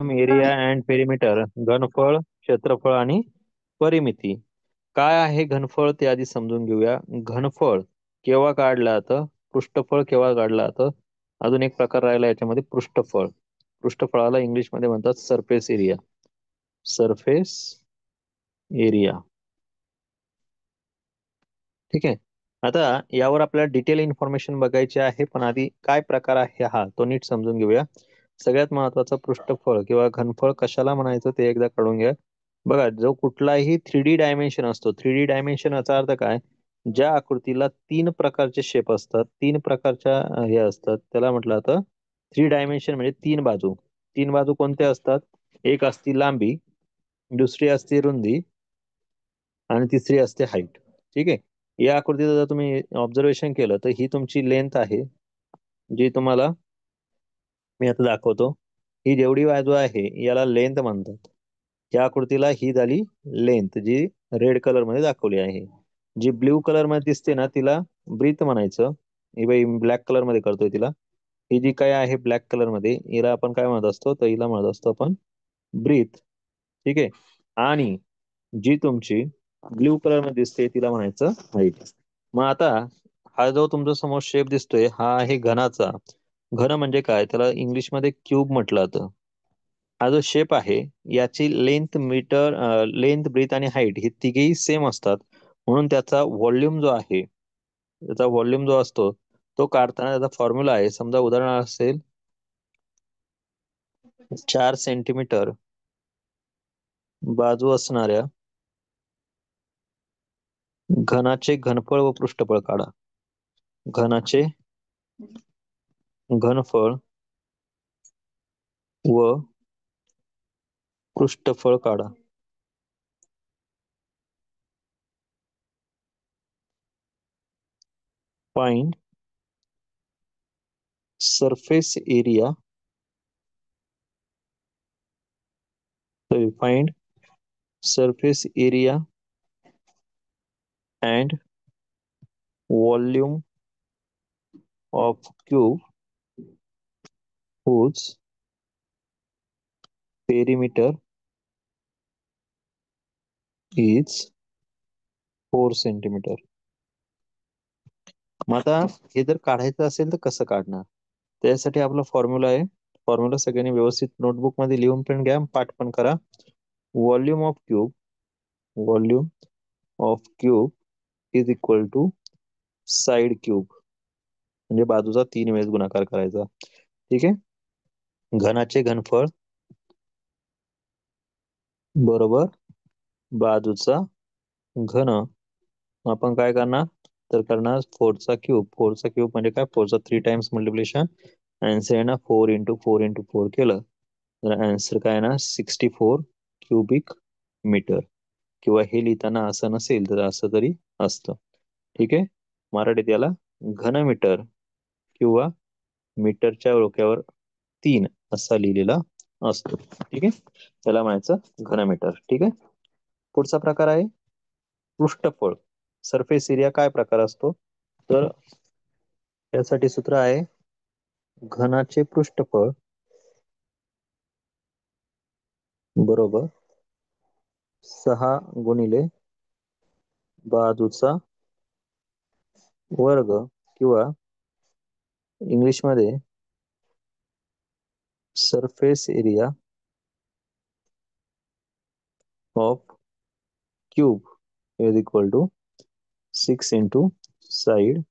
Area and perimeter, घनफळ, क्षेत्रफळ आणि परिमिती. काय आहे घनफळ ते आधी समजून घेऊया. घनफळ केव्हा काढलं जातं, पृष्ठफळ केव्हा काढलं जातं. अजून एक प्रकार राहिला याच्यामध्ये पृष्ठफळ. पृष्ठफळाला इंग्लिश मध्ये म्हणतात सरफेस एरिया. Surface area. ठीक आहे. आता यावर आपल्याला डिटेल इन्फॉर्मेशन बघायची आहे, पण आधी काय प्रकार आहे हा तो नीट समजून घेऊया. सगळ्यात महत्वाचं पृष्ठफळ किंवा घनफळ कशाला म्हणायचं ते एकदा काढून घ्या. बघा, जो कुठलाही 3D डायमेन्शन असतो, 3D डायमेन्शन याचा अर्थ काय, ज्या आकृतीला तीन प्रकारचे शेप असतात, तीन प्रकारच्या हे असतात, त्याला म्हटलं जातं 3 डायमेन्शन. म्हणजे तीन बाजू. तीन बाजू कोणत्या असतात? एक असती लांबी, दुसरी असते रुंदी, आणि तिसरी असते हाईट. ठीक आहे. या आकृतीचं जर तुम्ही ऑब्झर्वेशन केलं तर ही तुमची लेंथ आहे, जी तुम्हाला मी आता दाखवतो. ही जेवढी बाजू आहे याला लेंथ म्हणतात. या आकृतीला ही झाली लेंथ, जी रेड कलर मध्ये दाखवली आहे. जी ब्ल्यू कलर मध्ये दिसते ना तिला ब्रीथ म्हणायचं. ही बाई ब्लॅक कलर मध्ये करतोय तिला. ही जी काय आहे ब्लॅक कलर मध्ये, हिला आपण काय म्हणत असतो, तर हिला म्हणत असतो आपण ब्रीथ. ठीक आहे. आणि जी तुमची ब्ल्यू कलर मध्ये दिसते तिला म्हणायचं हाईट. मग आता हा जो तुमच्या समोर शेप दिसतोय हा आहे घनाचा. घन म्हणजे काय, त्याला इंग्लिश मध्ये क्यूब म्हटलं जातं. हा जो शेप आहे याची लेंथ मीटर, लेंथ, ब्रीथ आणि हाईट हे तिघेही सेम असतात. म्हणून त्याचा व्हॉल्यूम जो आहे, त्याचा व्हॉल्यूम जो असतो तो काढताना त्याचा फॉर्म्युला आहे. समजा उदाहरण असेल 4 सेंटीमीटर बाजू असणाऱ्या घनाचे घनफळ व पृष्ठफळ काढा. घनाचे घनफळ व पृष्ठफळ काढा. Find surface area. Find surface area and volume of cube whose perimeter is 4 centimetre. मग आता हे जर काढायचं असेल तर कसं काढणार, त्यासाठी आपला फॉर्म्युला आहे. फॉर्म्युला सगळ्यांनी व्यवस्थित नोटबुक मध्ये लिहून पण घ्या, पाठ पण करा. Volume of cube, volume of cube is equal to side cube. म्हणजे बाजूचा 3 वेळेस गुणाकार करायचा. ठीक आहे. घनाचे घनफळ बरोबर बाजूचा घन. आपण काय करणार, तर करणार 4 चा क्यूब. 4 चा क्यूब म्हणजे काय, 4चा 3 टाइम्स मल्टिप्लिकेशन. आन्सर आहे ना 4 × 4 × 4 केलं तर आन्सर काय ना 64 क्युबिक मीटर. किंवा हे लिहिताना असं नसेल तर असं तरी असतं. ठीक आहे. मराठीत याला घनमीटर किंवा मीटरच्या डोक्यावर 3 असा लिहिलेला असतो. ठीक आहे. त्याला म्हणायचं घनमीटर. ठीक आहे. पुढचा प्रकार आहे पृष्ठफळ. सरफेस एरिया काय प्रकार असतो, तर त्यासाठी सूत्र आहे घनाचे पृष्ठफळ बरोबर 6 × बाजूचा वर्ग, किंवा इंग्लिश मध्ये surface area of cube is equal to 6 × side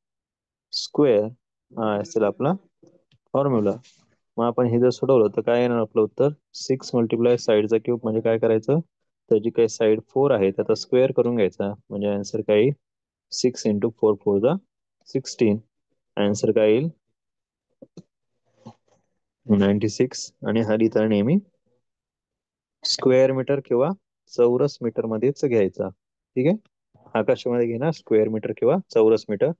square. हा असेल आपला फॉर्म्युला. मग आपण हे जर सोडवलं तर काय येणार आपलं उत्तर, 6 × साइडचा क्यूब म्हणजे काय करायचं, त्याची काही साइड 4 आहे त्याचा स्क्वेअर करून घ्यायचा. म्हणजे आन्सर काय येईल, 6 × 4 = 16. आन्सर काय येईल 96. आणि हा लिहिताना नेहमी स्क्वेअर मीटर किंवा चौरस मीटर मध्येच घ्यायचा. ठीक आहे. आकाशामध्ये घेणार स्क्वेअर मीटर किंवा चौरस मीटर.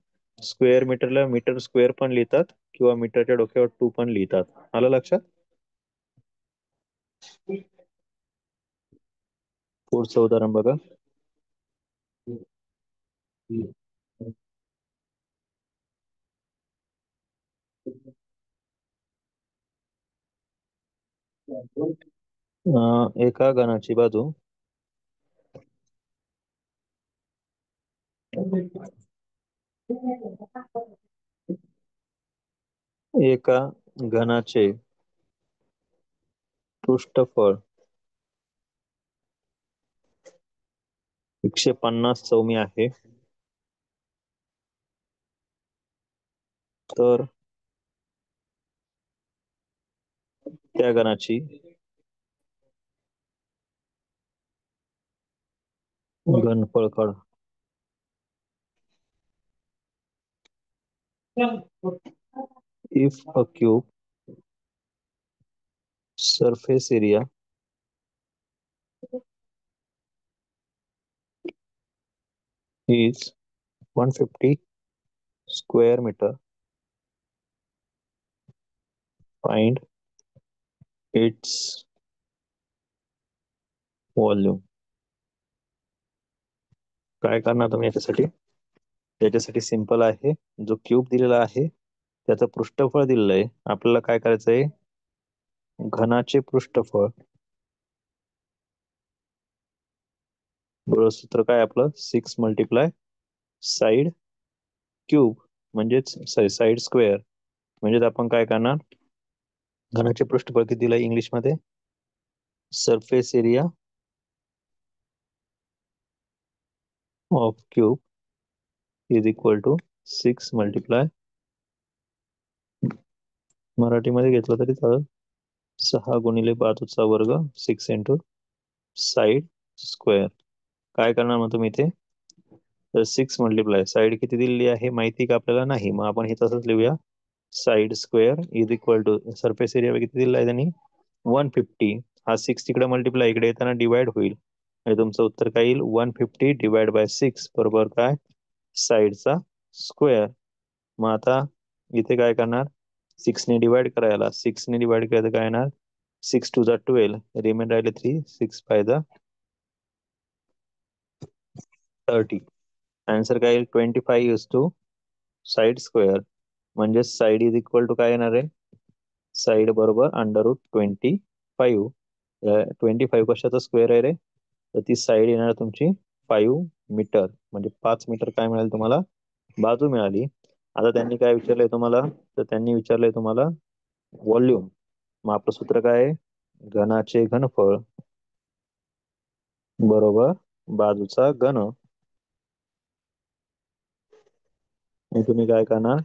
स्क्वेअर मीटरला मीटर स्क्वेअर पण लिहितात किंवा मीटरच्या डोक्यावर 2 पण लिहितात. आलं लक्षात. पुढचं उदाहरण बघा. एका घनाची बाजू एका घनाचे पृष्ठफळ 150 चौमी आहे, तर त्या घनाची घनफळ काढ. If a cube surface area is 150 square meter, find its volume. काय करणार तुम्ही याच्यासाठी? याच्यासाठी सिंपल आहे. जो क्यूब दिलेला आहे त्याचं पृष्ठफळ दिलेलं आहे. आपल्याला काय करायचं आहे? घनाचे पृष्ठफळ बरोबर सूत्र काय आपलं 6 मल्टिप्लाय साइड क्यूब म्हणजेच साइड स्क्वेअर. म्हणजेच आपण काय करणार? घनाचे पृष्ठफळ किती दिलंय इंग्लिश मध्ये? Surface area of cube is equal to 6 multiply, मराठीमध्ये घेतलं तरी चालेल, 6 गुणिले बाजूचा वर्ग 6 इंटू साइड स्क्वेअर. काय करणार मग तुम्ही इथे? तर 6 मल्टिप्लाय साइड किती दिलेली आहे माहिती का आपल्याला? नाही. मग आपण हे तसंच लिहूया, side square is equal to surface area किती दिलेला आहे त्यांनी 150. हा 6 तिकडे मल्टिप्लाय इकडे येताना डिवाइड होईल आणि तुमचं उत्तर काय येईल? 150 डिवाइड बाय 6 बरोबर काय? साइडचा स्क्वेअर. मग आता इथे काय करणार? 6 ने डिवाइड करायला, 6 ने डिवाइड केलं तर काय येणार? 6 टू जा 12, रिमेन राहिले 3, 6 फाय जा 30. आन्सर काय येईल? 25 इज टू साइड स्क्वेअर. म्हणजे साइड इज इक्वल टू काय येणार आहे? साइड बरोबर अंडर रूट 25. 25 कशाचा स्क्वेअर आहे रे? तर ती साइड येणार तुमची 5 मीटर, म्हणजे 5 मीटर काय मिळेल तुम्हाला? बाजू मिळाली. आता त्यांनी काय विचारलंय तुम्हाला? तर त्यांनी विचारलंय तुम्हाला व्हॉल्यूम. मग आपलं सूत्र काय आहे? घनाचे घनफळ बरोबर बाजूचा घन. आणि तुम्ही काय करणार?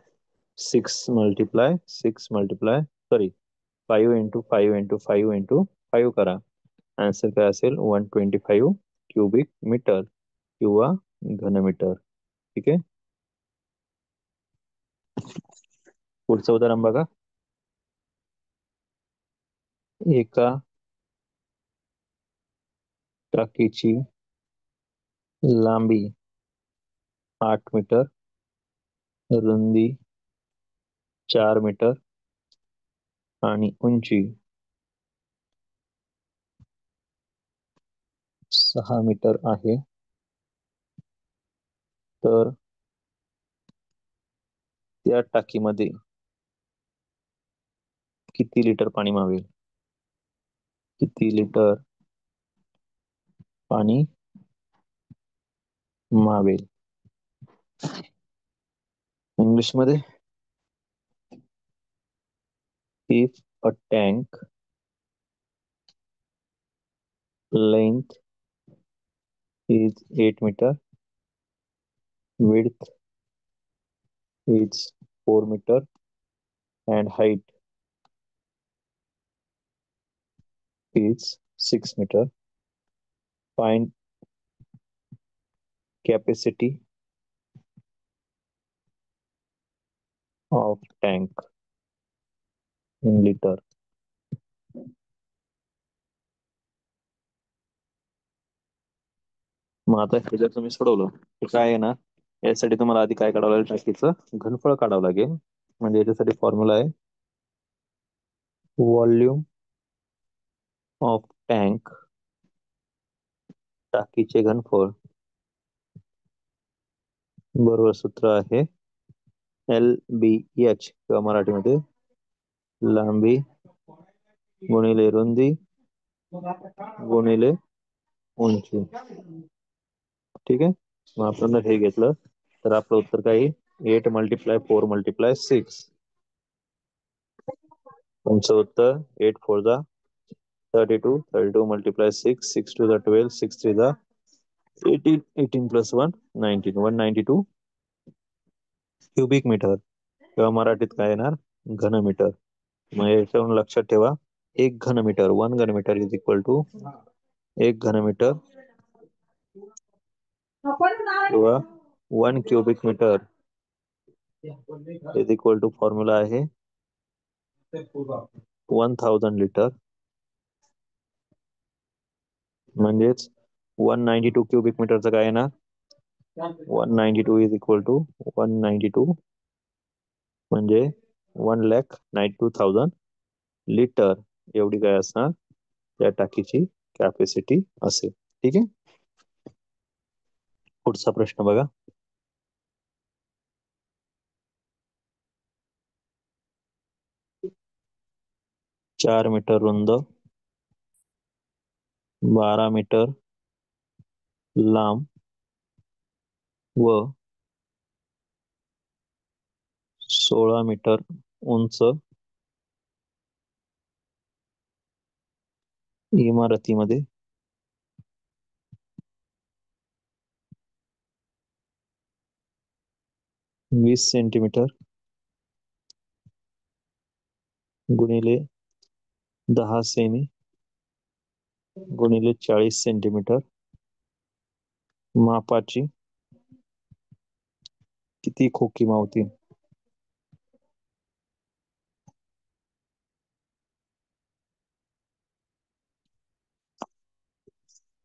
5 इंटू 5 करा. आन्सर काय असेल? 125 क्युबिक मीटर किंवा घनमीटर. ठीक आहे. पुढचं उदाहरण बघा. एका टाकीची लांबी 8 मीटर, रुंदी 4 मीटर आणि उंची 6 मीटर आहे. तर त्या टाकीमध्ये किती लिटर पाणी मावेल? किती लिटर पाणी मावेल? इंग्लिश मध्ये, if a tank length is 8 meter, width is 4 meter, and height is 6 meter. Find capacity of tank in liter. मग आता हे जर तुम्ही सोडवलं तर काय येणार? यासाठी तुम्हाला आधी काय काढावं लागेल? टाकीचं घनफळ काढावं लागेल. म्हणजे याच्यासाठी फॉर्म्युला आहे व्हॉल्यूम ऑफ टँक, टाकीचे घनफळ बरोबर सूत्र आहे LBH किंवा मराठीमध्ये लांबी गुणिले रुंदी गुणिले उंची. ठीक आहे. मग आपण हे घेतलं तर आपलं उत्तर काय येईल? 8 × 4 × 6. तुमचं उत्तर 8 4 32 32 × 6 6 2 18 + 1 19 192 क्युबिक मीटर किंवा मराठीत काय येणार? घनमीटर. मग याच्यावरून लक्षात ठेवा, 1 घनमीटर 1 घनमीटर इज इक्वल टू 1 घनमीटर किंवा 1 cubic metre is equal to formula आहे 1000 लिटर. म्हणजेच 192 क्युबिक मीटरचं काय येणार? 192 इज इक्वल टू 192 म्हणजे 1,92,000 लिटर एवढी काय असणार त्या टाकीची कॅपॅसिटी असेल. ठीक आहे. पुढचा प्रश्न बघा. 4 मीटर रुंद, 12 मीटर लांब व 16 मीटर उंच इमारतीमध्ये 20 सेंटीमीटर गुणिले 10 सेमी गुणिले 40 सेंटीमीटर मापाची किती खोकी मावतील?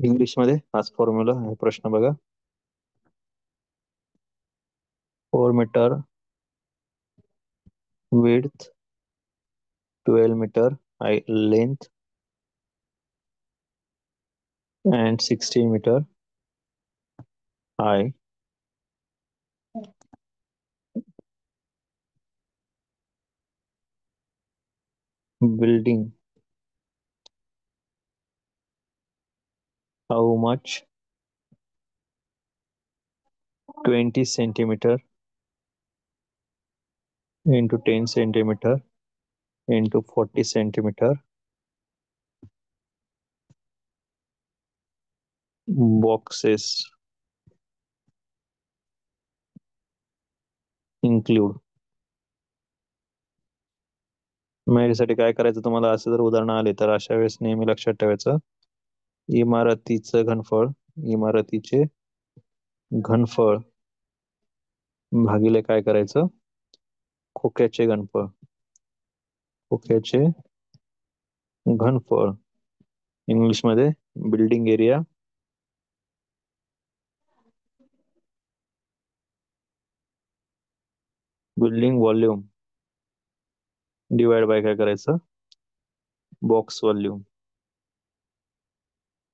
इंग्लिश मध्ये हाच फॉर्म्युला आहे. प्रश्न बघा. 4 metre width, 12 metre length and 16 metre high building how much? 20 centimeter into 10 centimeter into 40 centimeter boxes include. मग यासाठी काय करायचं तुम्हाला? असे जर उदाहरण आले तर अशा वेळेस नेहमी लक्षात ठेवायचं, इमारतीचे घनफळ भागिले काय करायचं? खोक्याचे घनफळ इंग्लिश मध्ये building area building volume divide by काय करायचं? Box volume.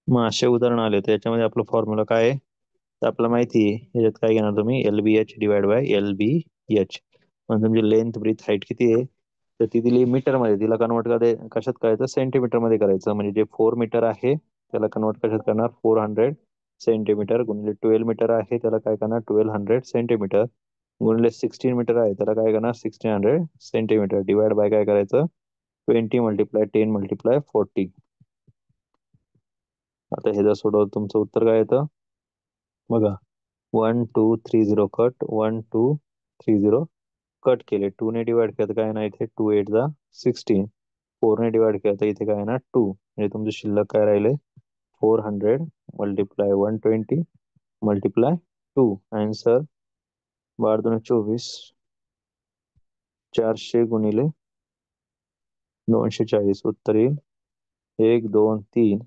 मग असे उदाहरण आले तर याच्यामध्ये आपलं फॉर्म्युला काय आहे? तर आपल्याला माहिती आहे याच्यात काय घेणार तुम्ही? LBH divide by LBH. म्हणजे तुमची लेंथ ब्रीथ हाईट किती आहे तर ती दिली मीटर मध्ये, तिला कन्वर्ट कशात करायचं? सेंटीमीटर मध्ये करायचं. म्हणजे जे 4 मीटर आहे त्याला कन्वर्ट कशात करणार? 400 सेंटीमीटर गुणिले 12 मीटर आहे त्याला काय करणार? 1200 सेंटीमीटर गुणिले 16 मीटर आहे त्याला काय करणार? 1600 सेंटीमीटर डिवाइड बाय काय करायचं? 20 × 10 × 40. आता हे जर सोडवलं तुमचं उत्तर काय येतं बघा. 1230 कट 1230 कट केले. 2 ने डिवाइड केलं तर काय ना इथे 2 8 जा 16. 4 ने डिवाइड केलं तर इथे काय ना 2. म्हणजे तुमचे शिल्लक काय राहिले? 400 मल्टिप्लाय 120 मल्टिप्लाय 2. आन्सर 12 × 24 400 गुणिले 240 उत्तर येईल 1 2 3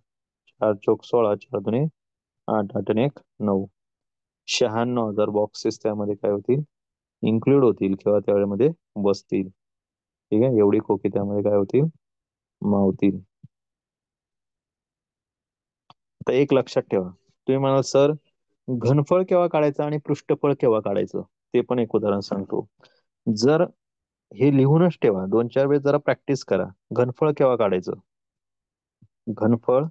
4 चौक 16 4 दुणे 8 8 आणि 1 9. 96,000 बॉक्सेस त्यामध्ये काय होतील? इन्क्लूड होतील किंवा त्यामध्ये बसतील. ठीक आहे. एवढी खोकी त्यामध्ये काय होतील? मावतील. आता एक लक्षात ठेवा, तुम्ही म्हणाल सर घनफळ केव्हा काढायचं आणि पृष्ठफळ केव्हा काढायचं? ते पण एक उदाहरण सांगतो. जर हे लिहूनच ठेवा, 2 4 वेळेस जरा प्रॅक्टिस करा. घनफळ केव्हा काढायचं? घनफळ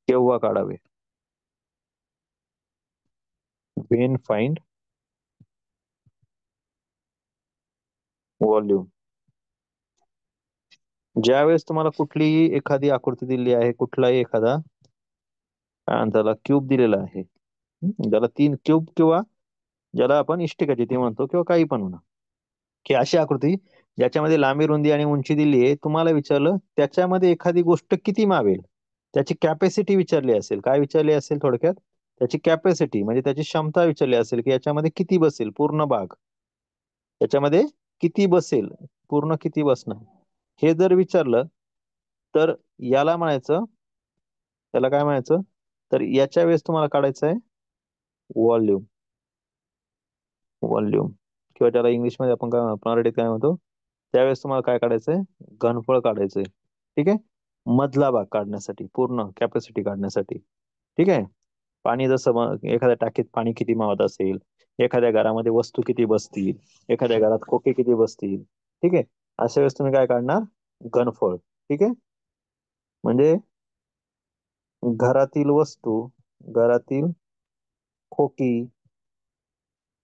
केव्हा काढावे? When find volume. ज्यावेळेस तुम्हाला कुठलीही एखादी आकृती दिली आहे, कुठलाही एखादा काय म्हणतात त्याला क्यूब दिलेला आहे, ज्याला तीन क्यूब किंवा ज्याला आपण इष्टिकाचिती म्हणतो किंवा काही पण म्हणा, की अशी आकृती ज्याच्यामध्ये लांबी रुंदी आणि उंची दिली आहे, तुम्हाला विचारलं त्याच्यामध्ये एखादी गोष्ट किती मावेल, त्याची कॅपॅसिटी विचारली असेल. काय विचारली असेल थोडक्यात? त्याची कॅपॅसिटी म्हणजे त्याची क्षमता विचारली असेल, की याच्यामध्ये किती बसेल पूर्ण भाग, याच्यामध्ये किती बसेल, पूर्ण किती बसणार, हे जर विचारलं तर याला म्हणायचं, त्याला काय म्हणायचं, तर याच्या वेळेस तुम्हाला काढायचं आहे व्हॉल्यूम. व्हॉल्यूम किंवा त्याला इंग्लिशमध्ये आपण काय मराठीत काय म्हणतो, त्यावेळेस तुम्हाला काय काढायचंय, घनफळ काढायचंय. ठीक आहे, मधला भाग काढण्यासाठी, पूर्ण कॅपॅसिटी काढण्यासाठी. ठीक आहे, पाणी जसं एखाद्या टाकीत पाणी किती मावत असेल, एखाद्या घरामध्ये वस्तू किती बसतील, एखाद्या घरात खोके किती बसतील. ठीक आहे, अशा वेळेस तुम्ही काय काढणार, घनफळ. ठीक आहे, म्हणजे घरातील वस्तू, घरातील खोकी,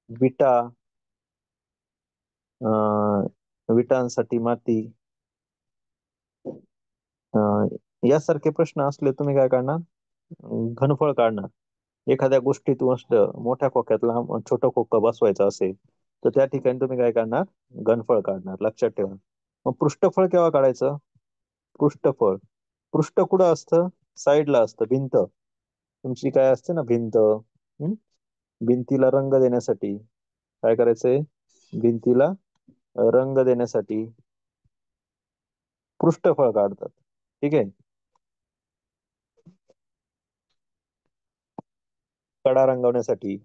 विटा, विटांसाठी माती, यासारखे प्रश्न असले तुम्ही काय काढणार, घनफळ काढणार. एखाद्या गोष्टीत वस्त मोठ्या खोक्यात लहान छोटं खोकं बसवायचं असेल तर त्या ठिकाणी तुम्ही काय करणार, घनफळ काढणार. लक्षात ठेवा. मग पृष्ठफळ केव्हा काढायचं? पृष्ठफळ, पृष्ठ कुठं असतं, साईडला असतं. भिंत तुमची काय असते ना, भिंत. भिंतीला रंग देण्यासाठी काय करायचंय, भिंतीला रंग देण्यासाठी पृष्ठफळ काढतात. ठीक आहे, कडा रंगवण्यासाठी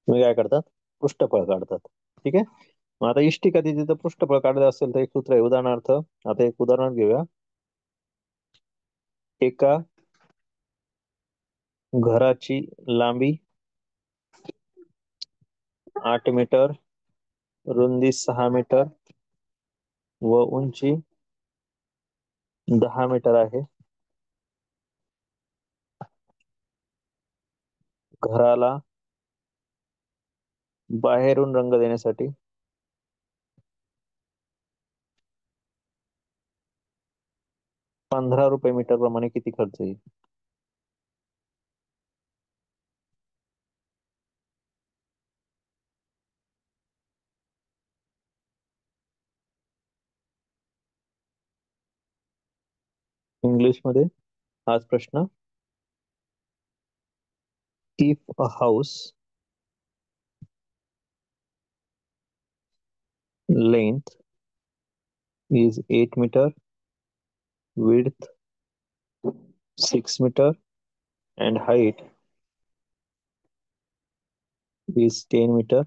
तुम्ही काय करतात, पृष्ठफळ काढतात. ठीक आहे, मग आता इष्टिका तिथं पृष्ठफळ काढायचं असेल तर एक सूत्र आहे. उदाहरणार्थ आता एक उदाहरण घेऊया. एका घराची लांबी 8 मीटर, रुंदी 6 मीटर व उंची 10 मीटर आहे. घराला बाहेरून रंग देण्यासाठी 15 रुपये मीटर प्रमाणे किती खर्च येईल? इंग्लिश मध्ये हाच प्रश्न. If a house length is 8 metre, width 6 metre and height is 10 metre,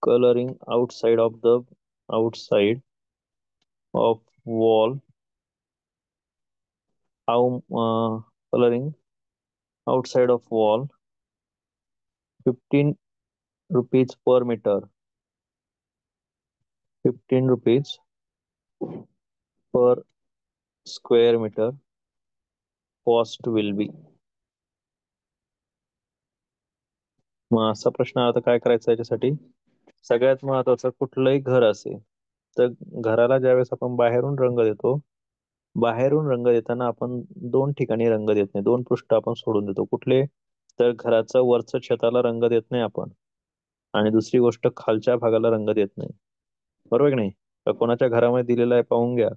coloring outside of wall, how coloring outside of wall 15 rupees per meter, 15 rupees per square meter cost will be. मग असा प्रश्न आता काय करायचा याच्यासाठी, सगळ्यात महत्वाचं कुठलंही घर असेल तर घराला ज्यावेळेस आपण बाहेरून रंग देतो, बाहेरून रंग देताना आपण दोन ठिकाणी रंग देत नाही, दोन पृष्ठ आपण सोडून देतो. कुठले? तर घराचं वरचं छताला रंग देत नाही आपण, आणि दुसरी गोष्ट खालच्या भागाला रंग देत नाही. बरोबर की नाही? तर कोणाच्या घरामध्ये दिलेलं आहे पाहून घ्या,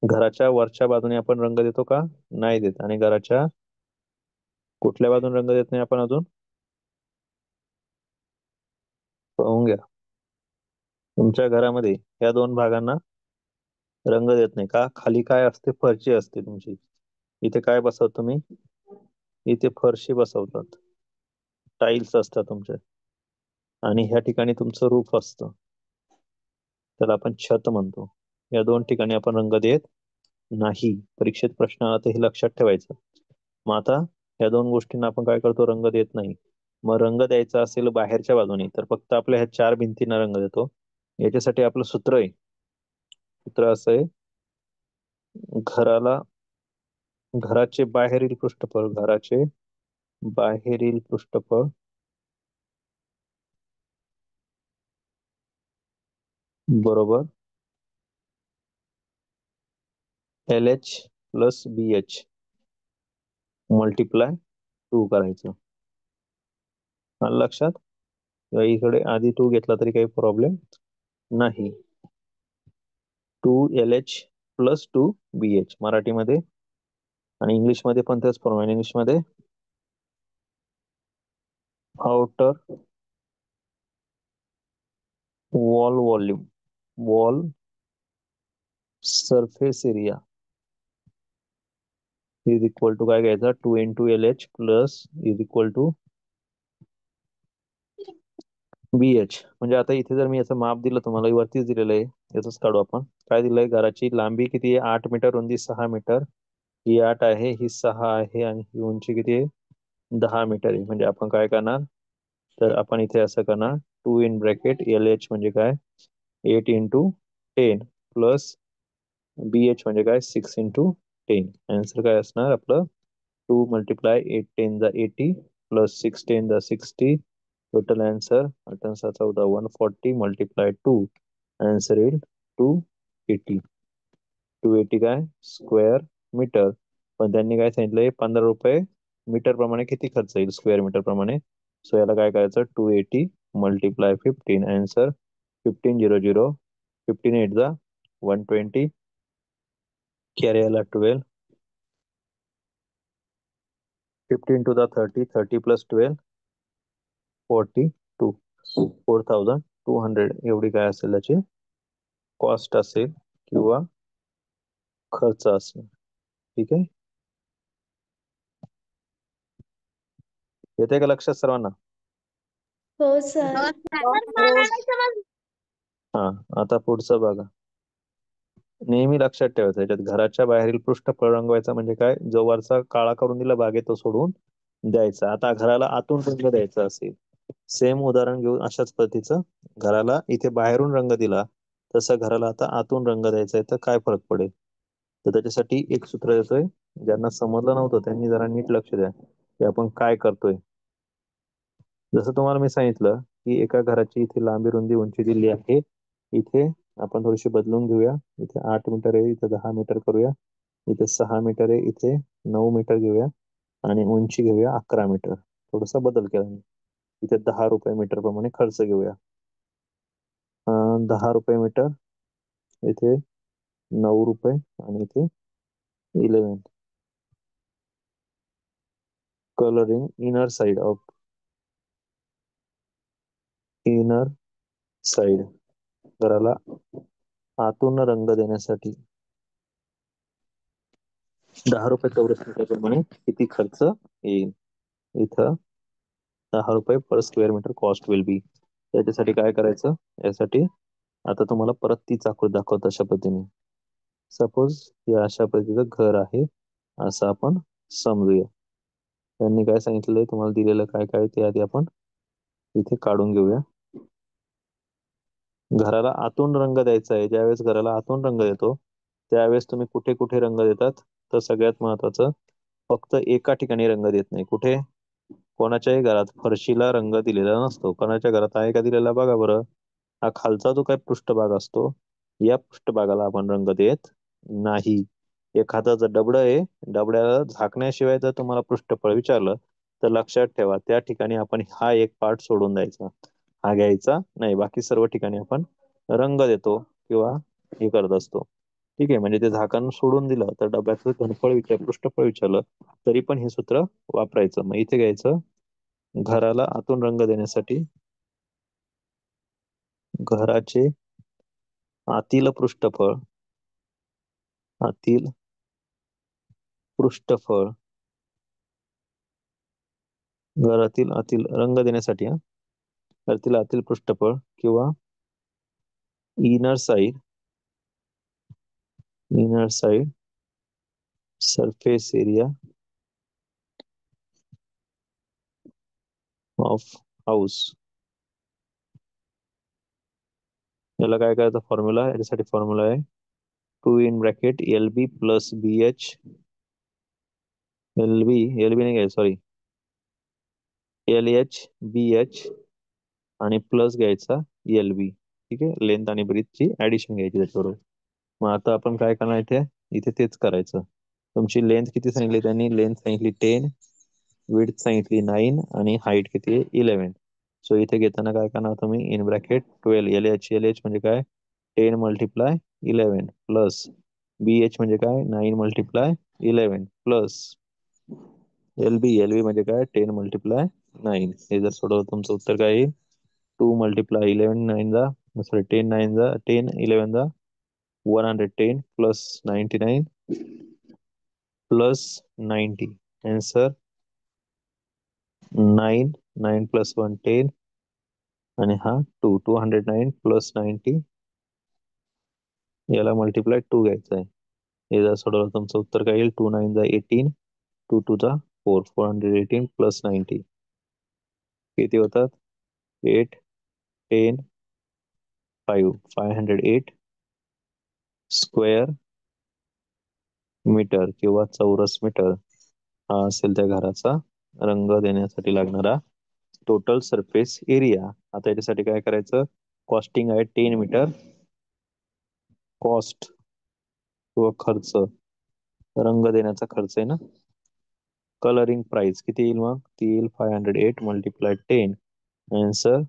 घराच्या वरच्या बाजूने आपण रंग देतो का? नाही देत. आणि घराच्या कुठल्या बाजून रंग देत नाही आपण अजून, पाहून घ्या. तुमच्या घरामध्ये या दोन भागांना रंग देत नाही का? खाली काय असते, फरशी असते तुमची. इथे काय बसवत तुम्ही, इथे फरशी बसवतात, टाइल्स असतात तुमच्या. आणि ह्या ठिकाणी तुमचं रूफ असतं, त्याला आपण छत म्हणतो. या दोन ठिकाणी आपण रंग देत नाही. परीक्षेत प्रश्न आला तर हे लक्षात ठेवायचं. मग आता ह्या दोन गोष्टींना आपण काय करतो, रंग देत नाही. मग रंग द्यायचा असेल बाहेरच्या बाजूने तर फक्त आपल्या ह्या चार भिंतींना रंग देतो. याच्यासाठी आपलं सूत्र आहे, सूत्र असं आहे, घराला घराचे बाहेरील पृष्ठफळ, घराचे बाहेरील पृष्ठफळ बरोबर LH प्लस BH मल्टिप्लाय 2 करायचं. आलं लक्षात? किंवा इकडे आधी 2 घेतला तरी काही प्रॉब्लेम नाही. 2LH प्लस 2BH मराठीमध्ये, आणि इंग्लिशमध्ये पण तेच प्रमाणे. इंग्लिशमध्ये outer wall volume, wall surface area is equal to काय घ्यायचा, 2 into LH plus is equal to BH. म्हणजे आता इथे जर मी याचं माप दिलं तुम्हाला, वरतीच दिलेलं आहे, याच काढू आपण. काय दिलंय, घराची लांबी किती आहे, 8 मीटर, रुंदी 6 मीटर. ही 8 आहे, ही 6 आहे, आणि ही उंची किती आहे, 10 मीटर आहे. म्हणजे आपण काय करणार, तर आपण इथे असं करणार, 2 इन ब्रॅकेट LH म्हणजे काय, 8 इंटू 10 प्लस BH म्हणजे काय, 6 इंटू 10. आन्सर काय असणार आपलं, 2 multiply 8 10 80 plus 6 10 60. Total answer 8 14 140 multiply 2, answer येईल 280. 280 काय, स्क्वेअर मीटर. पण त्यांनी काय सांगितलंय, 15 रुपये मीटर प्रमाणे किती खर्च येईल स्क्वेअर मीटर प्रमाणे. सो याला काय करायचं, 280 मल्टिप्लाय 15, आन्सर 1500. 15 8 जा 120, कॅरी आला 12, 15 टू द 30, 30 प्लस 12 42, 4200 एवढी काय असेल त्याची कॉस्ट असेल किंवा खर्च असेल. ठीक आहे, येते का लक्षात सर्वांना? हो सर. हा, आता पुढचं बघा. नेहमी लक्षात ठेवायचं, याच्यात घराच्या बाहेरील पृष्ठफळ रंगवायचा म्हणजे काय, जो वरचा काळा करून दिला भाग आहे तो सोडून द्यायचा. आता घराला आतून रंग द्यायचा असेल, सेम उदाहरण घेऊन अशाच पद्धतीचं, घराला इथे बाहेरून रंग दिला, तसं घराला आता आतून रंग द्यायचा आहे, तर काय फरक पडेल. तर त्याच्यासाठी एक सूत्र देतोय, ज्यांना समजलं नव्हतं त्यांनी जरा नीट लक्ष द्या की आपण काय करतोय. जसं तुम्हाला मी सांगितलं की एका घराची इथे लांबी रुंदी उंची दिली आहे, इथे आपण थोडीशी बदलून घेऊया. इथे 8 मीटर आहे, इथे 10 मीटर करूया. इथे 6 मीटर आहे, इथे 9 मीटर घेऊया, आणि उंची घेऊया 11 मीटर. थोडासा बदल केला मी. इथे 10 रुपये मीटर प्रमाणे खर्च घेऊया. 10 रुपये मीटर, इथे 9 रुपये, आणि इथे 11. Colouring inner side of, inner side, घराला आतून रंग देण्यासाठी 10 रुपये चौरस मीटर प्रमाणे किती खर्च येईल. इथं 10 रुपये per square metre cost will be. त्याच्यासाठी काय करायचं, यासाठी आता तुम्हाला परत तीच आकृती दाखवतो अशा पद्धतीने. सपोज हे अशा पद्धतीचं घर आहे असं आपण समजूया. त्यांनी काय सांगितलंय तुम्हाला दिलेलं काय काय ते आधी आपण इथे काढून घेऊया. घराला आतून रंग द्यायचा आहे, ज्यावेळेस घराला आतून रंग देतो त्यावेळेस तुम्ही कुठे कुठे रंग देतात, तर सगळ्यात महत्वाचं, फक्त एका ठिकाणी रंग देत नाही. कुठे, कोणाच्याही घरात फरशीला रंग दिलेला नसतो. कोणाच्या घरात आहे का दिलेला बघा बरं. हा खालचा जो काही पृष्ठभाग असतो, या पृष्ठभागाला आपण रंग देत नाही. एखादं जर डबडं आहे, डबड्याला झाकण्याशिवाय जर तुम्हाला पृष्ठफळ विचारलं तर लक्षात ठेवा, त्या ठिकाणी आपण हा एक पार्ट सोडून द्यायचा, हा घ्यायचा नाही. बाकी सर्व ठिकाणी आपण रंग देतो किंवा हे करत असतो. ठीक आहे, म्हणजे ते झाकण सोडून दिलं तर डब्याचं घनफळ पृष्ठफळ विचारलं तरी पण हे सूत्र वापरायचं. मग इथे घ्यायचं, घराला आतून रंग देण्यासाठी घराचे आतील पृष्ठफळ, आतील पृष्ठफळ, घरातील आतील रंग देण्यासाठी, घरातील आतील पृष्ठफळ किंवा inner side, inner side surface area of house, याला काय करायचं फॉर्म्युला, याच्यासाठी फॉर्म्युला आहे 2 in bracket l b plus b h, l b नाही घ्यायचं sorry, l h b h आणि प्लस घ्यायचा एल बी. ठीक आहे, लेंथ आणि ब्रीथची ऍडिशन घ्यायची त्याच्याबरोबर. मग आता आपण काय करणार इथे, इथे तेच करायचं. तुमची लेंथ किती सांगितली त्यांनी, लेंथ सांगितली 10, विड्थ सांगितली 9 आणि हाईट किती आहे 11. सो इथे घेताना काय करणार तुम्ही, in bracket 12 L H, L H म्हणजे काय 10 मल्टिप्लाय 11 प्लस बी एच म्हणजे काय 9 मल्टिप्लाय 11 प्लस एल बी, एल बी म्हणजे काय 10 मल्टिप्लाय 9. हे जर सोडवलं तुमचं उत्तर काय येईल, 2 मल्टिप्लाय 11 9 जा सॉरी 10 9 जा 10 11 जा 110 प्लस 99 प्लस 90. आन्सर 9, 9 प्लस 1 10 आणि हा 2, 209 प्लस 90, याला मल्टिप्लाय 2 घ्यायचा आहे. हे जर सोडवलं तुमचं उत्तर काय येईल, 2 9 जा 18, 2 2 जा 4, 418 प्लस 90 किती होतात 8 10 5, 508 स्क्वेअर मीटर किंवा चौरस मीटर हा असेल त्या घराचा रंग देण्यासाठी लागणारा टोटल सरफेस एरिया. आता याच्यासाठी काय करायचं, कॉस्टिंग आहे 10 मीटर, कॉस्ट किंवा खर्च, रंग देण्याचा खर्च आहे ना, कलरिंग प्राइस किती येईल, मग ती येईल 508 मल्टिप्लाय 10, आन्सर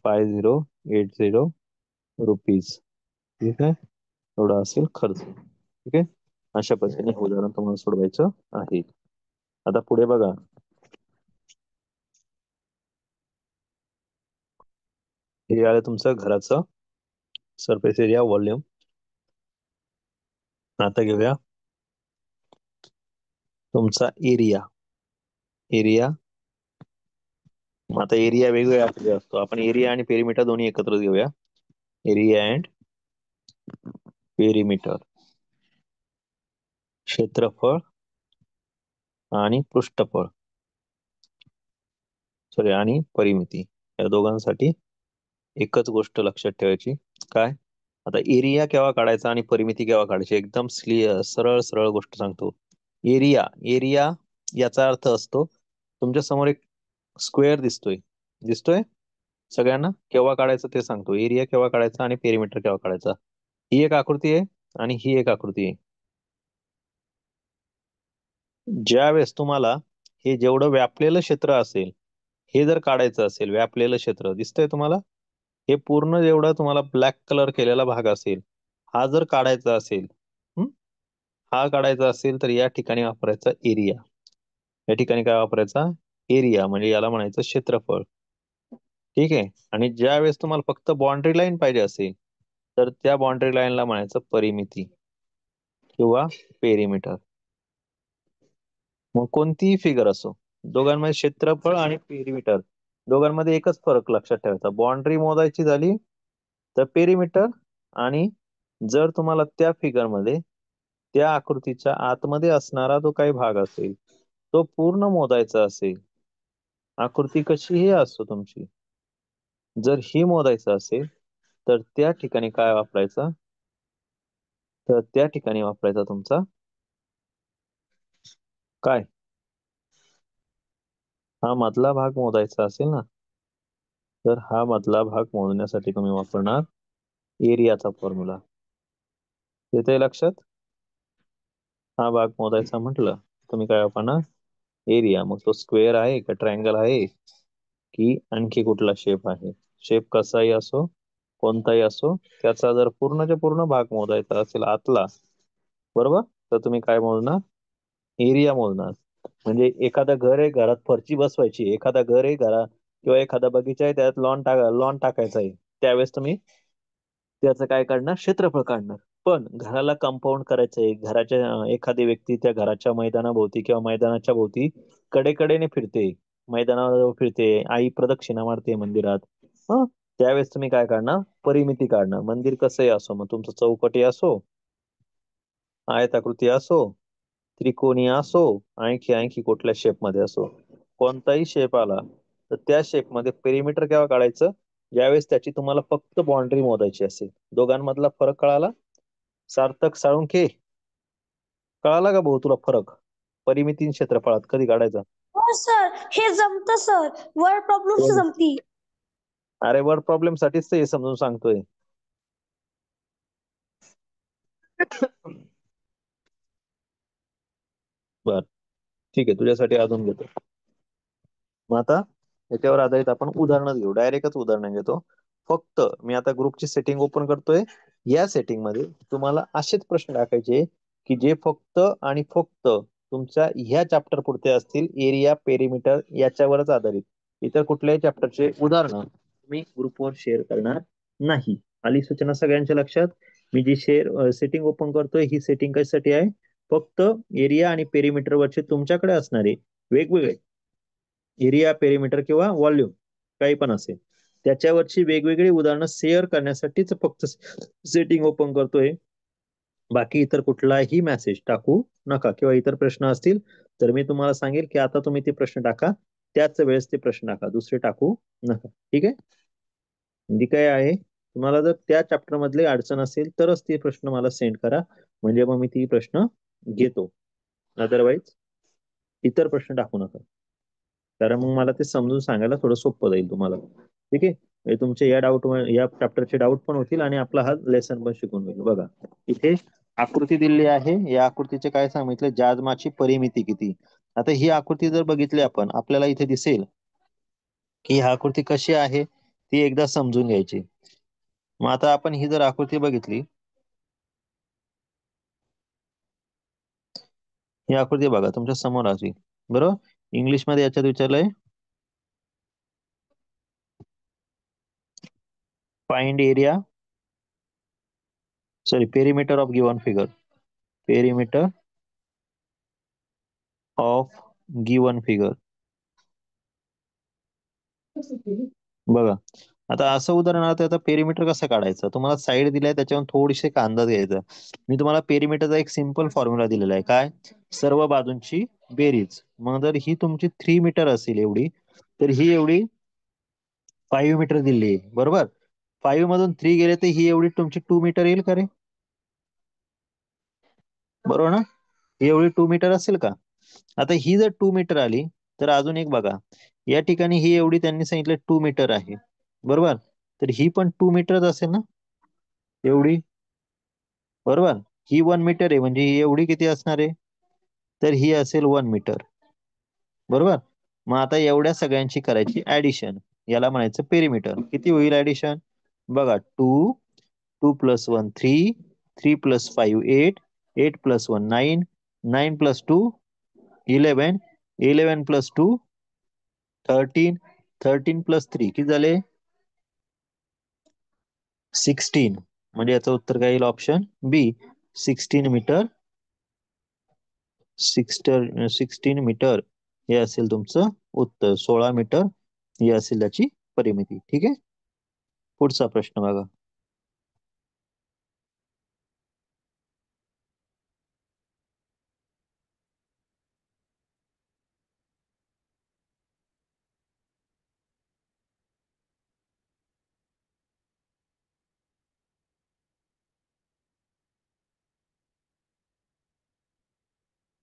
5080 रुपीज. ठीक आहे, एवढा असेल खर्च. ठीक आहे, अशा पद्धतीने हे उदाहरण तुम्हाला सोडवायचं आहे. आता पुढे बघा, हे आलं तुमचं घराचं सरफेस एरिया व्हॉल्यूम. आता घेऊया तुमचा एरिया. एरिया आता एरिया वेगवेगळा असतो, आपण एरिया आणि पेरिमीटर दोन्ही एकत्र घेऊया. एरिया अँड पेरिमीटर, क्षेत्रफळ आणि पृष्ठफळ सॉरी आणि परिमिती, या दोघांसाठी एकच गोष्ट लक्षात ठेवायची. काय, आता एरिया केव्हा काढायचा आणि परिमिती केव्हा काढायची, एकदम सरळ सरळ गोष्ट सांगतो. एरिया, एरिया याचा अर्थ असतो तुमच्या समोर एक स्क्वेअर दिसतोय, दिसतोय सगळ्यांना, केव्हा काढायचं ते सांगतो. एरिया केव्हा काढायचा आणि पेरिमीटर केव्हा काढायचा. ही एक आकृती आहे आणि ही एक आकृती आहे. ज्या वेळेस तुम्हाला हे जेवढं व्यापलेलं क्षेत्र असेल, हे जर काढायचं असेल, व्यापलेलं क्षेत्र दिसतंय तुम्हाला, हे पूर्ण जेवढं तुम्हाला ब्लॅक कलर केलेला भाग असेल, हा जर काढायचा असेल, हा काढायचा असेल तर या ठिकाणी वापरायचा एरिया. या ठिकाणी काय वापरायचा, एरिया, म्हणजे याला म्हणायचं क्षेत्रफळ. ठीक आहे, आणि ज्या वेळेस तुम्हाला फक्त बाउंड्री लाईन पाहिजे असेल तर त्या बाउंड्री लाईनला म्हणायचं परिमिती किंवा पेरिमीटर. मग कोणतीही फिगर असो, दोघांमध्ये क्षेत्रफळ आणि पेरिमीटर दोघांमध्ये एकच फरक लक्षात ठेवायचा, बाउंड्री मोजायची झाली तर पेरिमीटर, आणि जर तुम्हाला त्या फिगर मध्ये त्या आकृतीच्या आतमध्ये असणारा जो काही भाग असेल तो पूर्ण मोजायचा असेल, आकृती कशीही असो तुमची, जर ही मोजायचं असेल तर त्या ठिकाणी काय वापरायचा, तर त्या ठिकाणी वापरायचा तुमचा काय, हा मधला भाग मोजायचा असेल ना, तर हा मधला भाग मोजण्यासाठी तुम्ही वापरणार एरियाचा फॉर्म्युला. येते लक्षात, हा भाग मोजायचा म्हटलं तुम्ही काय वापरणार एरिया. मग तो स्क्वेअर आहे का ट्रायंगल आहे की आणखी कुठला शेप आहे, शेप कसाही असो कोणताही असो, त्याचा जर पूर्णच्या पूर्ण भाग मोजायचा असेल आतला, बरोबर, तर तुम्ही काय मोजणार एरिया मोजणार. म्हणजे एखादं घर आहे, घरात फरची बसवायची, एखादा घर आहे घरा किंवा एखादा बगीचा आहे त्यात लॉन टाकायचा आहे, त्यावेळेस तुम्ही त्याचं काय काढणार क्षेत्रफळ काढणार. पण घराला कंपाऊंड करायचंय, घराच्या एखादी व्यक्ती त्या घराच्या मैदानाभोवती किंवा मैदानाच्या भोवती कडेकडेने फिरते, मैदानावर फिरते, आई प्रदक्षिणा मारते मंदिरात, हं, त्यावेळेस तुम्ही काय काढणार परिमिती काढणार. मंदिर कसंही असो, मग तुमचं चौकटी असो, आयताकृती असो, त्रिकोणी असो, आणखी आणखी कुठल्या शेप मध्ये असो, कोणताही शेप आला तर त्या शेपमध्ये पेरिमीटर केव्हा काढायचं, ज्यावेळेस त्याची तुम्हाला फक्त बाउंड्री मोजायची असेल. दोघांमधला फरक कळाला? सार्थक साळुंखे, कळाला का भाऊ तुला फरक परिमिती आणि क्षेत्रफळात कधी काढायचा? हो सर, हे जमतं सर. वर्ड प्रॉब्लेम्स जमती. अरे वर्ड प्रॉब्लेम साठीच तर हे समजून सांगतोय. बर, ठीक आहे, तुझ्यासाठी अजून घेतो. मग आता याच्यावर आधारित आपण उदाहरणं घेऊ, डायरेक्टच उदाहरणं घेतो. फक्त मी आता ग्रुपची सेटिंग ओपन करतोय. या सेटिंग मध्ये तुम्हाला असेच प्रश्न टाकायचे की जे फक्त आणि फक्त तुमच्या ह्या चॅप्टर पुरते असतील, एरिया पेरिमीटर याच्यावरच आधारित. इतर कुठल्याही चॅप्टरचे उदाहरण मी ग्रुपवर शेअर करणार नाही. आली सूचना सगळ्यांच्या लक्षात? मी जी सेटिंग ओपन करतोय ही सेटिंग कशासाठी आहे? फक्त एरिया आणि पेरिमीटर वरचे तुमच्याकडे असणारे वेगवेगळे एरिया पेरिमीटर किंवा व्हॉल्यूम काही पण असेल त्याच्यावरची वेगवेगळी उदाहरणं शेअर करण्यासाठीच फक्त सेटिंग ओपन करतोय. बाकी इतर कुठलाही मेसेज टाकू नका, किंवा इतर प्रश्न असतील तर मी तुम्हाला सांगेल की आता तुम्ही ते प्रश्न टाका, त्याच वेळेस ते प्रश्न टाका, दुसरे टाकू नका. ठीक आहे? म्हणजे काय आहे, तुम्हाला जर त्या चॅप्टर मधले अडचण असेल तरच ते प्रश्न मला सेंड करा, म्हणजे मग मी ती प्रश्न घेतो. अदरवाईज इतर प्रश्न टाकू नका, कारण मग मला ते समजून सांगायला थोडं सोपं जाईल तुम्हाला. ठीक आहे? म्हणजे तुमचे या चॅप्टरचे डाऊट पण होतील आणि आपला हा लेसन पण शिकून होईल. बघा इथे आकृती दिलेली आहे, या आकृतीचे काय सांगितलं, जाजमाची परिमिती किती. आता ही आकृती जर बघितली आपण, आपल्याला इथे दिसेल की ही आकृती कशी आहे ती एकदा समजून घ्यायची. मग आता आपण ही जर आकृती बघितली, ही आकृती बघा तुमच्या समोर असेल, बरोबर? इंग्लिश मध्ये याच्यात विचारलंय find area, sorry perimeter of given figure, perimeter of given figure. बघा आता असं उदाहरणार्थ, आता पेरिमीटर कसं काढायचं, तुम्हाला साईड दिलाय त्याच्यावर थोडीशी एक अंदाज घ्यायचा. मी तुम्हाला पेरिमीटरचा एक सिंपल फॉर्म्युला दिलेला आहे, काय, सर्व बाजूंची बेरीज. मग जर ही तुमची 3 मीटर असेल एवढी, तर ही एवढी 5 मीटर दिली आहे, बरोबर? 5 मधून 3 गेले तर ही एवढी तुमची 2 मीटर येईल का रे? बरोबर ना? ही एवढी 2 मीटर असेल का? आता ही जर 2 मीटर आली तर अजून एक बघा, या ठिकाणी ही एवढी त्यांनी सांगितलं 2 मीटर आहे, बरोबर? तर ही पण 2 मीटरच असेल ना एवढी, बरोबर? ही 1 मीटर आहे, म्हणजे ही एवढी किती असणार आहे, तर ही असेल 1 मीटर, बरोबर? मग आता एवढ्या सगळ्यांची करायची ऍडिशन, याला म्हणायचं पेरिमीटर. किती होईल ऍडिशन? बघा, 2, 2 + 1 3, 3 + 5 8, 8 + 1 9, 9 + 2 11, 11 + 2 13, 13 + 3 किती झाले? 16. म्हणजे याचं उत्तर काय येईल? ऑप्शन बी, 16 मीटर. 16 मीटर हे असेल तुमचं उत्तर. 16 मीटर ही असेल त्याची परिमिती. ठीक आहे, पुढचा प्रश्न बघा.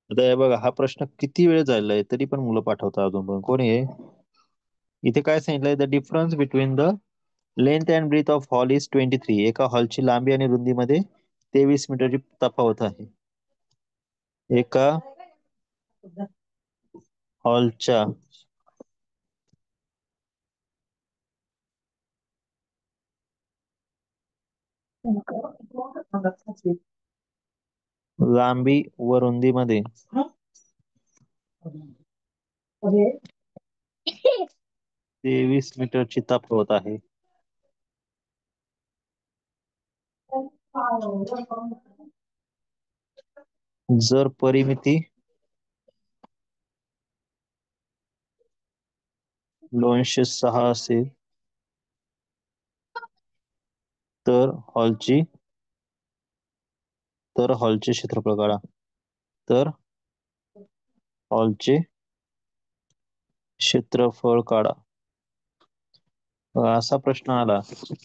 आता हे बघा, हा प्रश्न किती वेळ झालेला आहे तरी पण मुलं पाठवतात अजून पण. कोण आहे? इथे काय सांगितलंय, the difference between the length and breadth of hall is 23. एका हॉलची लांबी आणि रुंदीमध्ये 23 मीटरची तफावत आहे. एका हॉलच्या लांबी व रुंदीमध्ये 23 मीटरची तफावत आहे. जर परिमिती 206 असेल तर हॉलचे क्षेत्रफळ काढा. तर हॉलचे क्षेत्रफळ काढा. असा प्रश्न आला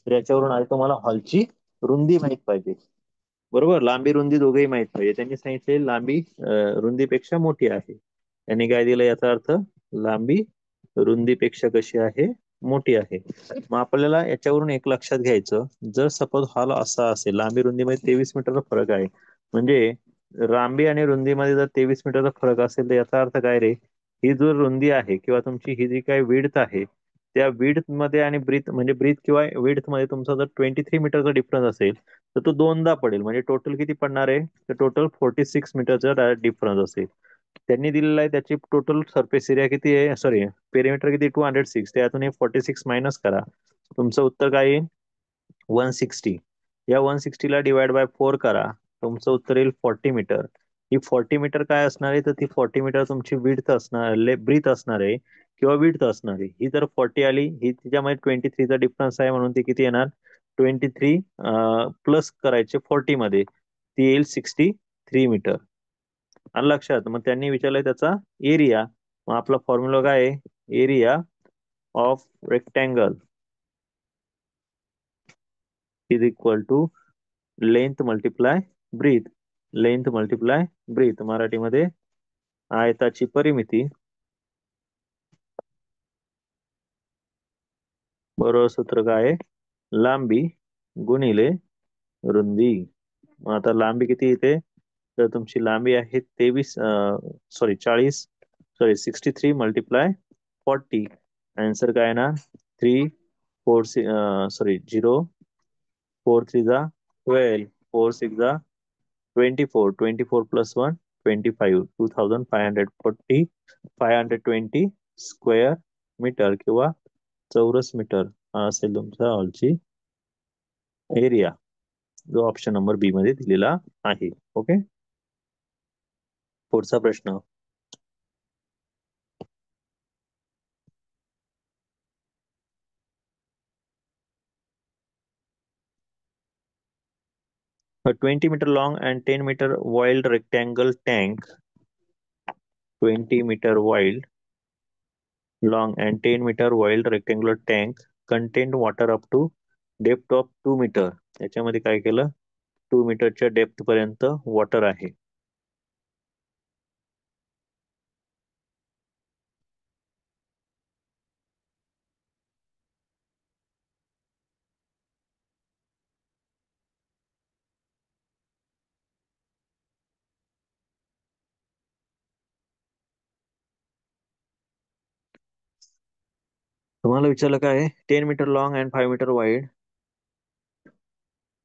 तर याच्यावरून आधी तुम्हाला हॉलची रुंदी माहित पाहिजे. बरोबर, लांबी रुंदी दोघेही माहित पाहिजे. त्यांनी सांगितले लांबी रुंदीपेक्षा मोठी आहे. त्यांनी काय दिलं याचा अर्थ लांबी रुंदीपेक्षा कशी आहे, मोठी आहे. मग आपल्याला याच्यावरून एक लक्षात घ्यायचं, जर सपोज हॉल असा असेल, लांबी रुंदीमध्ये 23 मीटरचा फरक आहे, म्हणजे लांबी आणि रुंदीमध्ये जर 23 मीटरचा फरक असेल तर याचा अर्थ काय रे, ही जो रुंदी आहे किंवा तुमची ही जी काही विड्थ आहे, त्या विड्थ मध्ये आणि ब्रीथ म्हणजे ब्रीथ किंवा विड्थ मध्ये तुमचा जर 23 मीटरचा डिफरन्स असेल तर तो दोनदा पडेल, म्हणजे टोटल किती पडणार आहे, तर टोटल 46 मीटरचा डिफरन्स असेल. त्यांनी दिलेला आहे त्याची टोटल सरफेस एरिया किती आहे, सॉरी पेरिमीटर किती, 206. त्यातून हे 46 मायनस करा, तुमचं उत्तर काय येईल, 160. या 160 ला डिवाइड बाय 4 करा, तुमचं उत्तर येईल 40 मीटर. ही 40 मीटर काय असणार आहे, तर ती 40 मीटर तुमची विड्थ असणार, ब्रीथ असणार आहे किंवा विड्थ असणार आहे. ही जर 40 आली, ही तिच्यामध्ये 23चा डिफरन्स आहे म्हणून ती किती येणार, 23 प्लस करायचे 40 मध्ये, ती येईल 63 मीटर. आणि लक्षात, मग त्यांनी विचारलंय त्याचा एरिया. मग आपला फॉर्म्युला काय आहे, area of rectangle is equal to length multiply breadth. Length multiply breadth, मराठीमध्ये आयताची परिमिती बरोबर सूत्र काय आहे, लांबी गुणिले रुंदी. मग आता लांबी किती येते, तर तुमची लांबी आहे 63 मल्टिप्लाय 40. आन्सर काय ना, 3 4 0 4 3 जा 12, 4 6 जा 24, 24 प्लस 1 25, 2540, 520 स्क्वेअर मीटर किंवा चौरस मीटर हा असेल तुमचा हॉलची एरिया, जो ऑप्शन नंबर बी मध्ये दिलेला आहे. ओके, पुढचा प्रश्न. 20 meter long and 10 meter wide rectangle tank, 20 meter wide long and 10 meter wide rectangular tank contained water up to depth of 2 meter. याच्यामध्ये काय केलं, 2 मीटरच्या डेप्थ पर्यंत वॉटर आहे. तुम्हाला विचारलं काय, 10 metre long and 5 metre wide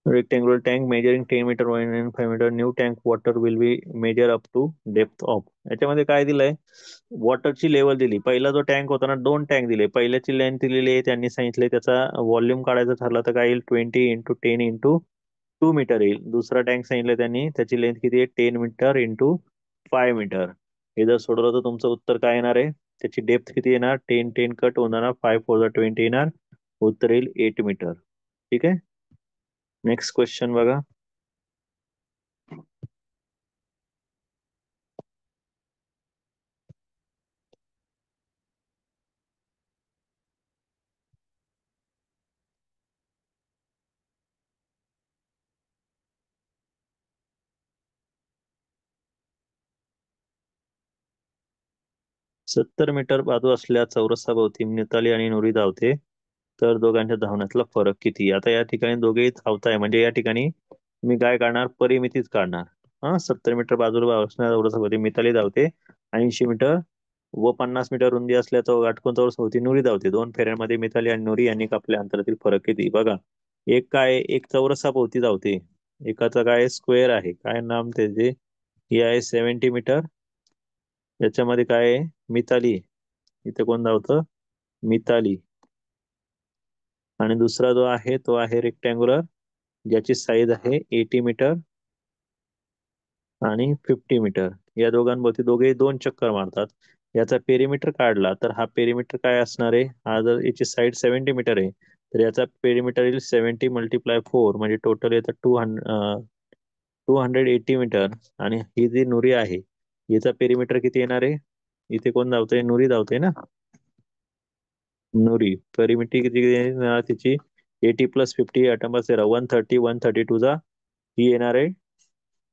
rectangular tank measuring 10 meter wide and 5 meter, new tank water will be measure up to depth of. याच्यामध्ये काय दिलंय, वॉटरची लेवल दिली. पहिला जो टँक होता ना, 2 टँक दिले, पहिल्याची लेंथ दिलेली आहे, त्यांनी सांगितले त्याचा व्हॉल्यूम काढायचं ठरलं तर काय येईल, 20 × 10 × 2 मीटर येईल. दुसरा टँक सांगितलं त्यांनी, त्याची लेंथ किती आहे, 10 मीटर × 5 मीटर. हे जर सोडवलं तर तुमचं उत्तर काय येणार आहे, त्याची डेप्थ किती येणार, 10 10 कट होणार, 5 4 20 येणार, उत्तर येईल 8 मीटर. ठीक आहे, नेक्स्ट क्वेश्चन बघा. सत्तर मीटर बाजू असलेल्या चौरसाभोवती मिताली आणि नुरी धावते, तर दोघांच्या धावण्यातला फरक किती. आता या ठिकाणी दोघेही धावताय, म्हणजे या ठिकाणी मी काय काढणार, परिमितीच काढणार. हा, 70 मीटर बाजूला असणाऱ्या चौरसाभोवती मिताली धावते, 80 मीटर व 50 मीटर रुंदी असल्याचा आटकोन चौरसाभोवती नुरी धावते. दोन फेऱ्यांमध्ये मिताली आणि नुरी यांनी कापल्या अंतरातील फरक किती. बघा, एक काय, एक चौरसाभोवती धावते, एकाचा काय स्क्वेअर आहे, काय नाम त्याचे, ही आहे 70 मीटर. याच्यामध्ये काय आहे, मिताली, इथे कोण धावतं, मिताली. आणि दुसरा जो आहे तो आहे रेक्टँग्युलर, ज्याची साईज आहे 80 मीटर आणि 50 मीटर. या दोघांभोवती दोघे 2 चक्कर मारतात. याचा पेरिमीटर काढला तर हा पेरिमीटर काय असणार आहे, हा जर याची साईड 70 मीटर आहे तर याचा पेरिमीटर येईल 70 × 4, म्हणजे टोटल येतं 280 मीटर. आणि ही जी नुरी आहे, याचा पेरिमीटर किती येणार आहे, इथे कोण धावतंय, नुरी धावते ना, नुरी परिमिती किती येणार तिची 80+50 8 130 132 जा ही येणार आहे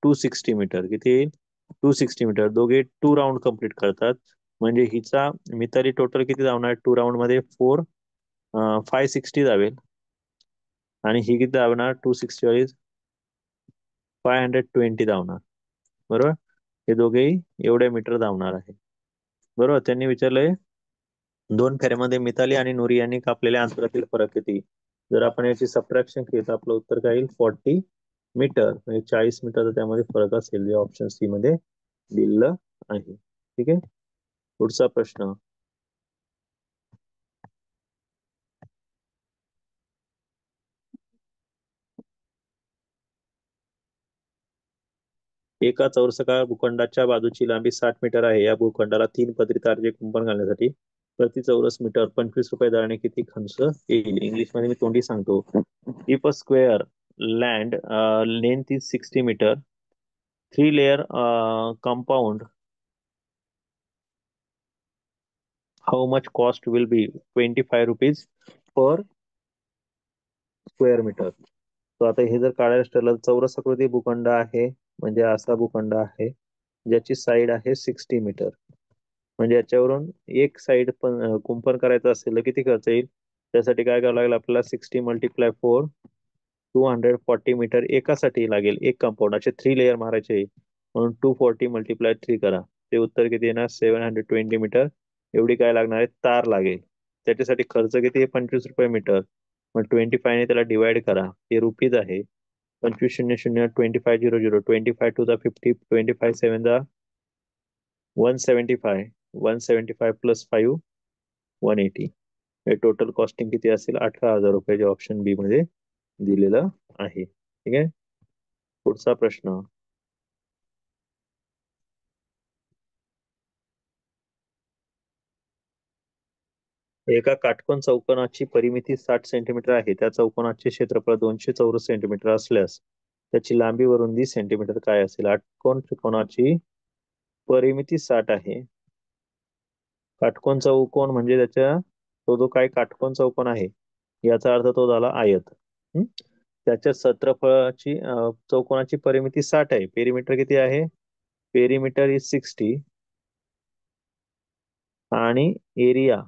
260 मीटर. किती येईल 260 मीटर. दोघे 2 राऊंड कम्प्लीट करतात म्हणजे हिचा मिताली टोटल किती धावणार 2 राऊंड मध्ये 560 धावेल आणि ही किती धावणार 260 520 धावणार. बरोबर हे दोघेही एवढे मीटर धावणार आहे. बरोबर त्यांनी विचारलंय 2 फेऱ्यामध्ये मिताली आणि नुरी यांनी कापलेल्या अंतरातील फरक किती. जर आपण याची सबट्रॅक्शन केली तर आपलं उत्तर काय येईल 40 मीटर म्हणजे 40 मीटरचा त्यामध्ये फरक असेल जे ऑप्शन सी मध्ये दिलेलं आहे. ठीक आहे पुढचा प्रश्न. एका चौरसाकार भूखंडाच्या बाजूची लांबी 60 मीटर आहे. या भूखंडाला 3 पदरी ताराचे कुंपण घालण्यासाठी प्रति चौरस मीटर 25 रुपये दराने किती खर्च येईल. इंग्लिश मध्ये मी तोंडी सांगतो. If a square land length is 60 metre 3 layer compound how much cost will be 25 rupees per square metre. तो आता हे जर काढायला ठरलं चौरसाकृती भूखंड आहे म्हणजे असा भूखंड आहे ज्याची साईड आहे 60 मीटर म्हणजे याच्यावरून एक साईड पण कुंपण करायचं असेल तर किती खर्च येईल. त्यासाठी काय करावं लागेल आपल्याला 60 × 4 240 मीटर एकासाठी लागेल. एक कंपाऊंड असे 3 लेयर मारायचे म्हणून 240 × 3 करा. ते उत्तर किती येणार 720 मीटर एवढी काय लागणार आहे तार लागेल. त्याच्यासाठी खर्च किती आहे 25 रुपये मीटर. मग 25 ने त्याला डिवाइड करा हे रुपीज आहे. 25 00 25 00 25 2 दा 50 25 7 दा 175 175 + 5 180 हे टोटल कॉस्टिंग किती असेल 18,000 रुपये जे ऑप्शन बी मध्ये दिलेलं आहे. ठीक आहे पुढचा प्रश्न. एका काटकोन चौकोनाची परिमिती 60 सेंटीमीटर आहे. त्या चौकोनाचे क्षेत्रफळ 200 चौरस सेंटीमीटर असल्यास त्याची लांबी व रुंदी सेंटीमीटर काय असेल. काटकोन त्रिकोणाची परिमिती 60 आहे. काटकोन चौकोन म्हणजे त्याच्या तो जो काही काटकोन चौकोन आहे याचा अर्थ तो झाला आयत. त्याच्या क्षेत्रफळाची चौकोनाची परिमिती 60 आहे. पेरीमीटर किती आहे पेरीमीटर इज 60 आणि एरिया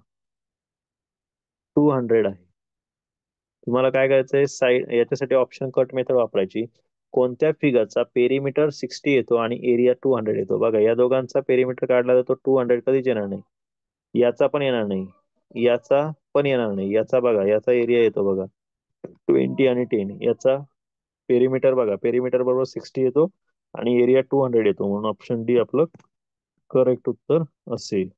200 आहे. तुम्हाला काय करायचंय साईड याच्यासाठी ऑप्शन कट मेथड वापरायची. कोणत्या फिगरचा पेरीमीटर 60 येतो आणि एरिया 200 येतो. बघा या दोघांचा पेरीमीटर काढला तर तो 200 कधीच येणार नाही. याचा पण येणार नाही याचा पण येणार नाही. याचा बघा याचा एरिया येतो बघा 20 आणि 10 याचा पेरीमीटर बघा पेरीमीटर बरोबर 60 येतो आणि एरिया 200 येतो म्हणून ऑप्शन डी आपलं करेक्ट उत्तर असेल.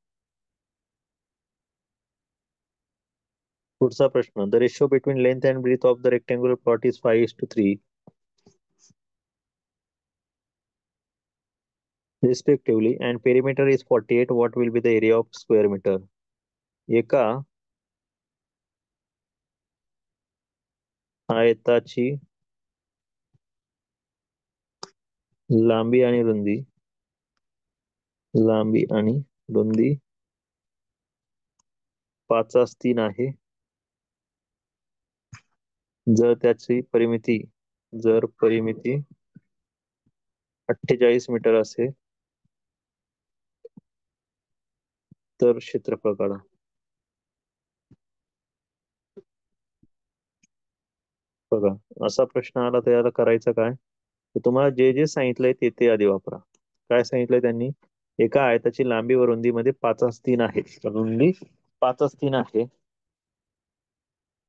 पुढचा प्रश्न. The ratio between length and breadth of the rectangular plot is 5:3 respectively and perimeter is 48. What will be the area of square meter. एका आयताची लांबी आणि रुंदी 5:3 आहे. जर त्याची परिमिती 48 मीटर असेल तर क्षेत्रफळ काढा. बघा असा प्रश्न आला तर याला करायचं काय तर तुम्हाला जे जे सांगितलंय ते ते आधी वापरा. काय सांगितलंय त्यांनी एका आयताची लांबी व रुंदीमध्ये 5:3 आहे. रुंदी 5:3 आहे.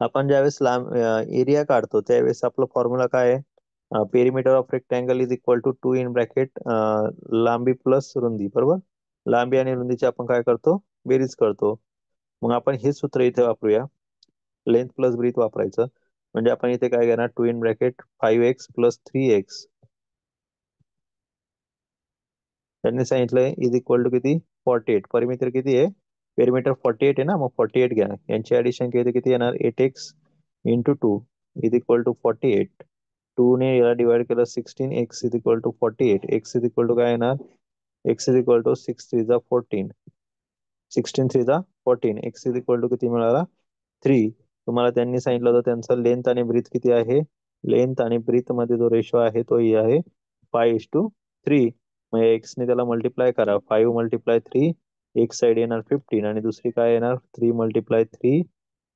आपण ज्यावेळेस लांब एरिया काढतो त्यावेळेस आपला फॉर्म्युला काय आहे perimeter of rectangle is equal to 2 in bracket लांबी प्लस रुंदी. बरोबर लांबी आणि रुंदीची आपण काय करतो बेरीज करतो. मग आपण हे सूत्र इथे वापरूया लेंथ प्लस ब्रीथ वापरायचं म्हणजे आपण इथे काय घेणार 2 इन ब्रॅकेट 5x + 3x त्यांनी सांगितलंय इज इक्वल टू किती 48. परिमीटर किती आहे पेरीमीटर 48 आहे ना मग 48 घ्या. यांची ऍडिशन केली किती येणार 8x × 2 इज इक्वल टू 48. 2 ने याला डिवाइड केलं 16 x is equal to 48. x is equal to काय येणार x इज इक्वल टू 6 3 जा 14 16 3 जा 14. एक्स इज इक्वल टू किती मिळाला 3. तुम्हाला त्यांनी सांगितलं होतं त्यांचा लेंथ आणि ब्रीथ किती आहे. लेंथ आणि ब्रीथ मध्ये जो रेशो आहे तो ही आहे 5:3. म्हणजे एक्स ने त्याला मल्टिप्लाय करा. 5 मल्टिप्लाय 3, एक साइड येणार 15 आणि दुसरी काय येणार 3 मल्टिप्लाय 3,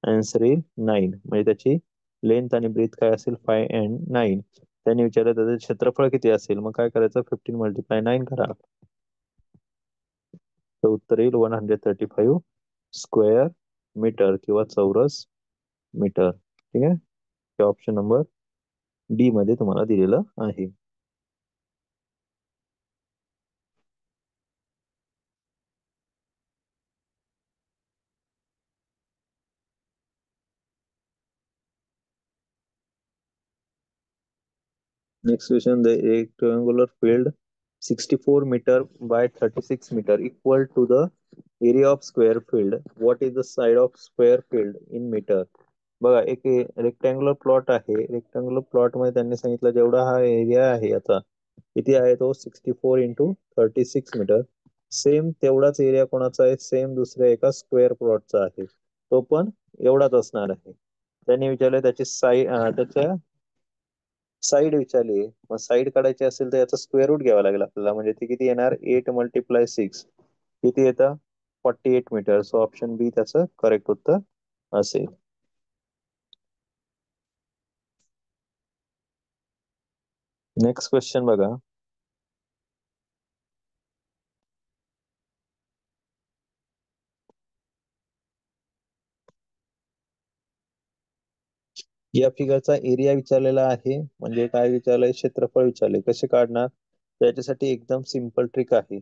आन्सर येईल 9. म्हणजे त्याची लेंथ आणि ब्रीथ काय असेल 5 and 9. त्यांनी विचारलं त्याचं क्षेत्रफळ किती असेल. मग काय करायचं 15 मल्टिप्लाय 9 करा. तर उत्तर येईल 135 स्क्वेअर मीटर किंवा चौरस मीटर. ठीक आहे. हे ऑप्शन नंबर डी मध्ये तुम्हाला दिलेलं आहे. Next question, the rectangular field 64 meter by 36 meter equal to the area of square field. What is the side of square field in meter? बघा एक रेक्टँग्युलर प्लॉट आहे. रेक्टँग्युलर प्लॉट मध्ये त्यांनी सांगितलं जेवढा हा एरिया आहे आता किती आहे तो 64 × 36 मीटर. सेम तेवढाच एरिया कोणाचा आहे सेम दुसऱ्या एका स्क्वेअर प्लॉटचा आहे. तो पण एवढाच असणार आहे. त्यांनी विचारलं त्याची त्याच्या साईड विचारली. मग साईड काढायची असेल तर याचा स्क्वेअर रूट घ्यावा लागेल आपल्याला. म्हणजे ते किती येणार 8 मल्टिप्लाय 6 किती येतं 48 मीटर. सो ऑप्शन बी त्याचं करेक्ट उत्तर असेल. नेक्स्ट क्वेश्चन बघा. या फिगरचा एरिया विचारलेला आहे. म्हणजे काय विचारलंय क्षेत्रफळ विचारले. कसे काढणार त्याच्यासाठी एकदम सिंपल ट्रिक आहे.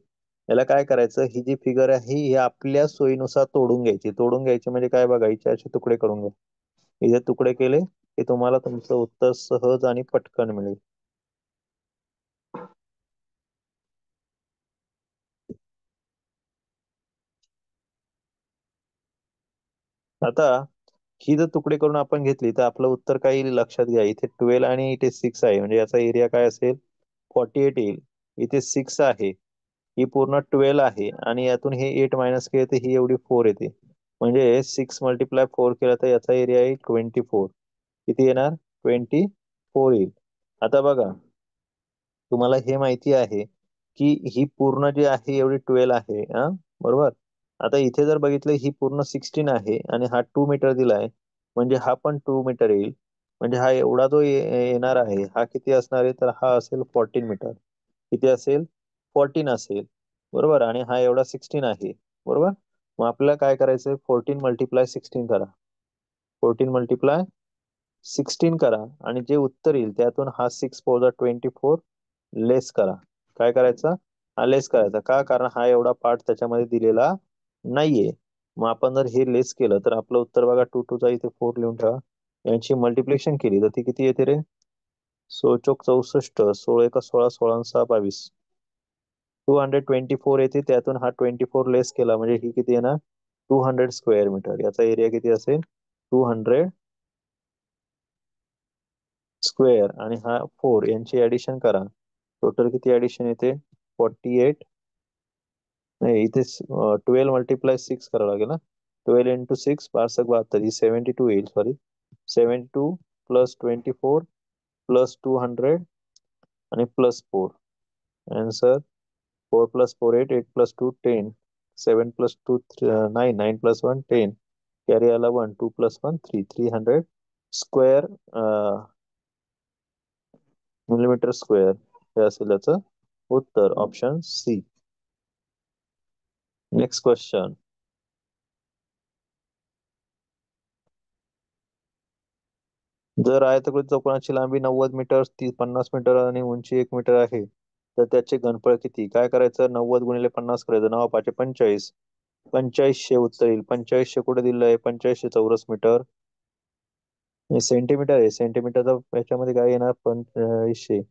याला काय करायचं ही जी फिगर आहे ही आपल्या सोयीनुसार तोडून घ्यायची. तोडून घ्यायची म्हणजे काय बघा हिचे असे तुकडे करून घ्या. हे तुकडे केले की तुम्हाला तुमचं उत्तर सहज आणि पटकन मिळेल. आता ही जर तुकडे करून आपण घेतली तर आपलं उत्तर काय येईल लक्षात घ्या. इथे 12 आणि इथे 6 आहे. म्हणजे याचा एरिया काय असेल 48 येईल. इथे 6 आहे. ही पूर्ण 12 आहे आणि यातून हे 8 मायनस केले तर ही एवढी 4 येते. म्हणजे 6 मल्टिप्लाय 4 केला तर याचा एरिया येईल 24. किती येणार 24 येईल. आता बघा तुम्हाला हे माहिती आहे की ही पूर्ण जी आहे एवढी 12 आहे हा बरोबर. आता इथे जर बघितलं ही पूर्ण 16 आहे आणि हा 2 मीटर दिलाय म्हणजे हा पण 2 मीटर येईल. म्हणजे हा एवढा जो येणार आहे हा किती असणार आहे तर हा असेल 14 मीटर. किती असेल 14 असेल बरोबर. आणि हा एवढा 16 आहे बरोबर. मग आपल्याला काय करायचं 14 मल्टिप्लाय 16 करा. 14 मल्टिप्लाय 16 करा आणि जे उत्तर येईल त्यातून हा 6 पोजा 24 लेस करा. काय करायचं हा लेस करायचा का कारण हा एवढा पार्ट त्याच्यामध्ये दिलेला नाहीये. मग आपण जर हे लेस केलं तर आपलं उत्तर बघा 2 2 चा इथे 4 लिहून ठेवा. यांची मल्टिप्लिकेशन केली तर ती किती येते रे 16 64 16 एका 16 16 6 22 224 येते. त्यातून हा 24 लेस केला म्हणजे ही किती येणार 200 स्क्वेअर मीटर. याचा एरिया किती असेल 200 स्क्वेअर आणि हा 4 यांची ऍडिशन करा. टोटल किती ऍडिशन येते 48. नाही इथे 12 मल्टिप्लाय 6 करावं लागेल ना. 12 इंटू 6 5 72 ही 72 येईल सॉरी 72 प्लस 24 प्लस 200 आणि plus 4. Answer 4 plus 4 8 8 plus 2 10 7 plus 2 9 9 plus 1 10 carry आला 1 2 प्लस 1 3 300 स्क्वेअर मिलीमीटर स्क्वेअर हे असेल याचं उत्तर ऑप्शन सी. Next question. जर आयताकृती चौकोनाची लांबी 90 मीटर 50 मीटर आणि उंची 1 मीटर आहे तर त्याचे घनफळ किती. काय करायचं 90 गुणिले 50 करायचं 9 5 45 4500 उत्तर येईल. 4500 कुठे दिलं आहे 4500 चौरस मीटर. हे सेंटीमीटर आहे. सेंटीमीटरचा याच्यामध्ये काय येणार 4500.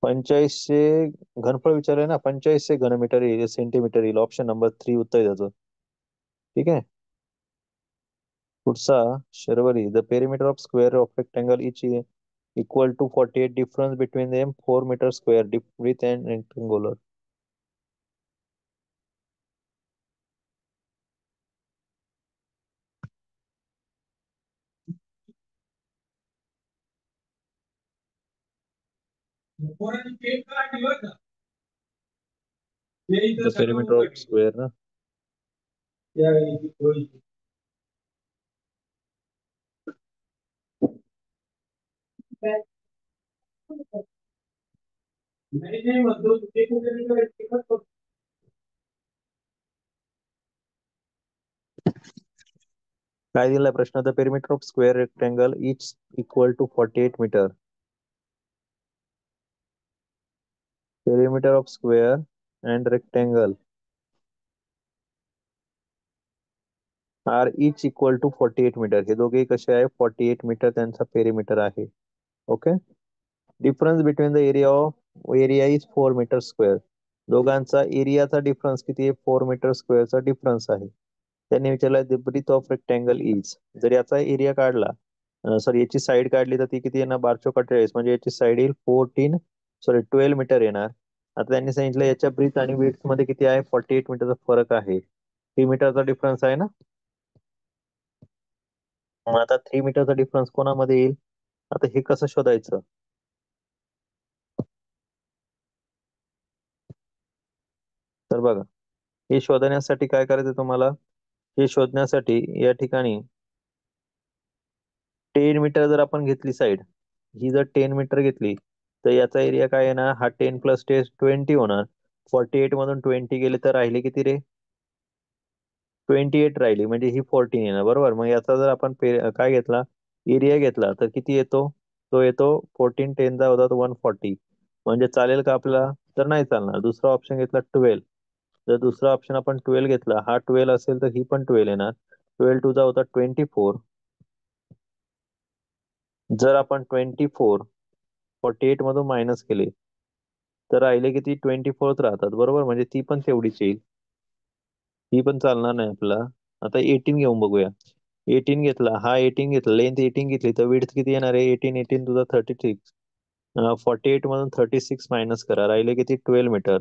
4500 घनफळ विचारलंय ना 4500 घनमीटर येईल सेंटीमीटर येईल. ऑप्शन नंबर 3 उत्तर आहे त्याचं. ठीक आहे. पुढचा Sharvari the perimeter of square of rectangle each equal to 48 difference between them 4 metre square breadth and rectangular. The perimeter of square ना. काय दिलाय प्रश्न? The perimeter of square rectangle each equal to 48 metre. Perimeter of square and rectangle are each equal to 48 metre. हे दोघे कसे आहे? 48 metre त्यांचा perimeter आहे. Okay. Difference between the area is 4 metre square. दोघांचा एरियाचा डिफरन्स किती आहे? 4 मीटर स्क्वेअरचा डिफरन्स आहे. त्यांनी विचारलं the breadth of rectangle is. जर याचा एरिया काढला, सॉरी याची साईड काढली तर ती किती येणार? 12×48 म्हणजे याची साईड येईल 12 मीटर येणार. आता त्यांनी सांगितलं याच्या ब्रीथ आणि विड्थ मध्ये किती आहे? 48 मीटरचा फरक आहे. 3 मीटरचा डिफरन्स आहे ना. मग आता 3 मीटरचा डिफरन्स कोणामध्ये येईल? आता हे कसं शोधायचं? तर बघा, हे शोधण्यासाठी काय करायचं तुम्हाला? हे शोधण्यासाठी या ठिकाणी 10 मीटर जर आपण घेतली साईड, ही जर 10 मीटर घेतली तर याचा एरिया काय येणार? हा 10 प्लस 10 20 होणार. 48 मधून 20 गेले तर राहिले किती रे? 28 राहिली, म्हणजे ही 14 येणार. बरोबर. मग याचा जर आपण काय घेतला? एरिया घेतला तर किती येतो? तो येतो 14 10 चा होता 140. म्हणजे चालेल का आपल्याला? तर नाही चालणार. दुसरा ऑप्शन घेतला 12. जर दुसरा ऑप्शन आपण 12 घेतला, हा 12 असेल तर ही पण 12 येणार. 12 टू चा होता 24. जर आपण 24 48 मधून मायनस केले तर राहिले किती? 24 राहतात. बरोबर. म्हणजे ती पण तेवढीच येईल. ही पण चालणार नाही आपल्याला. आता 18 घेऊन बघूया. 18 घेतला, हा 18 घेतला, लेंथ 18 घेतली तर विड्थ किती येणार आहे? 18 18 टू द 36. 48 मधून 36 मायनस करा, राहिले किती? 12 मीटर.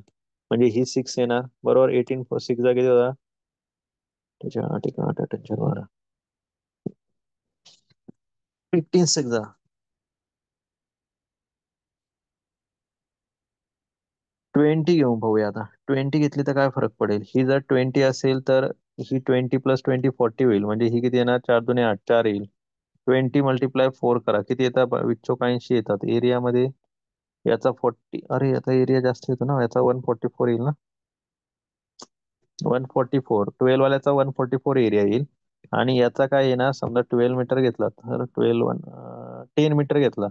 म्हणजे ही 6 येणार. बरोबर. 18 6 जा किती होता? त्याच्या 8 1 8 8 12 15 6 जा 20 घेऊन पाहूया. आता 20 घेतली तर काय फरक पडेल? ही जर 20 असेल तर ही 20 प्लस 20 40 होईल. म्हणजे ही किती येणार? 4 2 8 4 येईल. 20 मल्टिप्लाय 4 करा, किती येतात? 80 येतात एरियामध्ये. याचा 40, अरे याचा एरिया जास्त येतो ना, याचा 144 येईल ना. 144 12 वाल्याचा 144 एरिया येईल. आणि याचा काय येणार? समजा 12 मीटर घेतला तर 10 मीटर घेतला,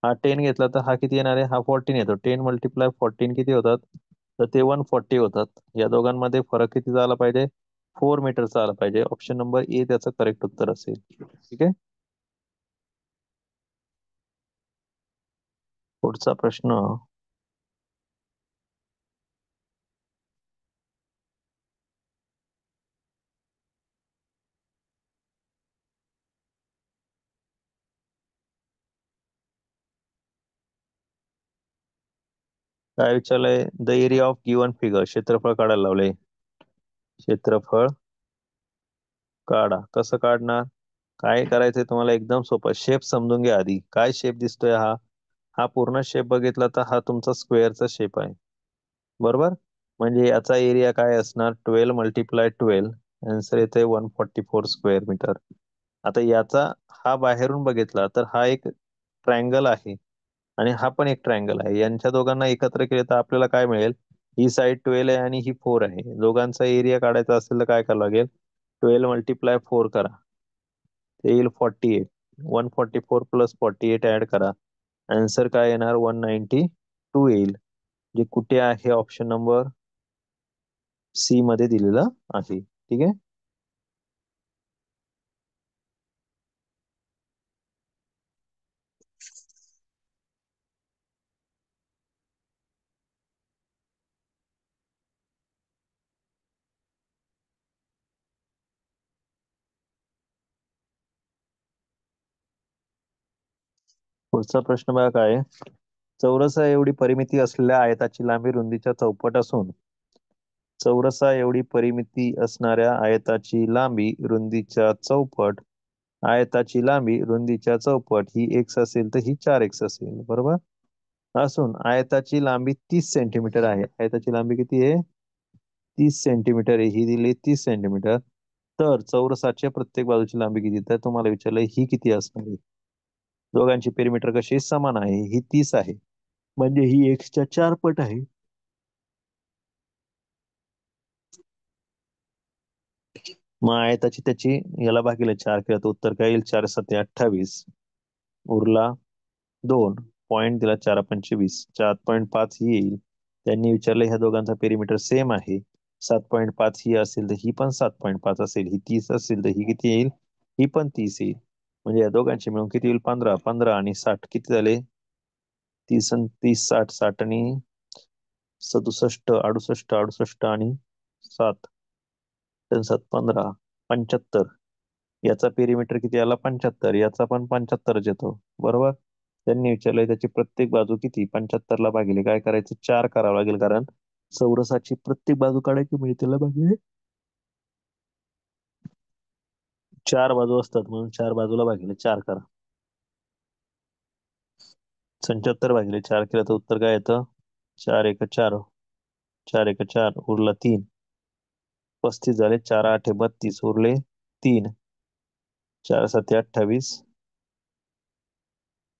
हा 10 घेतला तर हा किती येणार आहे? हा 14 येतो. 10 मल्टिप्लाय 14 किती होतात? तर ते 140 होतात. या दोघांमध्ये फरक किती झाला पाहिजे? 4 मीटरचा आला पाहिजे. ऑप्शन नंबर ए त्याचं करेक्ट उत्तर असेल. ठीक आहे. पुढचा प्रश्न. काय विचारलंय? The area of given figure. क्षेत्रफळ काढायला लावलंय. क्षेत्रफळ काढा. कसं काढणार? काय करायचंय तुम्हाला? एकदम सोपं. शेप समजून घ्या आधी. काय शेप दिसतोय हा? हा पूर्ण शेप बघितला तर हा तुमचा स्क्वेअरचा शेप आहे. बरोबर. म्हणजे याचा एरिया काय असणार? 12 मल्टिप्लाय 12. आन्सर येते 144 स्क्वेअर मीटर. आता याचा हा बाहेरून बघितला तर हा एक ट्रायंगल आहे आणि हा पण एक ट्रायंगल आहे. यांच्या दोघांना एकत्र केले तर आपल्याला काय मिळेल? ही साईड 12 आहे आणि ही 4 आहे. दोघांचा एरिया काढायचा असेल तर काय करावं लागेल? 12 मल्टिप्लाय 4 करा, ते येईल 48. 144 प्लस 48 ऍड करा, आन्सर काय येणार? 192 येईल. जे कुठे आहे? ऑप्शन नंबर सी मध्ये दिलेलं आहे. ठीक आहे. पुढचा प्रश्न बघा काय आहे? चौरसा एवढी परिमिती असलेल्या आयताची लांबी रुंदीच्या चौपट असून चौरसा एवढी परिमिती असणाऱ्या आयताची लांबी रुंदीच्या चौपट, आयताची लांबी रुंदीच्या चौपट ही x असेल तर ही 4x असेल. बरोबर. असून आयताची लांबी 30 सेंटीमीटर आहे. आयताची लांबी किती आहे? 30 सेंटीमीटर आहे. ही दिली 30 सेंटीमीटर. तर चौरसाच्या प्रत्येक बाजूची लांबी किती? तर तुम्हाला विचारलं ही किती असणार आहे? दोघांची पेरिमीटर कशी समान आहे? ही 30 आहे, म्हणजे ही एक्सच्या 4 पट आहे. मग आयताची त्याची याला भागिले 4 केलं तर उत्तर काय येईल? 4 7 28. उरला 2. पॉईंट दिला 4 पंचे 20. 7.5 ही येईल. त्यांनी विचारलं ह्या दोघांचा पेरिमीटर सेम आहे. 7.5 ही असेल तर ही पण 7.5 असेल. ही 30 असेल तर ही किती येईल? ही पण 30 येईल. म्हणजे या दोघांची मिळून किती येईल? 15. 15 आणि 60 किती झाले? 30 आणि 30 60. 60 आणि 67 68 68 आणि 7 7 15 75. याचा पेरिमीटर किती आला? 75. याचा पण 75च येतो, बरोबर. त्यांनी विचारलंय त्याची प्रत्येक बाजू किती? 75 ला भागिले काय करायचं? 4 करावं लागेल, कारण चौरसाची प्रत्येक बाजू काढायची म्हणजे त्याला भागिले 4 बाजू असतात, म्हणून 4 बाजूला भागिले 4 करा. 75 भागिले 4 केलं तर उत्तर काय येतं? 4 एक 4. 4 एक 4. उरला 3. 35 झाले. 4 8 32. उरले 3. 4 7 28.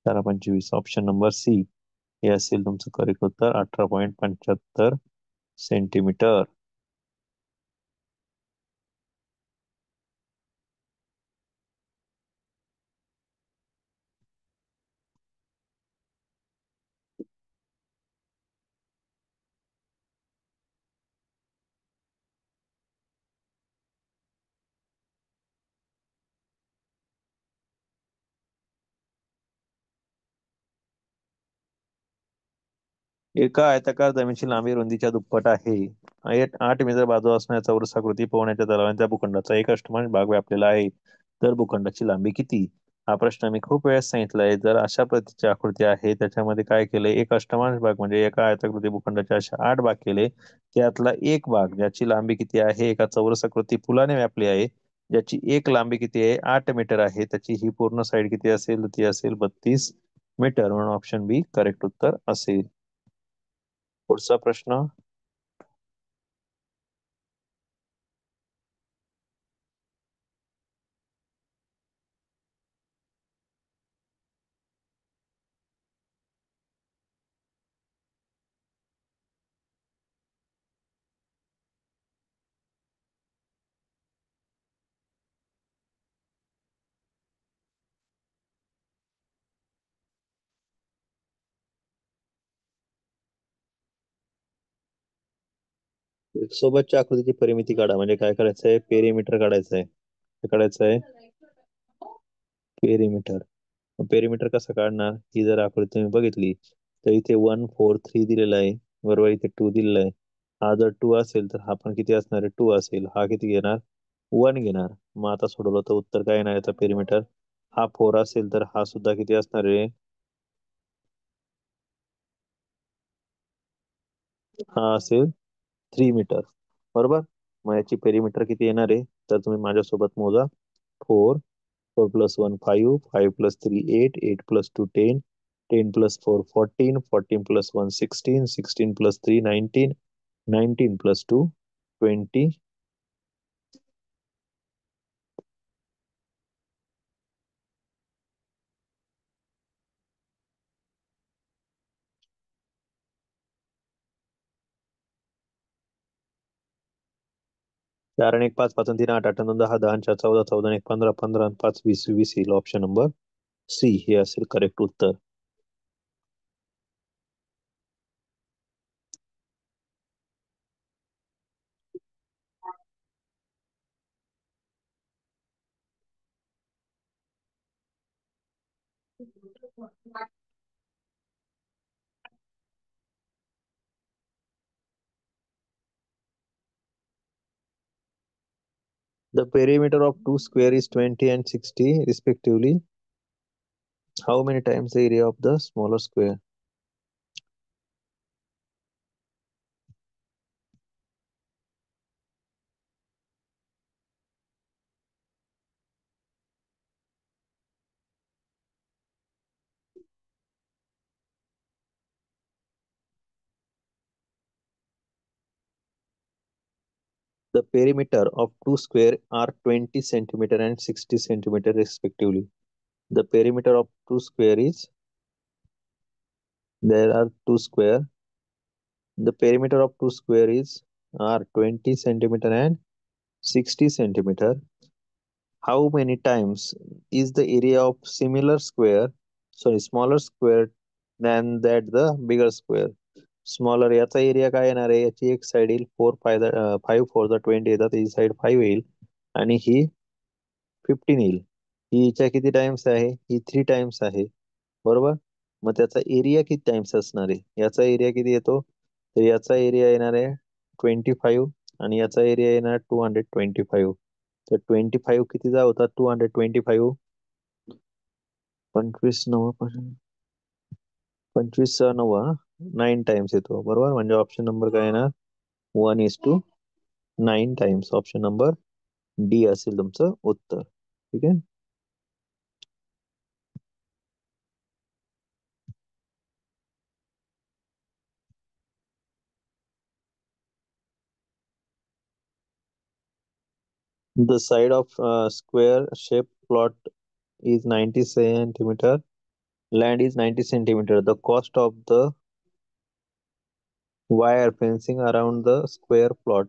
4 25. ऑप्शन नंबर सी हे असेल तुमचं करेक्ट उत्तर. 18.75 सेंटीमीटर. एका आयताकार जमिनीची लांबी रुंदीच्या दुप्पट आहे. 8 मीटर बाजू असणाऱ्या चौरसाकृती पोहण्याच्या तलावांच्या भूखंडाचा एक अष्टमांश भाग व्यापलेला आहे. तर भूखंडाची लांबी किती? हा प्रश्न मी खूप वेळेस सांगितलाय. जर अशा प्रतीची आकृती आहे त्याच्यामध्ये काय केलंय? एक अष्टमांश भाग म्हणजे एका आयताकृती भूखंडाचे अशा 8 भाग केले. त्यातला एक भाग ज्याची लांबी किती आहे? एका चौरसाकृती पुलाने व्यापली आहे, ज्याची एक लांबी किती आहे? 8 मीटर आहे. त्याची ही पूर्ण साईड किती असेल? ती असेल 32 मीटर. म्हणून ऑप्शन बी करेक्ट उत्तर असेल. पुढचा प्रश्न. सोबतच्या आकृतीची परिमिती काढा. म्हणजे काय करायचं आहे? पेरिमीटर काढायचं आहे. काय काढायचं आहे? पेरिमीटर. पेरिमीटर कसं काढणार? ही जर आकृती तुम्ही बघितली तर इथे 1 4 3 दिलेला आहे, बरोबर. इथे 2 दिलेला आहे. हा जर 2 असेल तर हा पण किती असणार आहे? 2 असेल. हा किती घेणार? 1 घेणार. मग आता सोडवलं तर उत्तर काय येणार याचा पेरिमीटर? हा 4 असेल तर हा सुद्धा किती असणार आहे? हा असेल 3 मीटर, बरोबर. मग याची पेरिमीटर किती येणार आहे? तर तुम्ही माझ्यासोबत मोजा. 4. 4 plus 1 5. 5 plus 3 8. 8 plus 2 10. 10 plus 4 14. 14 plus 1 16. 16 plus 3 19. 19 plus 2 20. 4 आणि 1 5. 5 आणि 3 8. 8 आणि 2 10. 10 आणि 4 14. 14 आणि 1 15. 15 आणि 5 20. 20 येईल. ऑप्शन नंबर सी हे असेल करेक्ट उत्तर. The perimeter of two square is 20 and 60 respectively. How many times the area of the smaller square? The perimeter of two square are 20 centimeter and 60 centimeter respectively. The perimeter of two square is, there are two square. The perimeter of two square is are 20 centimeter and 60 centimeter. How many times is the area of smaller square than that the bigger square? Smaller याचा area काय येणार आहे? याची एक side येईल 5 4 20 येतात, ही side 5 येईल आणि ही 15 येईल. ही हिच्या किती टाइम्स आहे? ही 3 टाइम्स आहे, बरोबर. मग त्याचा एरिया किती टाइम्स असणार आहे? याचा एरिया किती येतो? तर याचा एरिया येणार आहे 25 आणि याचा एरिया येणार 225. तर 25 कितीचा होता? 225. 25 9 9 टाइम्स येतो, बरोबर. म्हणजे ऑप्शन नंबर काय येणार? 1:9 टाइम्स. ऑप्शन नंबर डी असेल तुमचं उत्तर. ठीक आहे. The side of square shaped plot is 90 centimeter. Land is 90 centimeter. The cost of the wire fencing around the square plot.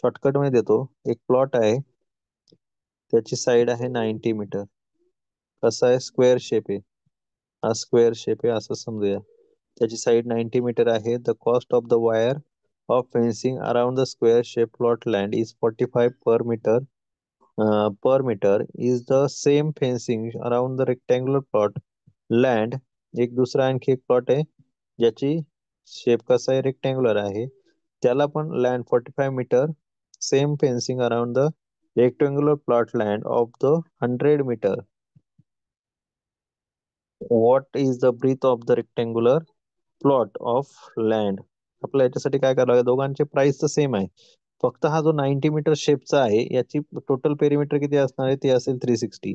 Shortcut मध्ये देतो. एक प्लॉट आहे, त्याची साइड आहे 90 मीटर. कसा आहे? स्क्वेअर शेप आहे. हा स्क्वेअर शेप आहे असं समजूया. त्याची साइड 90 मीटर आहे. The cost of the wire of fencing around the square shape plot land is 45 per metre. Per meter is the same fencing around the rectangular plot land. एक दुसरा आणखी एक plot आहे ज्याची शेप कसा आहे? Rectangular आहे. त्याला पण land 45 metre. Same fencing around the rectangular plot land of the 100 metre. What is the breadth of the rectangular plot of land? आपल्याला याच्यासाठी काय करावं लागेल? दोघांचे प्राइस तर सेम आहे, फक्त हा जो 90 मीटर शेपचा आहे याची टोटल पेरिमीटर किती असणार आहे? ते असेल 360.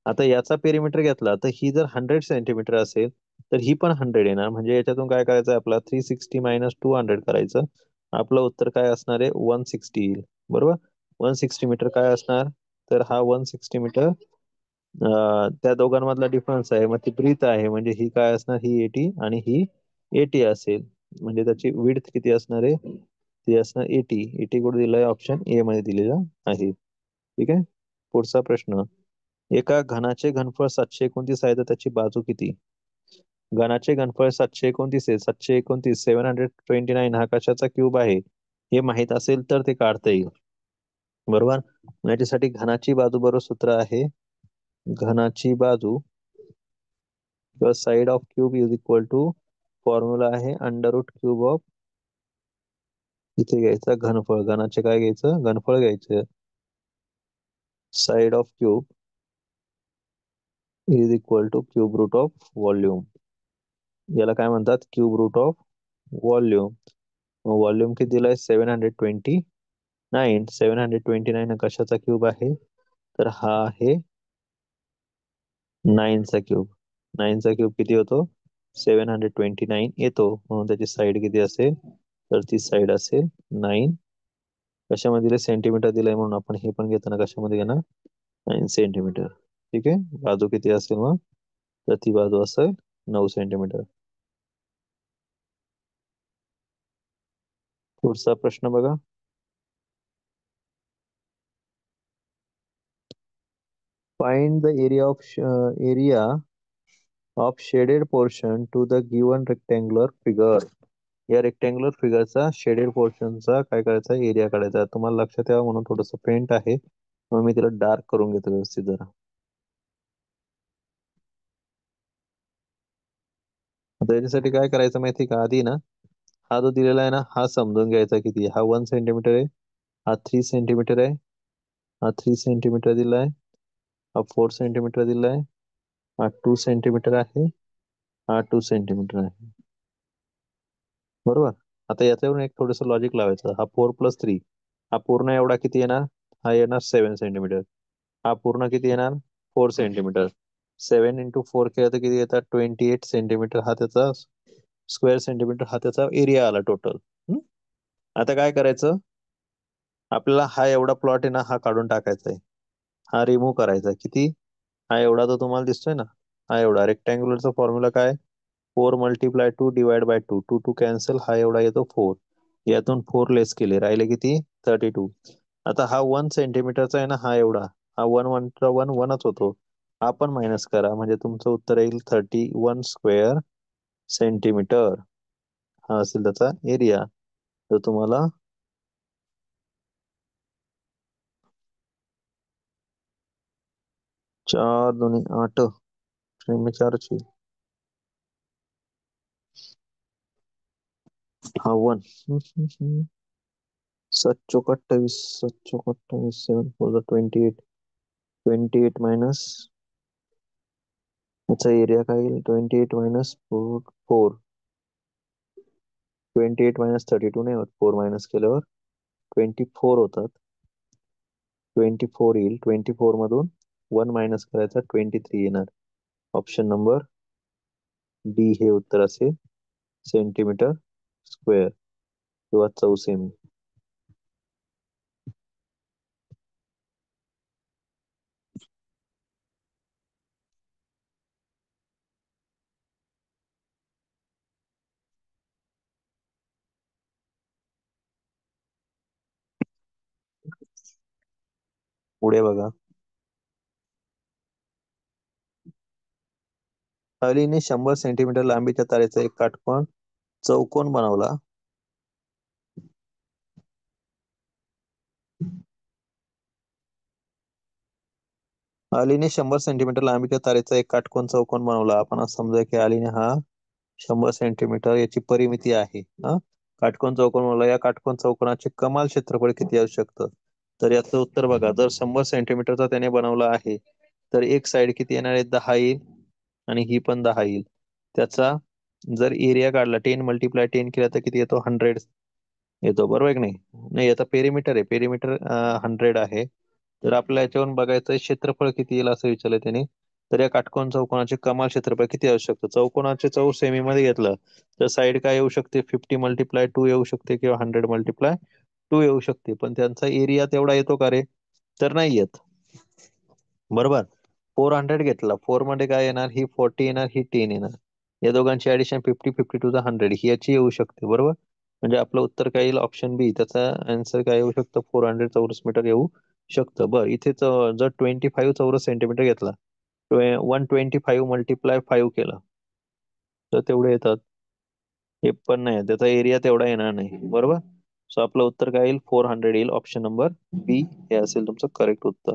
आता याचा पेरिमीटर घेतला तर ही जर 100 सेंटीमीटर असेल तर ही पण 100 येणार. म्हणजे याच्यातून काय करायचं आहे? आपला 360 मायनस 200 करायचं. आपलं उत्तर काय असणार आहे? 160 येईल, बरोबर. 160 मीटर काय असणार? तर हा 160 मीटर त्या दोघांमधला डिफरन्स आहे. मग ती ब्रीथ आहे म्हणजे ही काय असणार? ही 80 आणि ही 80 असेल. म्हणजे त्याची विड्थ किती असणार आहे? ती असणार 80. 80 कुठे दिलाय? ऑप्शन ए मध्ये दिलेला आहे. ठीक आहे. पुढचा प्रश्न. एका घनाचे घनफळ 729 आहे तर त्याची बाजू किती? घनाचे घनफळ 729 आहे. 729 729 हा कशाचा क्यूब आहे हे माहित असेल तर ते काढता येईल, बरोबर. याच्यासाठी घनाची बाजू बरोबर सूत्र आहे. घनाची बाजू किंवा side of cube is equal to, formula आहे अंडर रूट क्यूब ऑफ, इथे घ्यायचं घनफळ. घनाचे काय घ्यायचं? घनफळ घ्यायचं. Side of cube is equal to cube root of volume. याला काय म्हणतात? Cube root of volume. Volume किती दिलाय? 729. 729 कशाचा क्यूब आहे? तर हा आहे 9 चा क्यूब. 9 चा क्यूब किती होतो? 729 येतो. म्हणून त्याची साइड किती असेल? तर ती साइड असेल 9. कशामध्ये दिले? सेंटीमीटर दिलाय म्हणून आपण हे पण घेताना कशामध्ये घेणार? 9 सेंटीमीटर. ठीक आहे. बाजू किती असेल मग? तर ती बाजू असेल 9 सेंटीमीटर. पुढचा प्रश्न बघा. Find the area of shaded portion to the given rectangular figure. या रेक्टँग्युलर फिगरचा शेडेड पोर्शनचा काय करायचा? एरिया काढायचा. तुम्हाला लक्षात यावं म्हणून थोडस पेंट आहे, मग मी तिला डार्क करून घेतो व्यवस्थित जरा. आता याच्यासाठी काय करायचं माहिती का? आधी ना हा जो दिलेला आहे ना हा समजून घ्यायचा किती. हा 1 सेंटीमीटर आहे, हा 3 सेंटीमीटर आहे, हा 3 सेंटीमीटर दिलाय, हा 4 सेंटीमीटर दिलाय, हा 2 सेंटीमीटर आहे, हा 2 सेंटीमीटर आहे, बरोबर. आता याच्यावरून एक थोडस लॉजिक लावायचं. हा 4 + 3, हा पूर्ण एवढा किती येणार? हा येणार 7 सेंटीमीटर. हा पूर्ण किती येणार? 4 सेंटीमीटर. 7 × 4 केलं तर किती येतात? 28 सेंटीमीटर. हा त्याचा स्क्वेअर सेंटीमीटर, हा त्याचा एरिया आला टोटल. आता काय करायचं? आपल्याला हा एवढा प्लॉट आहे ना, हा काढून टाकायचा आहे, हा रिमूव्ह करायचा आहे. किती? हा एवढा तो तुम्हाला दिसतोय ना, हा एवढा. रेक्टँग्युलरचा फॉर्म्युला काय? 4 × 2 / 2 2 2 कॅन्सल, हा एवढा येतो 4. यातून 4 लेस केले, राहिले किती? 32. आता हा 1 सेंटीमीटरचा आहे ना, हा एवढा, हा 1 होतो, हा पण मायनस करा, म्हणजे तुमचं उत्तर येईल 31 स्क्वेअर सेंटीमीटर. हा असेल त्याचा एरिया. तर तुम्हाला 4 2 8 4 हा 1 7 चौक 28 7 चौक 28 7 4 28 28 मायनस याचा एरिया काय येईल? 28 मायनस 4 28 मायनस 32 नाही होत, 4 मायनस केल्यावर 24 होतात. 24 येईल. 24 मधून 1 मायनस करायचा, 23 येणार. ऑप्शन नंबर डी हे उत्तर असेल, सेंटीमीटर स्क्वेअर किंवा चौसेमी. पुढे बघा. अलीने 100 सेंटीमीटर लांबीच्या तारेचा एक काटकोन चौकोन बनवला. अलीने 100 सेंटीमीटर लांबीच्या तारेचा एक काटकोन चौकोन बनवला. आपण असं समजा की अलीने हा 100 सेंटीमीटर याची परिमिती आहे. काटकोन चौकोन बनवला. या काटकोन चौकोनाचे कमाल क्षेत्रफळ किती असू शकतं? तर याचं उत्तर बघा. जर 100 सेंटीमीटरचा त्याने बनवला आहे, तर एक साइड किती येणार आहे? 10 येईल, आणि ही पण 10 येईल. त्याचा जर एरिया काढला, 10 × 10 केला तर किती येतो? 100 येतो, बरोबर आहे की नाही? नाही, आता पेरिमीटर आहे, पेरिमीटर 100 आहे. तर आपल्याला याच्यावरून बघायचं क्षेत्रफळ किती येईल असं विचारलं त्याने. तर या काटकोन चौकोनाचे कमाल क्षेत्रफळ किती असू शकतं? चौकोनाचे सेमी मध्ये घेतलं तर साईड काय येऊ शकते? 50 × 2 येऊ शकते, किंवा 100 × 2 येऊ शकते. पण त्यांचा एरिया तेवढा येतो का रे? तर नाही येत, बरोबर. 400 घेतला, 4 मध्ये काय येणार? ही 40 येणार, ही 10 येणार. या दोघांची ऍडिशन 50 52 100 ही याची येऊ शकते, बरोबर. म्हणजे आपलं उत्तर काय येईल? ऑप्शन बी. त्याचा आन्सर काय येऊ शकतं? 400 चौरस मीटर येऊ शकतं. बरं, इथे जर 25 चौरस सेंटीमीटर घेतला, 125 × 5 केलं तर तेवढे येतात. हे पण नाही, त्याचा एरिया तेवढा येणार नाही, बरोबर. सो आपलं उत्तर काय येईल? 400 येईल. ऑप्शन नंबर बी हे असेल तुमचं करेक्ट उत्तर.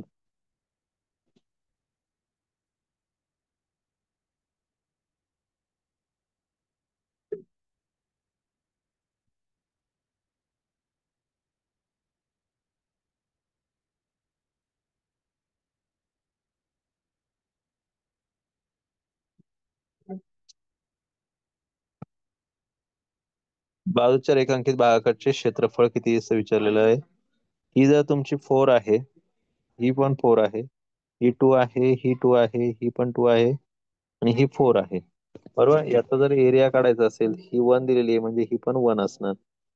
बाजूच्या रेखांकित भागाकडचे क्षेत्रफळ किती असं विचारलेलं आहे. ही जर तुमची 4 आहे, ही पण 4 आहे, ही 2 आहे, ही 2 आहे, ही पण 2 आहे, आणि ही 4 आहे, बरोबर. याचा जर एरिया काढायचा असेल, ही 1 दिलेली आहे म्हणजे ही पण 1 असणार.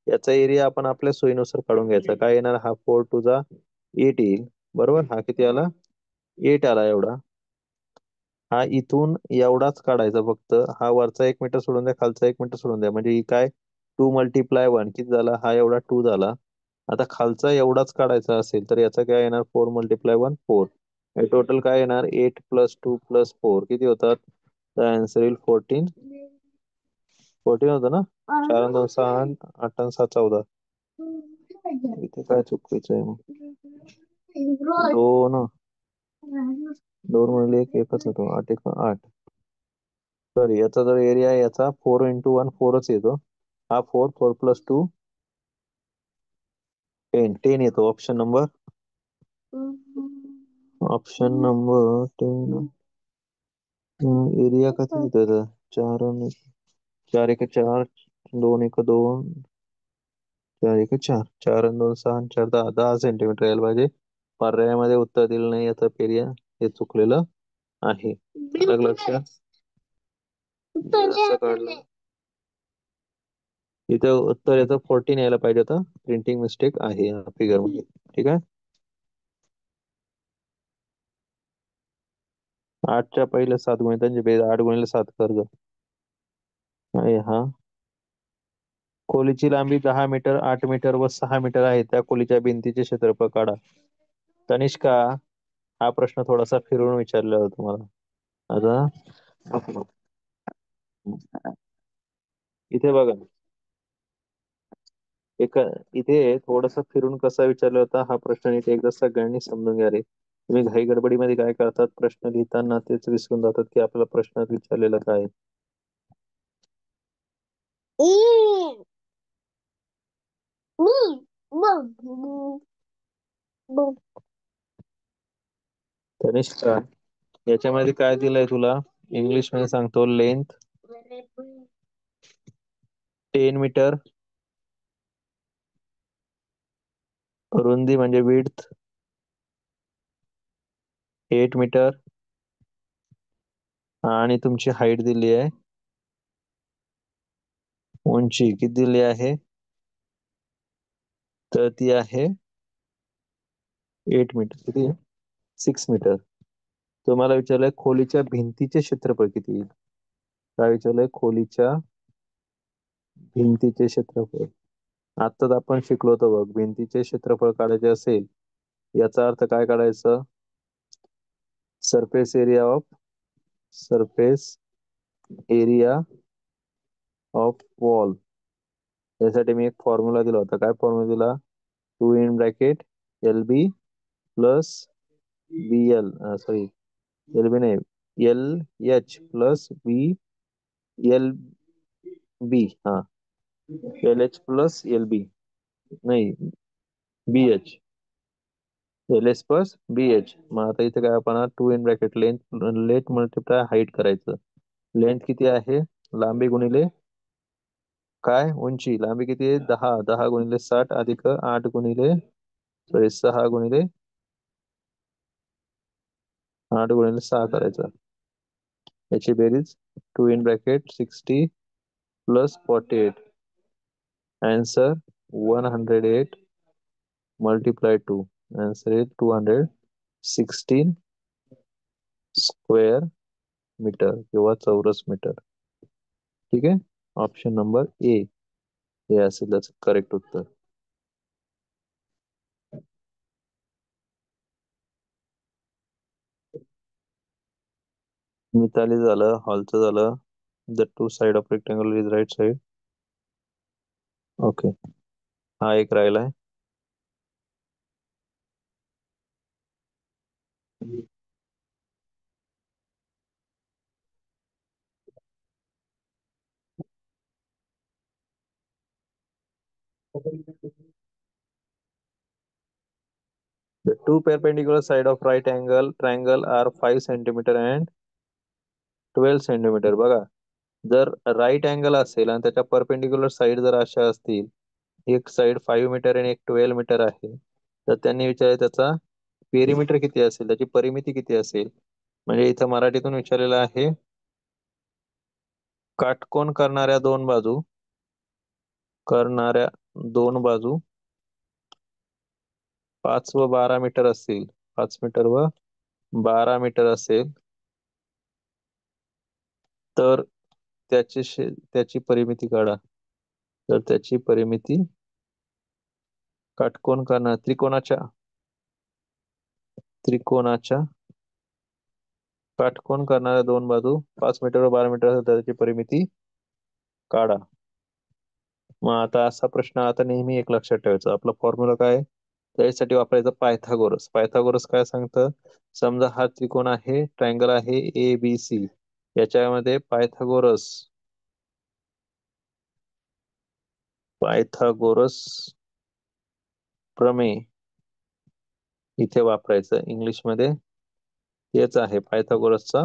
याचा एरिया आपण आपल्या सोयीनुसार काढून घ्यायचा. काय येणार? हा 4 2 8 येईल, बरोबर. हा किती आला? 8 आला एवढा. हा इथून एवढाच काढायचा फक्त. हा वरचा 1 मीटर सोडून द्या, खालचा 1 मीटर सोडून द्या, म्हणजे ही काय? 2 × 1 किती झाला? हा एवढा 2 झाला. आता खालचा एवढाच काढायचा असेल तर याचा काय येणार? 4 × 1 4. टोटल काय येणार? 8 + 2 + 4 किती होतात? तर आन्सर येईल 14. 14 होतं ना. 4 2 6 8 7 14. इथे काय चुकीचं आहे मग? 2 2 म्हणले एकच होतो. 8 1 8. सॉरी, याचा जर एरिया याचा 4 × 1 4च येतो. हा 4 4 + 2 10 10 येतो. Option number 10. एरिया किती येतो? 4 4 1 4 2 1 2 4 1 4 4 2 6 4 10 10 सेंटीमीटर यायला पाहिजे. पर्यायामध्ये उत्तर दिलं नाही, याचा एरिया हे चुकलेलं आहे. लक्षात. असं काढलं इथे उत्तर याचं 14 यायला पाहिजे होतं. प्रिंटिंग मिस्टेक आहे या फिगर मध्ये. ठीक आहे. 8च्या पहिले 7 गुणितांची बेरीज 8 गुणिले 7 कर्ज आहे हा. खोलीची लांबी 10 मीटर, 8 मीटर व 6 मीटर आहे. त्या खोलीच्या भिंतीचे क्षेत्रफळ काढा. तनिष्का, हा प्रश्न थोडासा फिरवून विचारलेला होता तुम्हाला. आता इथे बघा, एक इथे थोडस फिरून कसा विचारला होता हा प्रश्न, इथे एकदा सगळ्यांनी समजून घ्या रे. तुम्ही घाई गडबडीमध्ये काय करतात, प्रश्न लिहिताना तेच विसरून जातात की आपला प्रश्न विचारलेला काय आहे. तनिष्का, याच्यामध्ये काय दिलंय तुला? इंग्लिश मध्ये सांगतो. लेंथ 10 मीटर, रुंदी म्हणजे विड्थ 8 मीटर, आणि तुमची हाईट दिली आहे, उंची किती दिली आहे, तर ती आहे 8 मीटर. किती? 6 मीटर. तुम्हाला विचारलंय खोलीच्या भिंतीचे क्षेत्रफळ किती येईल. काय विचारलंय? खोलीच्या भिंतीचे क्षेत्रफळ. आताच आपण शिकलो होतो बघ, भिंतीचे क्षेत्रफळ काढायचे असेल याचा अर्थ काय काढायचं? Surface area of wall. यासाठी मी एक फॉर्म्युला दिला होता. काय फॉर्म्युला दिला? 2 in bracket LB plus BL, sorry LB नाही, LH प्लस BLB. हा, LH प्लस LB नाही, BH. LH plus BH. मग आता इथे काय आपण 2 in bracket length multiply height करायचं. लेंथ किती आहे? लांबी गुणिले काय? उंची. लांबी किती आहे? 10. 10 गुणिले 60 अधिक 8 गुणिले, सॉरी 6 गुणिले 8 गुणिले 6 करायचं. याची बेरीज 2 in bracket 60 plus 48. Answer 108 multiply 2. Answer is 216 square metre किंवा चौरस मीटर. ठीक आहे. ऑप्शन नंबर ए हे असेल त्याचं करेक्ट उत्तर. मिताली झालं, हॉलचं झालं. The two side of rectangle is right side. Okay, हा एक राहिलाय. The two perpendicular side of right angle triangle are 5 centimeter and 12 centimeter. बघा, जर राईट अँगल असेल आणि त्याच्या परपेंडिक्युलर साइड जर अशा असतील, एक साइड 5 मीटर आणि एक 12 मीटर आहे, तर त्यांनी विचारले त्याचा पेरिमीटर किती असेल, त्याची परिमिती किती असेल. म्हणजे इथं मराठीतून विचारलेलं आहे, काटकोन करणाऱ्या दोन बाजू 5 व 12 मीटर असतील, 5 मीटर व 12 मीटर असेल, तर त्याची परिमिती काढा. तर त्याची परिमिती काटकोन करणार त्रिकोणाच्या काटकोन करणाऱ्या दोन बाजू 5 मीटर व 12 मीटर असेल, तर त्याची परिमिती काढा. मग आता असा प्रश्न आता नेहमी एक लक्षात ठेवायचा, आपला फॉर्म्युला काय आहे? त्यासाठी वापरायचं पायथागोरस. पायथागोरस काय सांगतं? समजा हा त्रिकोण आहे, ट्रायंगल आहे ABC. याच्यामध्ये पायथागोरस प्रमेय इथे वापरायचं. इंग्लिश मध्ये तेच आहे पायथागोरसचा.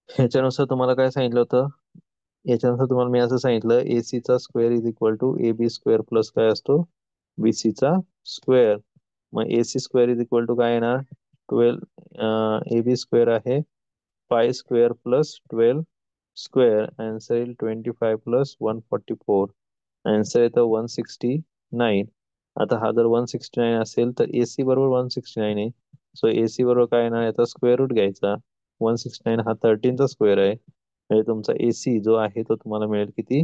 ह्याच्यानुसार तुम्हाला काय सांगितलं होतं? याच्यानुसार तुम्हाला मी असं सांगितलं, AC चा square is equal to AB square plus काय असतो? BC चा स्क्वेअर. मग AC square is equal to काय येणार? 12. AB स्क्वेअर आहे 5 स्क्वेअर प्लस 12 स्क्वेअर आन्सर येईल 25 प्लस 144. आन्सर येतं 169. आता हा जर 169 असेल तर एसी बरोबर 169 आहे. सो एसी बरोबर काय येणार, याचा स्क्वेअर रूट घ्यायचा. 169 हा 13चा स्क्वेअर आहे, म्हणजे तुमचा एसी जो आहे तो तुम्हाला मिळेल किती,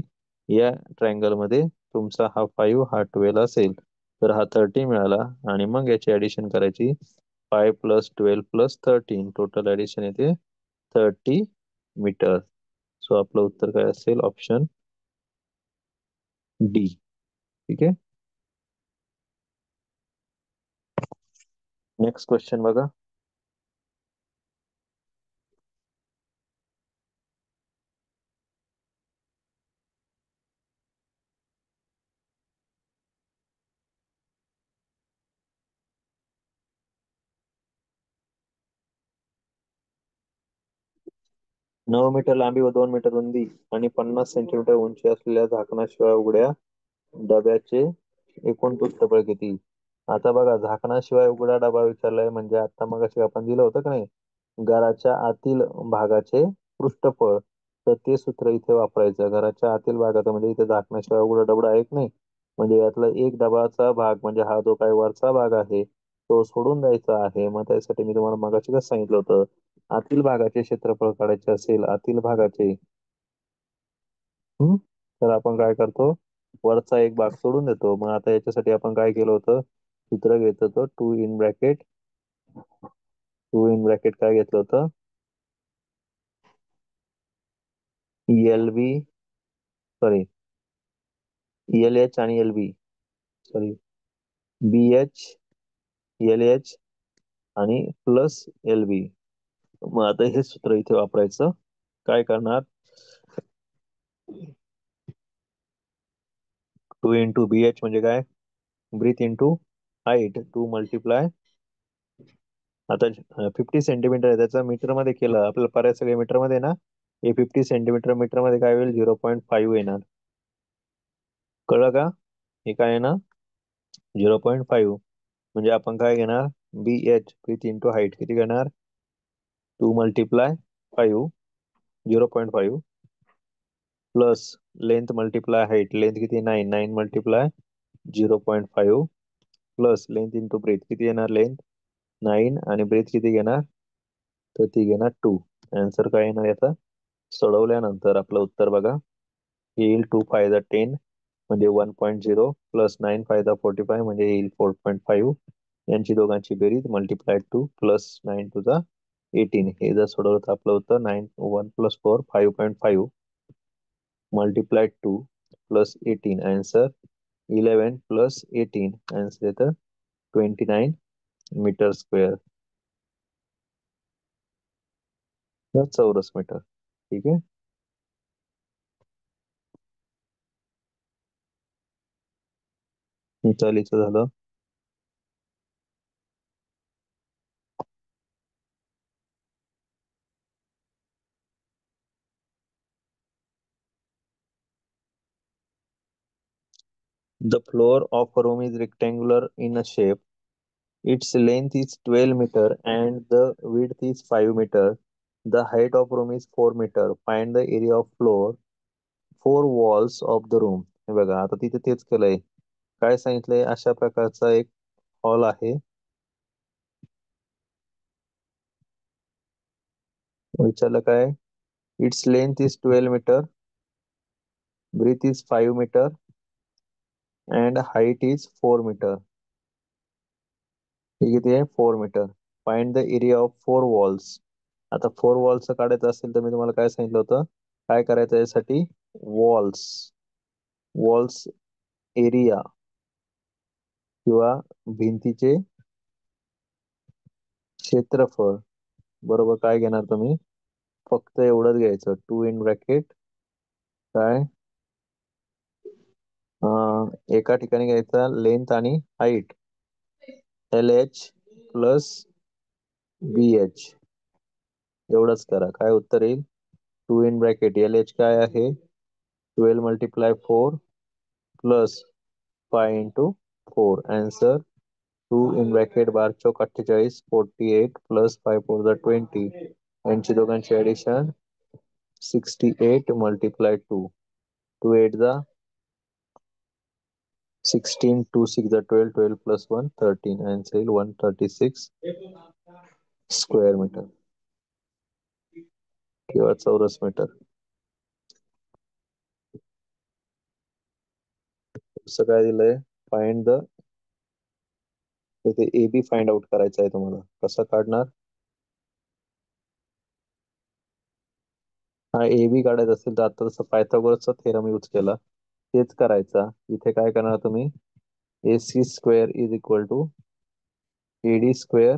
या ट्रायंगल मध्ये तुमचा हा 5 हा 12 असेल तर हा 30 मिळाला. आणि मग याची ऍडिशन करायची, 5 प्लस 12 प्लस 13, टोटल ऍडिशन येते 30 मीटर. सो आपलं उत्तर काय असेल, ऑप्शन डी. ठीक आहे. नेक्स्ट क्वेश्चन बघा. 9 मीटर लांबी व 2 मीटर रुंदी आणि 50 सेंटीमीटर उंची असलेल्या झाकणाशिवाय उघड्या डब्याचे एकूण पृष्ठफळ किती. आता बघा, झाकणाशिवाय उघडा डबा विचारलाय म्हणजे आता मग आपण दिलं होतं का नाही, घराच्या आतील भागाचे पृष्ठफळ, तर ते सूत्र इथे वापरायचं. घराच्या आतील भागाचं म्हणजे इथे झाकणाशिवाय उघडा डबडा आहे की नाही, म्हणजे यातला एक डबाचा भाग म्हणजे हा जो काही वरचा भाग आहे तो सोडून द्यायचा आहे. मग त्यासाठी मी तुम्हाला मगाशी कसं सांगितलं होतं, आतील भागाचे क्षेत्रफळ काढायचे असेल, आतील भागाचे, तर आपण काय करतो, वरचा एक भाग सोडून देतो. मग आता याच्यासाठी आपण काय केलं होतं, सूत्र घेत होतो टू इन ब्रॅकेट काय घेतलं होतं, एल बी, सॉरी, एल एच आणि एल बी, सॉरी, बी एच, एल एच आणि प्लस एल बी. मग आता हे सूत्र इथे वापरायचं. काय करणार, टू इंटू बी एच म्हणजे काय, ब्रीथ इंटू हाईट, 2 मल्टिप्लाय, आता 50 सेंटीमीटर आहे, त्याचं मीटर मध्ये केलं आपल्याला पर्याय सगळे मीटर मध्ये ना, हे 50 सेंटीमीटर मीटर मध्ये काय होईल, 0.5 येणार. कळलं का, हे काय येणार 0.5. म्हणजे आपण काय घेणार, बी एच ब्रीथ इंटू हाईट किती घेणार, 2 multiply 5, 0.5, plus length multiply height, length किती 9, 9 multiply 0.5, plus length into breadth किती येणार, लेंथ 9 आणि ब्रेथ किती घेणार, तर ती घेणार 2. आन्सर काय येणार याचा, सोडवल्यानंतर आपलं उत्तर बघा, येईल 2 फायदा 10 म्हणजे 1.0 प्लस 9 फायदा 45 म्हणजे येईल 4.5. यांची दोघांची बेरीज मल्टिप्लाय 2 प्लस 9 टू द 18, हे जर सोडवलं तर आपलं उत्तर 9 1 plus 4 5.5 multiply 2 plus 18, answer 11 plus 18, answer येतं 29 मीटर स्क्वेअर, चौरस मीटर. ठीक आहे. इथं झालं. The floor of a room is rectangular in a shape. Its length is 12 meter and the width is 5 meter. The height of room is 4 meter. Find the area of floor, four walls of the room. हे बघा, आता तिथे तेच केलंय. काय सांगितलंय, अशा प्रकारचा एक हॉल आहे. विचारलं काय, its length is 12 metre, breadth is 5 metre and height is 4 metre. हे किती आहे, 4 metre. Find the area of 4 walls. आता 4 वॉल्सचं काढायचं असेल तर मी तुम्हाला काय सांगितलं होतं, काय करायचं यासाठी, वॉल्स, वॉल्स एरिया किंवा भिंतीचे क्षेत्रफळ बरोबर काय घेणार तुम्ही, फक्त एवढंच घ्यायचं, 2 इन ब्रॅकेट काय, एका ठिकाणी घ्यायचा लेंथ आणि height, L H plus b H, एवढंच करा. काय उत्तर येईल, 2 इन ब्रॅकेट एल एच काय आहे, 12 multiply 4 plus 5 into 4, answer 2 in bracket 12 Chowk 48, 48 plus 5 4 20, यांची दोघांची addition 68 multiply 2. 2 8 the 16, 2 6 the 12, 12 plus 1 13, answer is 136 square meter किंवा चौरस मीटर. असं काय दिलंय, फाइंड द, इथे ए बी फाइंड आउट करायचं आहे तुम्हाला. कसं काढणार, हा ए बी काढायचा असेल तर आता जसं पायथागोरसचा थेरम यूज केला तेच करायचा. इथे काय करणार तुम्ही, a C square is equal to a d square,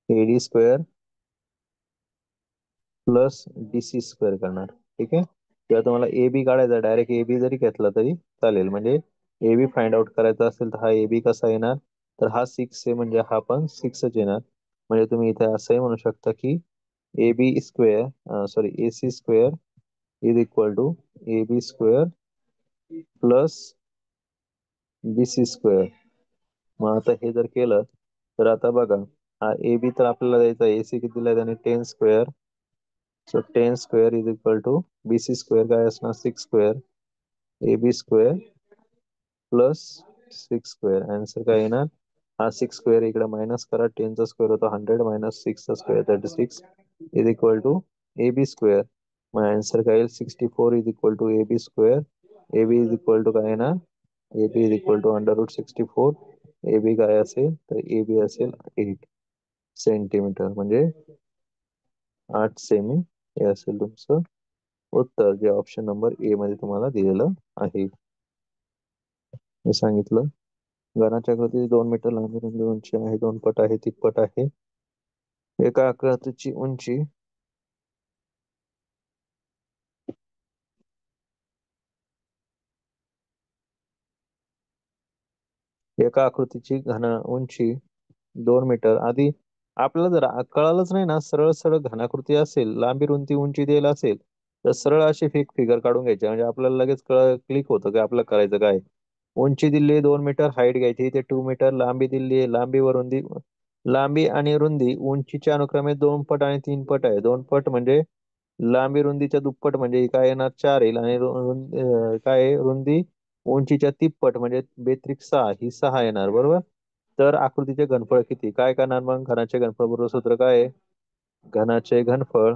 a d square plus d c square करणार. ठीक आहे, किंवा तुम्हाला ए बी काढायचा, डायरेक्ट ए बी जरी घेतला तरी चालेल. म्हणजे ए बी फाइंड आउट करायचा असेल तर हा ए बी कसा येणार, तर हा 6 आहे म्हणजे हा पण 6च येणार. म्हणजे तुम्ही इथे असंही म्हणू शकता की A B square, sorry A C square is equal to A B square plus B C square. मग आता हे जर केलं तर आता बघा, हा ए बी तर आपल्याला द्यायचा, ए सी किती दिलाय त्याने 10 square. So 10 square is equal to B C square काय असणार 6 square, A B square plus 6 square. Answer काय येणार, हा 6 स्क्वेअर इकडे मायनस करा, 10 चा स्क्वेअर होतो 100 मायनस 6 चा square 36 is equal to A B square. मग आन्सर काय येईल 64 is equal to A B square. A B is equal to काय येणार, A B is equal to under root 64. A B काय असेल तर ए बी असेल 8 सेंटीमीटर, म्हणजे 8 सेमी. हे असेल तुमचं उत्तर, जे ऑप्शन नंबर ए मध्ये तुम्हाला दिलेलं आहे. मी सांगितलं, घनाच्या आकृतीची 2 मीटर लांबी रुंदी उंची आहे, 2 पट आहे, तिप्पट आहे. एका आकृतीची उंची एका आकृतीची उंची 2 मीटर. आधी आपल्याला जर कळालंच नाही ना, सरळ सरळ घनाकृती असेल, लांबी रुंदी उंची द्यायला असेल तर सरळ अशी फिगर काढून घ्यायची, म्हणजे आपल्याला लगेच क्लिक होतं की आपल्याला करायचं काय. उंची दिली 2 मीटर, हाईट घ्यायची इथे 2 मीटर, लांबी दिली आहे, लांबी व रुंदी, लांबी आणि रुंदी उंचीच्या अनुक्रमे 2 पट आणि 3 पट आहे. 2 पट म्हणजे लांबी रुंदीच्या दुप्पट, म्हणजे काय येणार 4 येईल, आणि काय आहे, रुंदी उंचीच्या तिप्पट म्हणजे बेत्रिक 6, ही 6 येणार बरोबर. तर आकृतीचे घनफळ किती, काय करणार मग, घनाचे घनफळ बरोबर सूत्र काय आहे, घनाचे घनफळ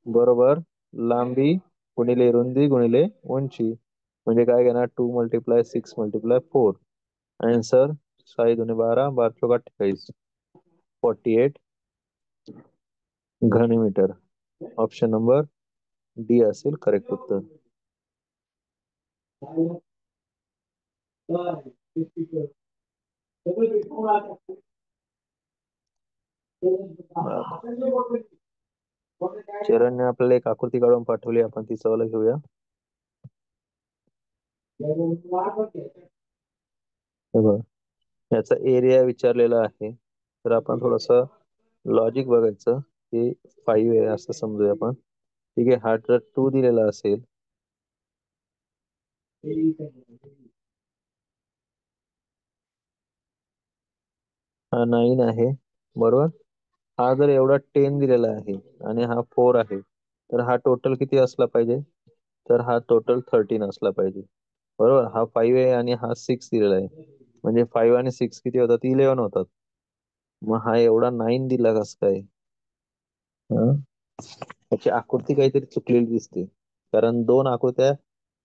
बरोबर लांबी गुणिले रुंदी गुणिले उंची. म्हणजे काय घेणार 2 मल्टिप्लाय 6 मल्टिप्लाय 4. आन्सर 6 दुने 12, 12 चौक 28, 48 घनमीटर. ऑप्शन नंबर डी असेल करेक्ट उत्तर. चरणने आपल्याला एक आकृती काढून पाठवली, आपण ती सवाल घेऊया. हे बघ, याचा एरिया विचारलेला आहे, तर आपण थोडस लॉजिक बघायचं. की 5 आहे असं समजूया आपण. ठीक आहे, हा जर 2 दिलेला असेल, हा 9 आहे बरोबर. हा जर एवढा 10 दिलेला आहे आणि हा 4 आहे, तर हा टोटल किती असला पाहिजे, तर हा टोटल 13 असला पाहिजे बरोबर. हा 5 आहे आणि हा 6 दिलेला आहे, म्हणजे 5 आणि 6 किती होतात, 11 होतात. मग हा एवढा 9 दिला कस काय, हा? त्याची आकृती काहीतरी चुकलेली दिसते, कारण दोन आकृत्या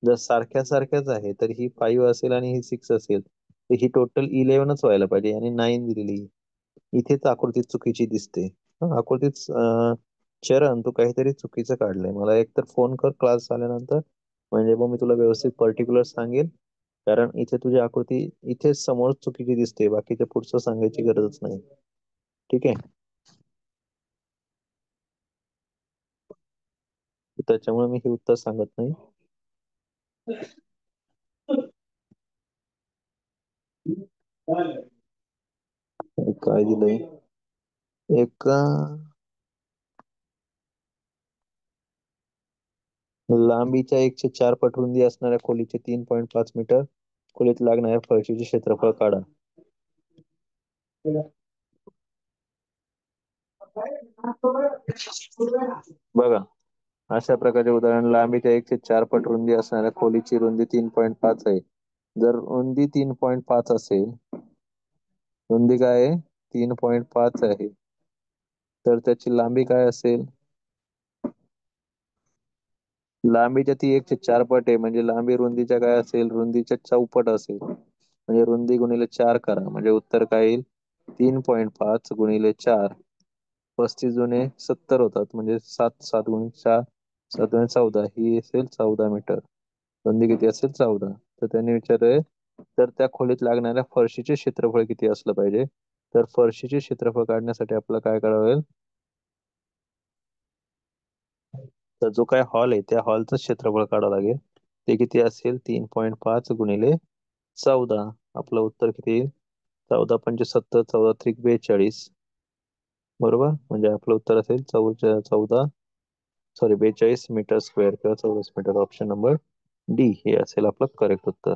जर सारख्या सारख्याच आहे तर ही 5 असेल आणि ही 6 असेल, तर ही टोटल 11च व्हायला पाहिजे आणि 9 दिलेली. इथेच आकृती चुकीची दिसते. आकृतीच चरण तू काहीतरी चुकीचं काढलंय. मला एकतर फोन कर क्लास झाल्यानंतर, म्हणजे मग मी तुला व्यवस्थित पर्टिक्युलर सांगेल. कारण इथे तुझी आकृती इथेच समोर चुकीची दिसते, बाकीच्या पुढचं सांगायची गरजच नाही. ठीक आहे, त्याच्यामुळे मी हे उत्तर सांगत नाही. काय दिलंय, एक लांबीच्या 104 पट रुंदी असणाऱ्या खोलीचे 3.5 मीटर खोलीत लागणाऱ्या फरशीचे क्षेत्रफळ काढा. बघा, अशा प्रकारचे उदाहरण, लांबीच्या 1/4 पट रुंदी असणाऱ्या खोलीची रुंदी 3.5 आहे. जर रुंदी 3.5 असेल, रुंदी काय आहे? 3.5 आहे, तर त्याची लांबी काय असेल? लांबीच्या ती 1/4 पट आहे, म्हणजे लांबी रुंदीच्या काय असेल? रुंदीच्या चौपट असेल. म्हणजे रुंदी गुणिले 4 करा, म्हणजे उत्तर काय येईल? 3.5 गुणिले 4, 35 दुणे 70 होतात, म्हणजे 7 7 गुणिले 4, 7 दुणे 14, ही असेल 14 मीटर. रुंदी किती असेल? 14. तर त्यांनी विचारलंय, तर त्या खोलीत लागणाऱ्या फरशीचे क्षेत्रफळ किती असलं पाहिजे? तर फरशीचे क्षेत्रफळ काढण्यासाठी आपल्याला काय करावं लागेल? तर जो काय हॉल आहे त्या हॉलचं क्षेत्रफळ काढावं लागेल. ते किती असेल? 3.5 गुणिले 14. आपलं उत्तर किती येईल? 14 पंचे 70, 14 त्रिक 42. बरोबर, म्हणजे आपलं उत्तर असेल 14 सॉरी 42 मीटर स्क्वेअर किंवा 14 मीटर. ऑप्शन नंबर डी हे असेल आपलं करेक्ट उत्तर.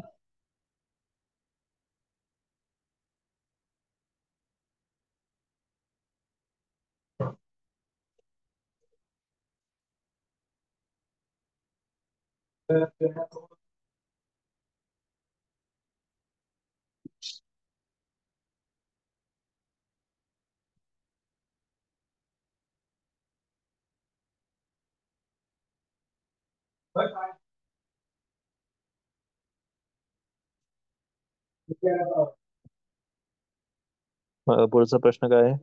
पुढचा प्रश्न काय आहे?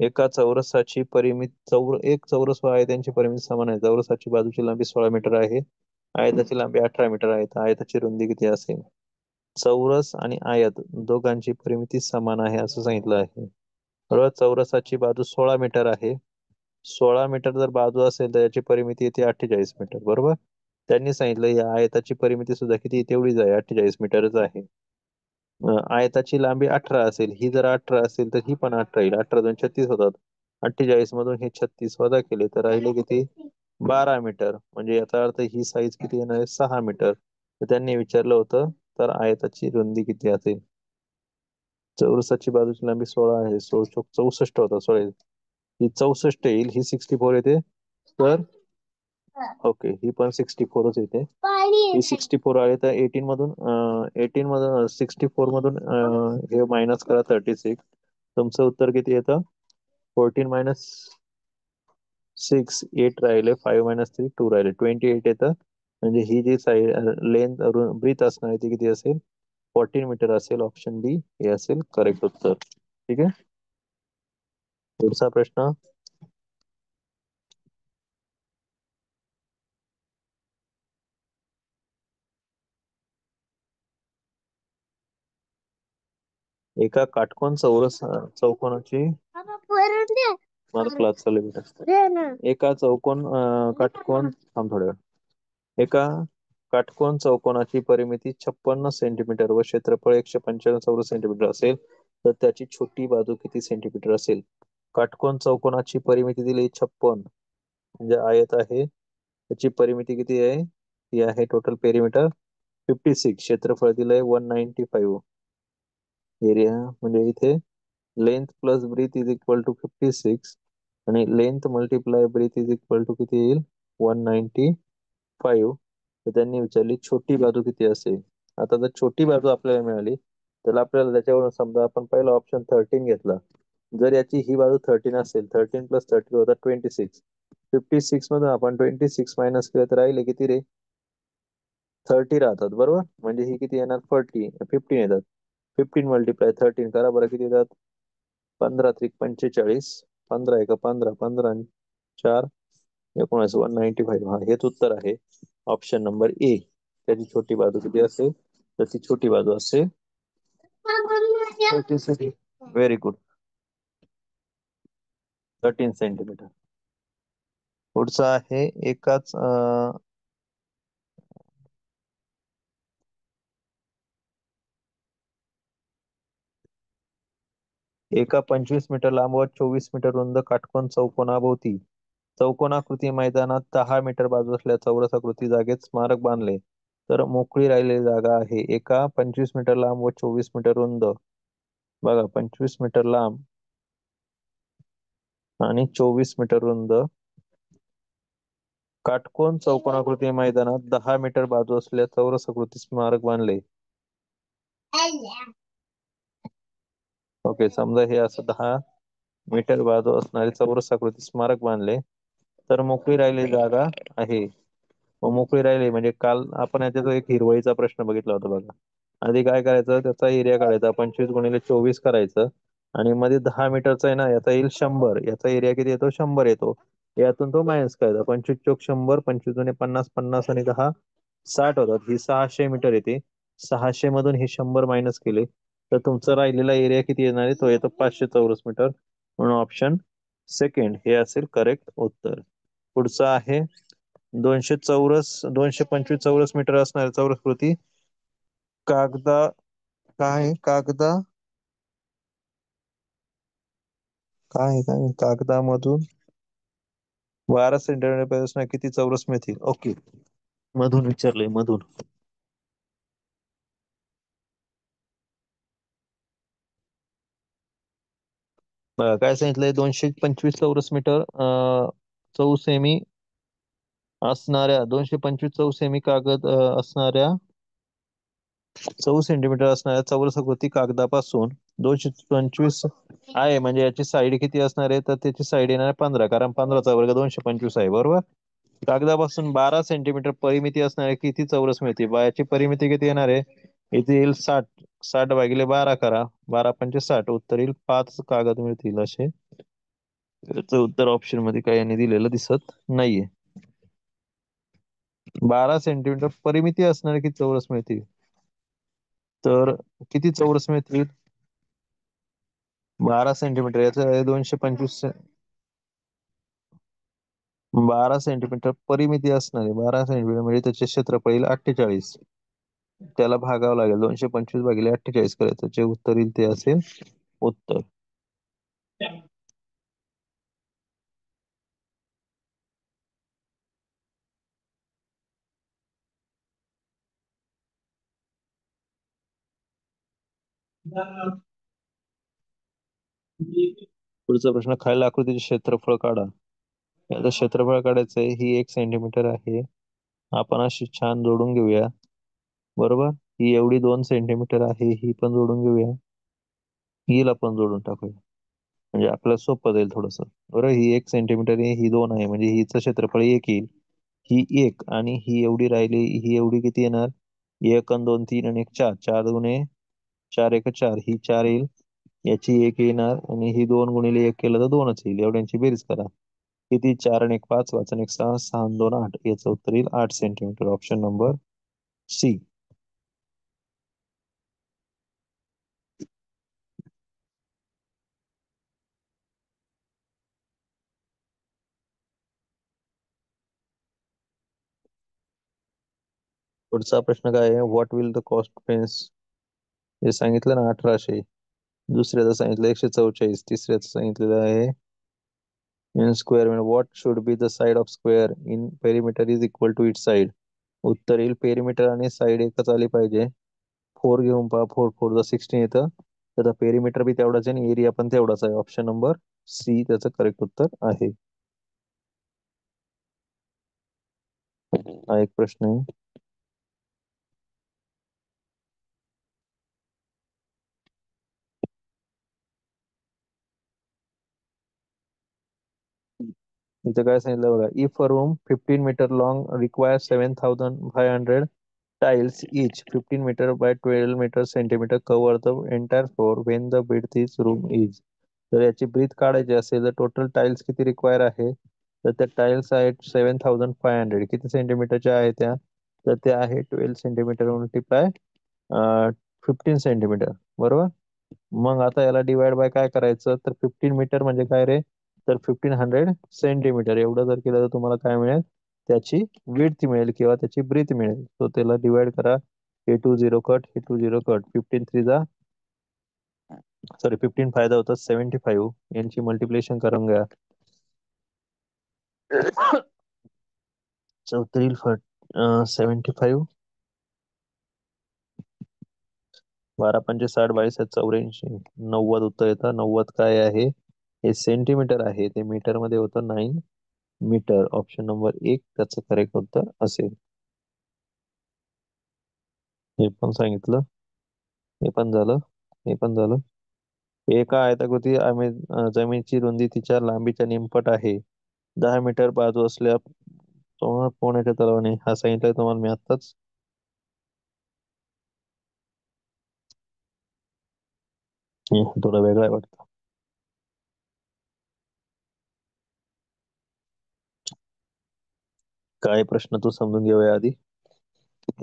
एका चौरसाची परिमित एक चौरस व आयताची परिमिती समान आहे. चौरसाची बाजूची लांबी 16 मीटर आहे, आयताची लांबी 18 मीटर आहे, तर आयताची रुंदी किती असेल? चौरस आणि आयत दोघांची परिमिती समान आहे असं सांगितलं आहे. बरोबर, चौरसाची बाजू 16 मीटर आहे. 16 मीटर जर बाजू असेल तर याची परिमिती येते 48 मीटर. बरोबर, त्यांनी सांगितलं या आयताची परिमिती सुद्धा किती? तेवढीच आहे, 48 मीटरच आहे. आयताची लांबी 18 असेल, ही जर 18 असेल तर ही पण 18 येईल. 18 दोन 36 होतात. 48 मधून हे 36 वजा केले तर राहिले किती? 12 मीटर. म्हणजे याचा अर्थ ही साईज किती येणार आहे? 6 मीटर. तर त्यांनी विचारलं होतं, तर आयताची रुंदी किती असेल? चौरसाची बाजूची लांबी 16 आहे, 64 होता, सॉरी ही 64 येईल, ही 64 येते, तर ओके ही पण 64च येते. ही 64 आले तर 18 मधून 64 मधून हे मायनस करा 36. तुमचं उत्तर किती येतं? 14 मायनस 6 8 राहिले, 5 मायनस 3 2 राहिले, 28 येतं. म्हणजे ही जी साईड लेंथ ब्रीथ असणार आहे ती किती असेल? 14 मीटर असेल. ऑप्शन डी हे असेल करेक्ट उत्तर. ठीक आहे, पुढचा प्रश्न. एका काटकोन चौकोनाची मला क्लास चालू आहे बेटा. एका काटकोन थांब थोड्या वेळ. एका काटकोन चौकोनाची परिमिती 56 सेंटीमीटर व क्षेत्रफळ 155 चौरस सेंटीमीटर असेल, तर त्याची छोटी बाजू किती सेंटीमीटर असेल? काटकोन चौकोनाची परिमिती दिली 56, म्हणजे आयत आहे, त्याची परिमिती किती आहे? ती आहे टोटल पेरिमीटर 56, क्षेत्रफळ दिलंय 195. एरिया म्हणजे इथे length plus breadth is equal to 56 आणि length multiply breadth is equal to किती येईल? 195. तर त्यांनी विचारली छोटी बाजू किती असेल. आता जर छोटी बाजू आपल्याला मिळाली तर आपल्याला त्याच्यावरून समजा आपण पहिला ऑप्शन 13 घेतला, जर याची ही बाजू 13 असेल, 13 प्लस 30 होता 26. 56 मधून आपण 26 मायनस केलं तर राहिले किती रे? 30 राहतात. बरोबर, म्हणजे ही किती येणार? 15 येतात. 15 मल्टिप्लाय 13 करा बरं, किती येतात? 15 त्रिक 45, 15 एक 15, 15 4 19, 195. हा हेच उत्तर आहे, ऑप्शन नंबर ए. त्याची छोटी बाजू किती असेल? तर ती छोटी बाजू असेल व्हेरी गुड 13 सेंटीमीटर. पुढचं आहे एका 25 मीटर लांब व 24 मीटर रुंद काटकोन चौकोनाभोवती चौकोनाकृती मैदानात 10 मीटर बाजू असलेल्या चौरसाकृती जागेत स्मारक बांधले तर मोकळी राहिलेली जागा आहे. एका 25 मीटर लांब व 24 मीटर रुंद, बघा 25 मीटर लांब आणि 24 मीटर रुंद काटकोन चौकोनाकृती मैदानात 10 मीटर बाजू असलेल्या चौरसाकृती स्मारक बांधले. ओके, समजा हे असं 10 मीटर बाजू असणारे चौरसाकृती स्मारक बांधले, तर मोकळी राहिलेली जागा आहे. मोकळी राहिली म्हणजे काल आपण याच्यात एक हिरवळीचा प्रश्न बघितला होता बघा. आधी काय करायचं, त्याचा एरिया काढायचा, 25 × 24 करायचं, आणि मध्ये 10 मीटरचा आहे ना, याचा येईल 100, याचा एरिया किती येतो, 100 येतो. यातून तो मायनस करायचा, 25 × 100, 25 × 50, 50 आणि 10 60 होतात. ही 600 मीटर येते. 600 मधून हे 100 मायनस केले तर तुमचा राहिलेला एरिया किती येणार आहे, तो येतो 500 चौरस मीटर. म्हणून ऑप्शन सेकंड हे असेल करेक्ट उत्तर. पुढचं आहे 225 चौरस मीटर असणारी चौरसकृती कागदा काय कागदा काय कागदामधून 12 सेंटीमीटर असणार किती चौरस मिळतील. ओके, मधून विचारलंय, मधून. काय सांगितलंय, 225 चौरस मीटर चौसेमी असणाऱ्या 225 चौसेमी कागद असणाऱ्या 14 सेंटीमीटर असणाऱ्या चौरसाकृती कागदापासून 225 आहे, म्हणजे याची साईड किती असणार आहे, तर त्याची साईड येणार आहे 15, कारण 15 चा वर्ग 225 आहे, बरोबर. कागदापासून 12 सेंटीमीटर परिमिती असणारे किती चौरस मिळते, याची परिमिती किती येणार आहे, इथे येईल 60. 60 भागिले 12 करा, 12×5 = 60, उत्तर येईल 5 कागद मिळतील असे. त्याचं उत्तर ऑप्शन मध्ये काही यांनी दिलेलं दिसत नाहीये. 12 सेंटीमीटर परिमिती असणारे किती चौरस मिळतील, तर किती चौरस मिळतील, 12 सेंटीमीटर, याचं 225. 12 सेंटीमीटर परिमिती असणारे 12 सेंटीमीटर म्हणजे त्याचे क्षेत्रफळ येईल 48. त्याला भागावं लागेल, 225 भागिले 48 करायचं, जे उत्तर येईल ते असेल उत्तर. पुढचा प्रश्न, खालील आकृतीचे क्षेत्रफळ काढा. याचं क्षेत्रफळ काढायचंय, ही 1 सेंटीमीटर आहे, आपण अशी छान जोडून घेऊया, बरोबर. ही एवढी 2 सेंटीमीटर आहे, ही पण जोडून घेऊया, हिला पण जोडून टाकूया, म्हणजे आपल्याला सोपं जाईल थोडस, बरोबर. ही 1 सेंटीमीटर आहे, ही 2 आहे, म्हणजे हिचं क्षेत्रफळ 1 येईल, ही 1, आणि ही एवढी राहिली, ही एवढी किती येणार, 1 आणि 2 3 आणि 1 4, 4 × 4 = 4, 1 = 4, ही 4 येईल, याची 1 येणार, आणि ही 2 × 1 केलं तर 2च येईल. एवढ्यांची बेरीज करा, किती, 4 आणि 1 5, 5 आणि 1 6, 6 आणि 2 8, याचं उत्तर येईल 8 सेंटीमीटर, ऑप्शन नंबर सी. पुढचा प्रश्न काय आहे, what will the cost pence, हे सांगितलं ना 1800, दुसऱ्याचं सांगितलं 144, तिसऱ्याचं सांगितलेलं आहे इन स्क्वेअर, म्हणजे what should be the side of square in perimeter is equal to it side. उत्तर येईल पेरिमीटर आणि साइड एकच आली पाहिजे. 4 घेऊन पहा, 4 4 जा 16 येतं, त्याचा पेरिमीटर बी तेवढाच आहे आणि एरिया पण तेवढाच आहे, ऑप्शन नंबर सी त्याचं करेक्ट उत्तर आहे. हा एक प्रश्न आहे. इथं काय सांगितलं बघा, if a room 15 metre long require 7500 tiles each 15 meter by 12 meter centimeter cover the entire floor when the width is room is. तर याची ब्रीथ काढायची असेल तर टोटल टाइल्स किती रिक्वायर आहे, तर त्या टाइल्स आहेत 7500, किती सेंटीमीटरच्या आहे त्या, तर त्या आहे 12 सेंटीमीटर मल्टिप्लाय 15 सेंटीमीटर, बरोबर. मग आता याला डिवाइड बाय काय करायचं, तर 15 मीटर म्हणजे काय रे, तर 1500 सेंटीमीटर एवढं जर केलं तर तुम्हाला काय मिळेल, त्याची विड्थ मिळेल किंवा त्याची ब्रीथ मिळेल. तो त्याला डिवाइड करा, हे 2 0 कट, हे 2 0 कट, 15 3 जा सॉरी 15 फायदा होता 75, यांची मल्टिप्लिकेशन करून घ्या, चौथं येईल 75, 12 × 5 = 60, 22 × 7 = 84, 90 उत्तर येतं. 90 काय आहे, हे सेंटीमीटर आहे, ते मीटर मध्ये होतं 9 मीटर. ऑप्शन नंबर 1 त्याचं करेक्ट उत्तर असेल. हे पण सांगितलं, हे पण झालं, हे पण झालं. एका आयताकृती जमिनीची रुंदी तिच्या लांबीच्या निमपट आहे. 10 मीटर बाजू असल्या पोहण्याच्या तलावाने, हा सांगितलंय तुम्हाला मी आत्ताच. थोडा वेगळा आहे वाटतं. काय प्रश्न तू समजून घेऊया आधी.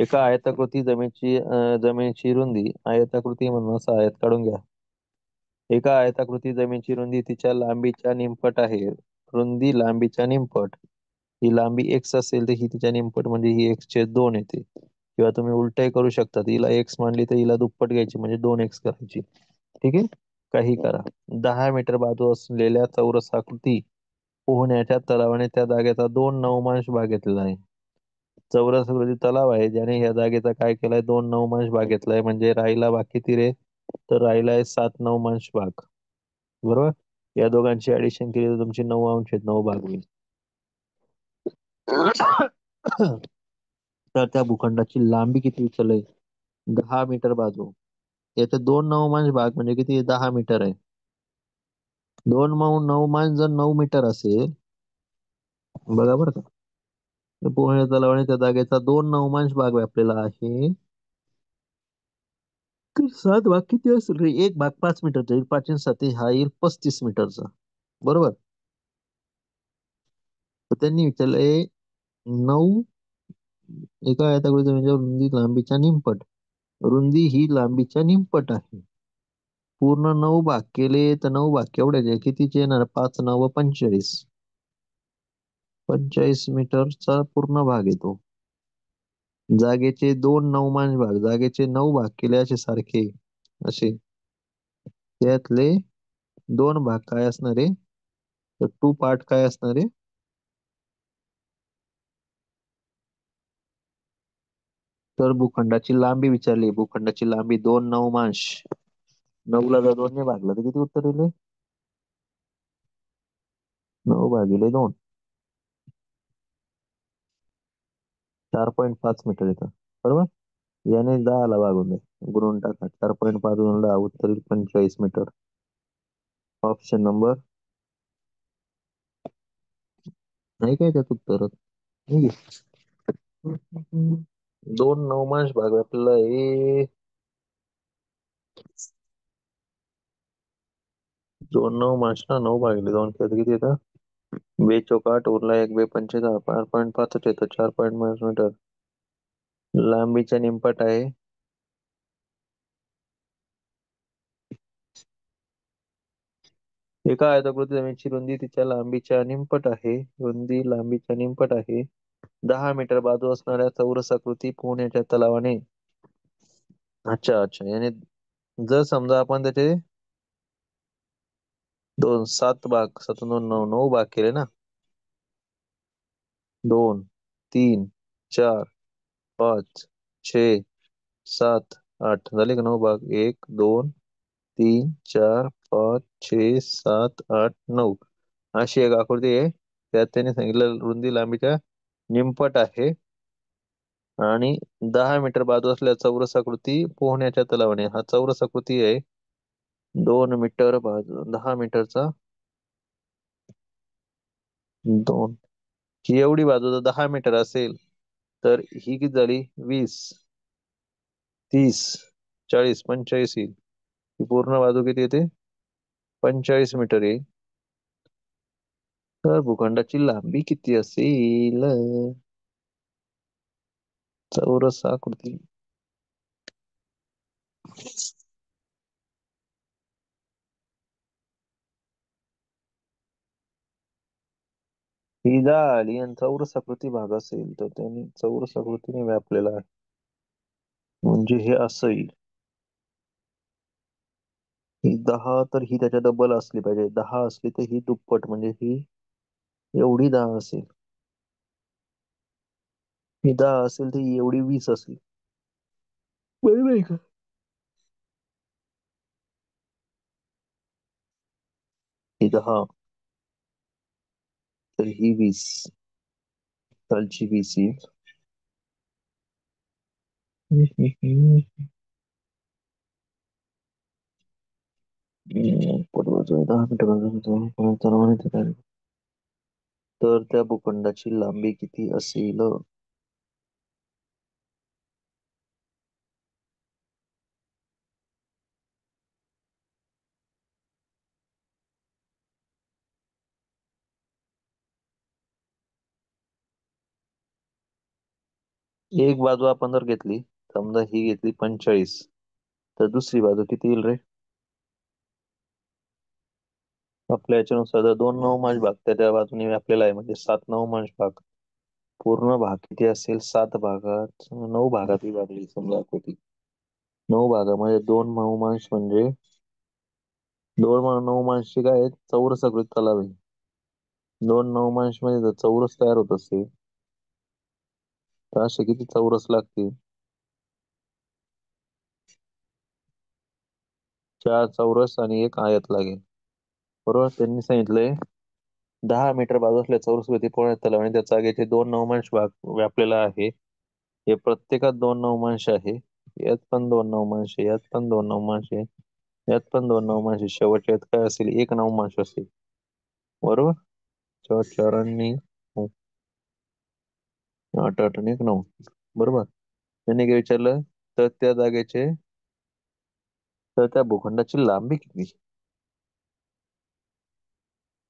एका आयताकृती जमिनीची रुंदी आयताकृती म्हणून असा आयत काढून घ्या. एका आयताकृती जमिनीची रुंदी तिच्या लांबीच्या निमपट आहे. रुंदी लांबीच्या निमपट. ही लांबी एक्स असेल तर ही तिच्या निमपट म्हणजे ही x/2 येते. किंवा तुम्ही उलटही करू शकता, हिला एक्स मानली तर हिला दुप्पट घ्यायची म्हणजे 2x करायची. ठीक आहे, काही करा. 10 मीटर बाजू असलेल्या चौरसाकृती पोहण्याच्या तलावाने त्या जागेचा 2/9 भाग घेतलेला आहे. चौरसाकृती तलाव आहे ज्याने या जागेचा काय केलाय, 2/9 भाग घेतलाय. म्हणजे राहिला भाग किती रे, तर राहिला आहे 7/9 भाग. बरोबर. या दोघांची ऍडिशन केली तर तुमची 9/9 भाग होईल. तर त्या भूखंडाची लांबी किती विचारलंय, 10 मीटर बाजू. याचे 2/9 भाग म्हणजे किती, 10 मीटर आहे. 2/9 जर 9 मीटर असेल, बघा बरं का, तर पोहण्याच्या तलावाने त्या जागेचा 2/9 भाग व्यापलेला आहे. तर 7 भाग किती असेल रे, एक भाग 5 मीटरचा येईल, 5 आणि 7 हा येईल 35 मीटरचा. बरोबर. तर त्यांनी विचारलंय 9 एका आयताकृती म्हणजे रुंदी लांबीच्या निमपट. रुंदी ही लांबीच्या निमपट आहे. पूर्ण 9 भाग केले तर 9 भाग केवढ्याचे, कितीचे येणार, 5×9 = 45. 45 मीटरचा पूर्ण भाग येतो. जागेचे 2/9 भाग, जागेचे 9 भाग केले असे सारखे असे, त्यातले 2 भाग काय असणार आहे, तर 2 पार्ट काय असणार आहे, तर भूखंडाची लांबी विचारली. भूखंडाची लांबी 2/9. 9ला जर 2 ने भागलं तर किती उत्तर येईल, 9/2. 4.5 मीटर येतं. बरोबर. याने 10ला भागून द्या, गुणून टाका. 4.5 गुणून 10 उत्तर येईल 45 मीटर. ऑप्शन नंबर नाही काय त्यात उत्तर. 2/9 भाग आपल्याला हे 2/9 ना 9/2 किती येतं, 2×4 = 8 उरला 1 2 5 4.5 येतं. 4.5 मीटर लांबीच्या निमपट आहे. एका आयताकृती जमिनीची रुंदी तिच्या लांबीच्या निमपट आहे. रुंदी लांबीच्या निमपट आहे. 10 मीटर बाजू असणाऱ्या चौरसाकृती पोहण्याच्या तलावाने, अच्छा अच्छा, याने जर समजा आपण त्याचे 7 भाग, 7×2 = 9 भाग केले ना, 2 3 4 5 6 7 8 झाले का 9 भाग, 1 2 3 4 5 6 7 8 9. अशी एक आकृती आहे. त्यात त्याने सांगितलं रुंदी लांबीच्या निमपट आहे आणि 10 मीटर बाजू असलेल्या चौरसाकृती पोहण्याच्या तलावाने, हा चौरसाकृती आहे. 2 मीटर बाजू, 10 मीटरचा 2, ही एवढी बाजू जर 10 मीटर असेल तर ही किती झाली, 20 30 40 45 येईल. ही पूर्ण बाजू किती येते, 45 मीटर येईल. तर भूखंडाची लांबी किती असेल, चौरस आकृती. ही झाली आणि चौरस आकृती भाग असेल तर त्यांनी चौरस आकृतीने व्यापलेला आहे, म्हणजे हे असं येईल. ही 10 तर ही त्याच्या डबल असली पाहिजे, 10 असली तर ही दुप्पट म्हणजे ही एवढी 10 असेल. ही 10 असेल तर ही एवढी 20 असेल. बरोबर आहे का. ही 10, तर ही 20, खालची 20 येईल. पूर्वज 10 मीटर, तर त्या भूखंडाची लांबी किती असेल? एक बाजू आपण जर घेतली, समजा ही घेतली 45, तर दुसरी बाजू किती येईल रे? आपल्या याच्यानुसार जर 2 नवमांश भाग त्या बाजूने व्यापलेला आहे, म्हणजे 7 नवमांश भाग. पूर्ण भाग किती असेल? 7 भागात 9 भागात विभागली समजा आकृती. 9 भागामध्ये 2 नवमांश म्हणजे 2 नवमांशी काय आहे? चौरस आकृती तलाव आहे. 2 नवमांश मध्ये जर चौरस तयार होत असेल तर असे किती चौरस लागतील? 4 चौरस आणि 1 आयत लागेल. बरोबर. त्यांनी सांगितलंय 10 मीटर बाजू असलेल्या चौरसभोवती पोळ्यात तलाव आणि त्या जागेचे 2 नवमांश भाग व्यापलेला आहे. हे प्रत्येकात 2 नवमांश आहे. यात पण 2 नवमांश आहे, यात पण 2 नवमांश आहे, यात पण 2 नवमांश आहे. शेवटच्या यात काय असेल? 1 नवमांश असेल. बरोबर. 4 4 आणि 9, 8 8 आणि 1 9. बरोबर. त्यांनी काय विचारलं? तर त्या जागेचे, तर त्या भूखंडाची लांबी किती?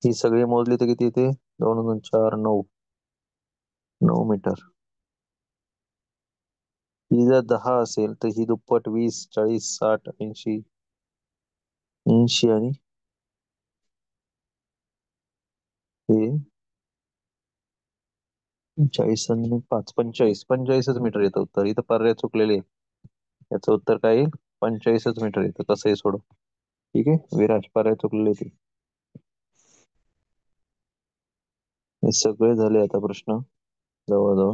ही सगळी मोजली तर किती येते? 2 2 4 9, 9 मीटर. ही जर 10 असेल तर ही दुप्पट 20 40 60 80, 80 आणि हे 40 आणि 5 45, 45च मीटर येतं उत्तर. इथं पर्याय चुकलेले आहे. याचं उत्तर काय येईल? 45च मीटर येतं. कसंही सोडव. ठीक आहे. विराज, पर्याय चुकलेले ते. हे सगळे झाले आता प्रश्न जवळजवळ.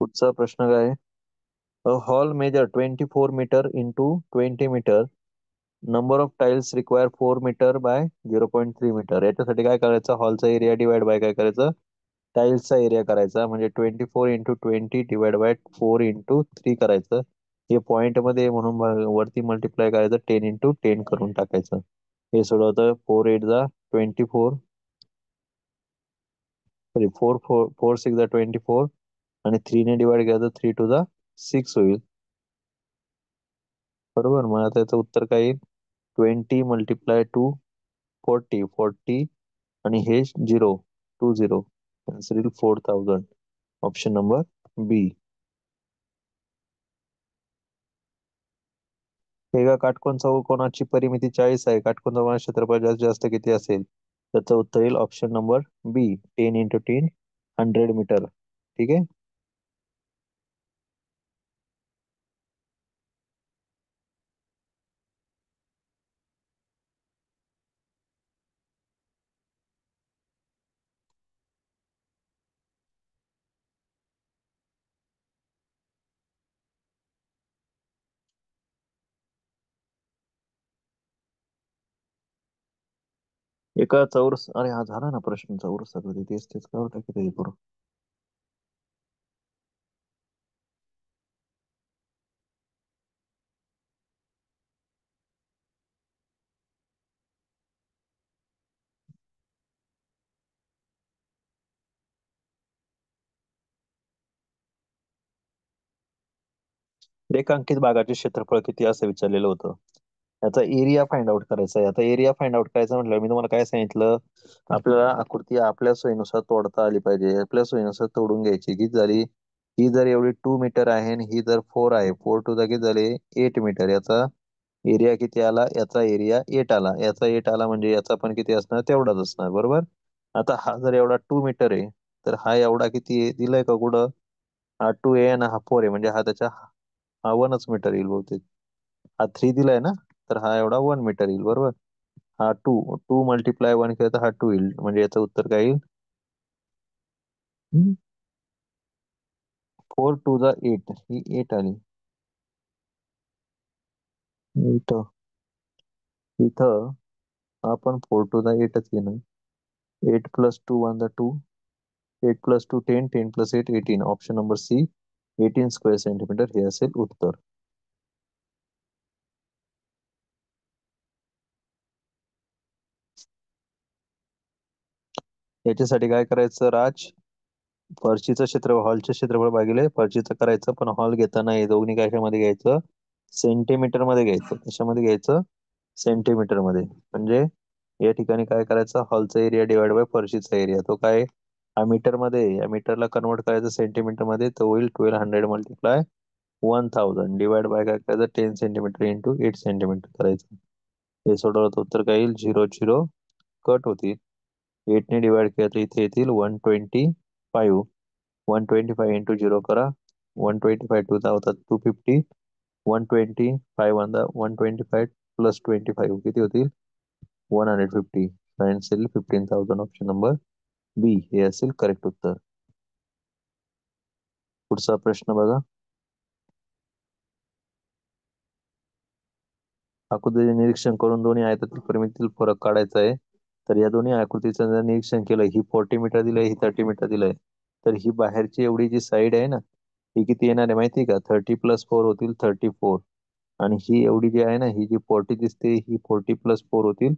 पुढचा प्रश्न काय आहे? A hall measure 24 metre into 20 metre. Number of tiles require 4 metre by 0.3 metre. याच्यासाठी काय करायचं? हॉलचा एरिया डिवाइड बाय काय करायचं? टाइल्सचा एरिया करायचा. म्हणजे 24 इंटू 20 डिवाइड बाय 4 इंटू 3 करायचं. हे पॉइंट मध्ये म्हणून वरती मल्टिप्लाय करायचं. 10 इंटू 10 करून टाकायचं. हे सोडवतं. 4 8 जा 24, सॉरी 4 4 6 जा 24, आणि 3 ने डिवाइड केलं तर 3 2 जा 6 होईल. बरोबर. मग आता याचं उत्तर काय येईल? 20 × 2 40 आणि हे 0 20, आन्सर येईल 4000. ऑप्शन नंबर बी. एका काटकोन चौकोनाची परिमिती 40 आहे. काटकोनाचा क्षेत्रफळ जास्तीत जास्त किती असेल? त्याचं उत्तर येईल ऑप्शन नंबर बी, 10 × 10 100 मीटर. ठीक आहे. एका चौरस, अरे हा झाला ना प्रश्न. चौरस आकृती तेच तेच काय होतं की करू. रेखांकित भागाचे क्षेत्रफळ किती असं विचारलेलं होतं. याचा एरिया फाइंड आउट करायचा आहे. आता एरिया फाइंड आउट करायचं म्हटलं, मी तुम्हाला काय सांगितलं? आपल्याला आकृती आपल्या सोयीनुसार तोडता आली पाहिजे. आपल्या सोयीनुसार तोडून घ्यायची. किती झाली? ही जर एवढी 2 मीटर आहे आणि ही जर 4 आहे, 4 2 किती झाले? 8 मीटर. याचा एरिया किती आला? याचा एरिया 8 आला. याचा 8 आला म्हणजे याचा पण किती असणार? तेवढाच असणार. बरोबर. आता हा जर एवढा 2 मीटर आहे, तर हा एवढा किती आहे? दिलाय का कुठं? हा 2 आहे आणि हा 4 आहे, म्हणजे हा त्याच्या हा 1च मीटर येईल बहुतेक. हा 3 दिलाय ना, तर हा एवढा 1 मीटर येईल. बरोबर. हा 2 2 × 1 केलं तर हा 2 येईल. म्हणजे याचं उत्तर काय येईल? 4 टू द 8 ही 8 आली. इथं इथं आपण 4 टू द 8च घेणार. 8 प्लस 2 1 द 2, 8 plus 2 10, 10 plus 8 18. Option number C 18 square centimetre हे असेल उत्तर. याच्यासाठी काय करायचं राज? फरशीचं क्षेत्रफळ, हॉलचे क्षेत्रफळ भागिले फरशीचं करायचं, पण हॉल घेताना हे दोन्ही कशामध्ये घ्यायचं? सेंटीमीटर मध्ये घ्यायचं. कशामध्ये घ्यायचं? सेंटीमीटर मध्ये. म्हणजे या ठिकाणी काय करायचं? हॉलचा एरिया डिवाइड बाय फरशीचा एरिया. तो काय? हा मीटर मध्ये, या मीटरला कन्वर्ट करायचं सेंटीमीटर मध्ये, तो होईल 1200 मल्टिप्लाय 1000 डिवाइड बाय काय करायचं? 10 सेंटीमीटर इंटू 8 सेंटीमीटर करायचं. हे सोडवलं तर उत्तर काय येईल? 0 0 कट होतील. 8 ने डिवाइड केलं तर इथे येतील 125. 125 इंटू 0 करा. 125 टू होतात 250. 125 125 प्लस 25 किती होतील? 150. आन्सर 15,000. ऑप्शन नंबर बी हे असेल करेक्ट उत्तर. पुढचा प्रश्न बघा. आकृतीचे निरीक्षण करून दोन्ही आयतातील परिमितीतील फरक काढायचा आहे. तर या दोन्ही आकृतीचं जर निरीक्षण केलं, ही 40 मीटर दिलंय, ही 30 मीटर दिलंय, तर ही बाहेरची एवढी जी साईड आहे ना, ही किती येणार आहे माहिती का? 30 प्लस 4 होतील 34. आणि ही एवढी जी आहे ना, ही जी 40 दिसते, ही 40 प्लस 4 होतील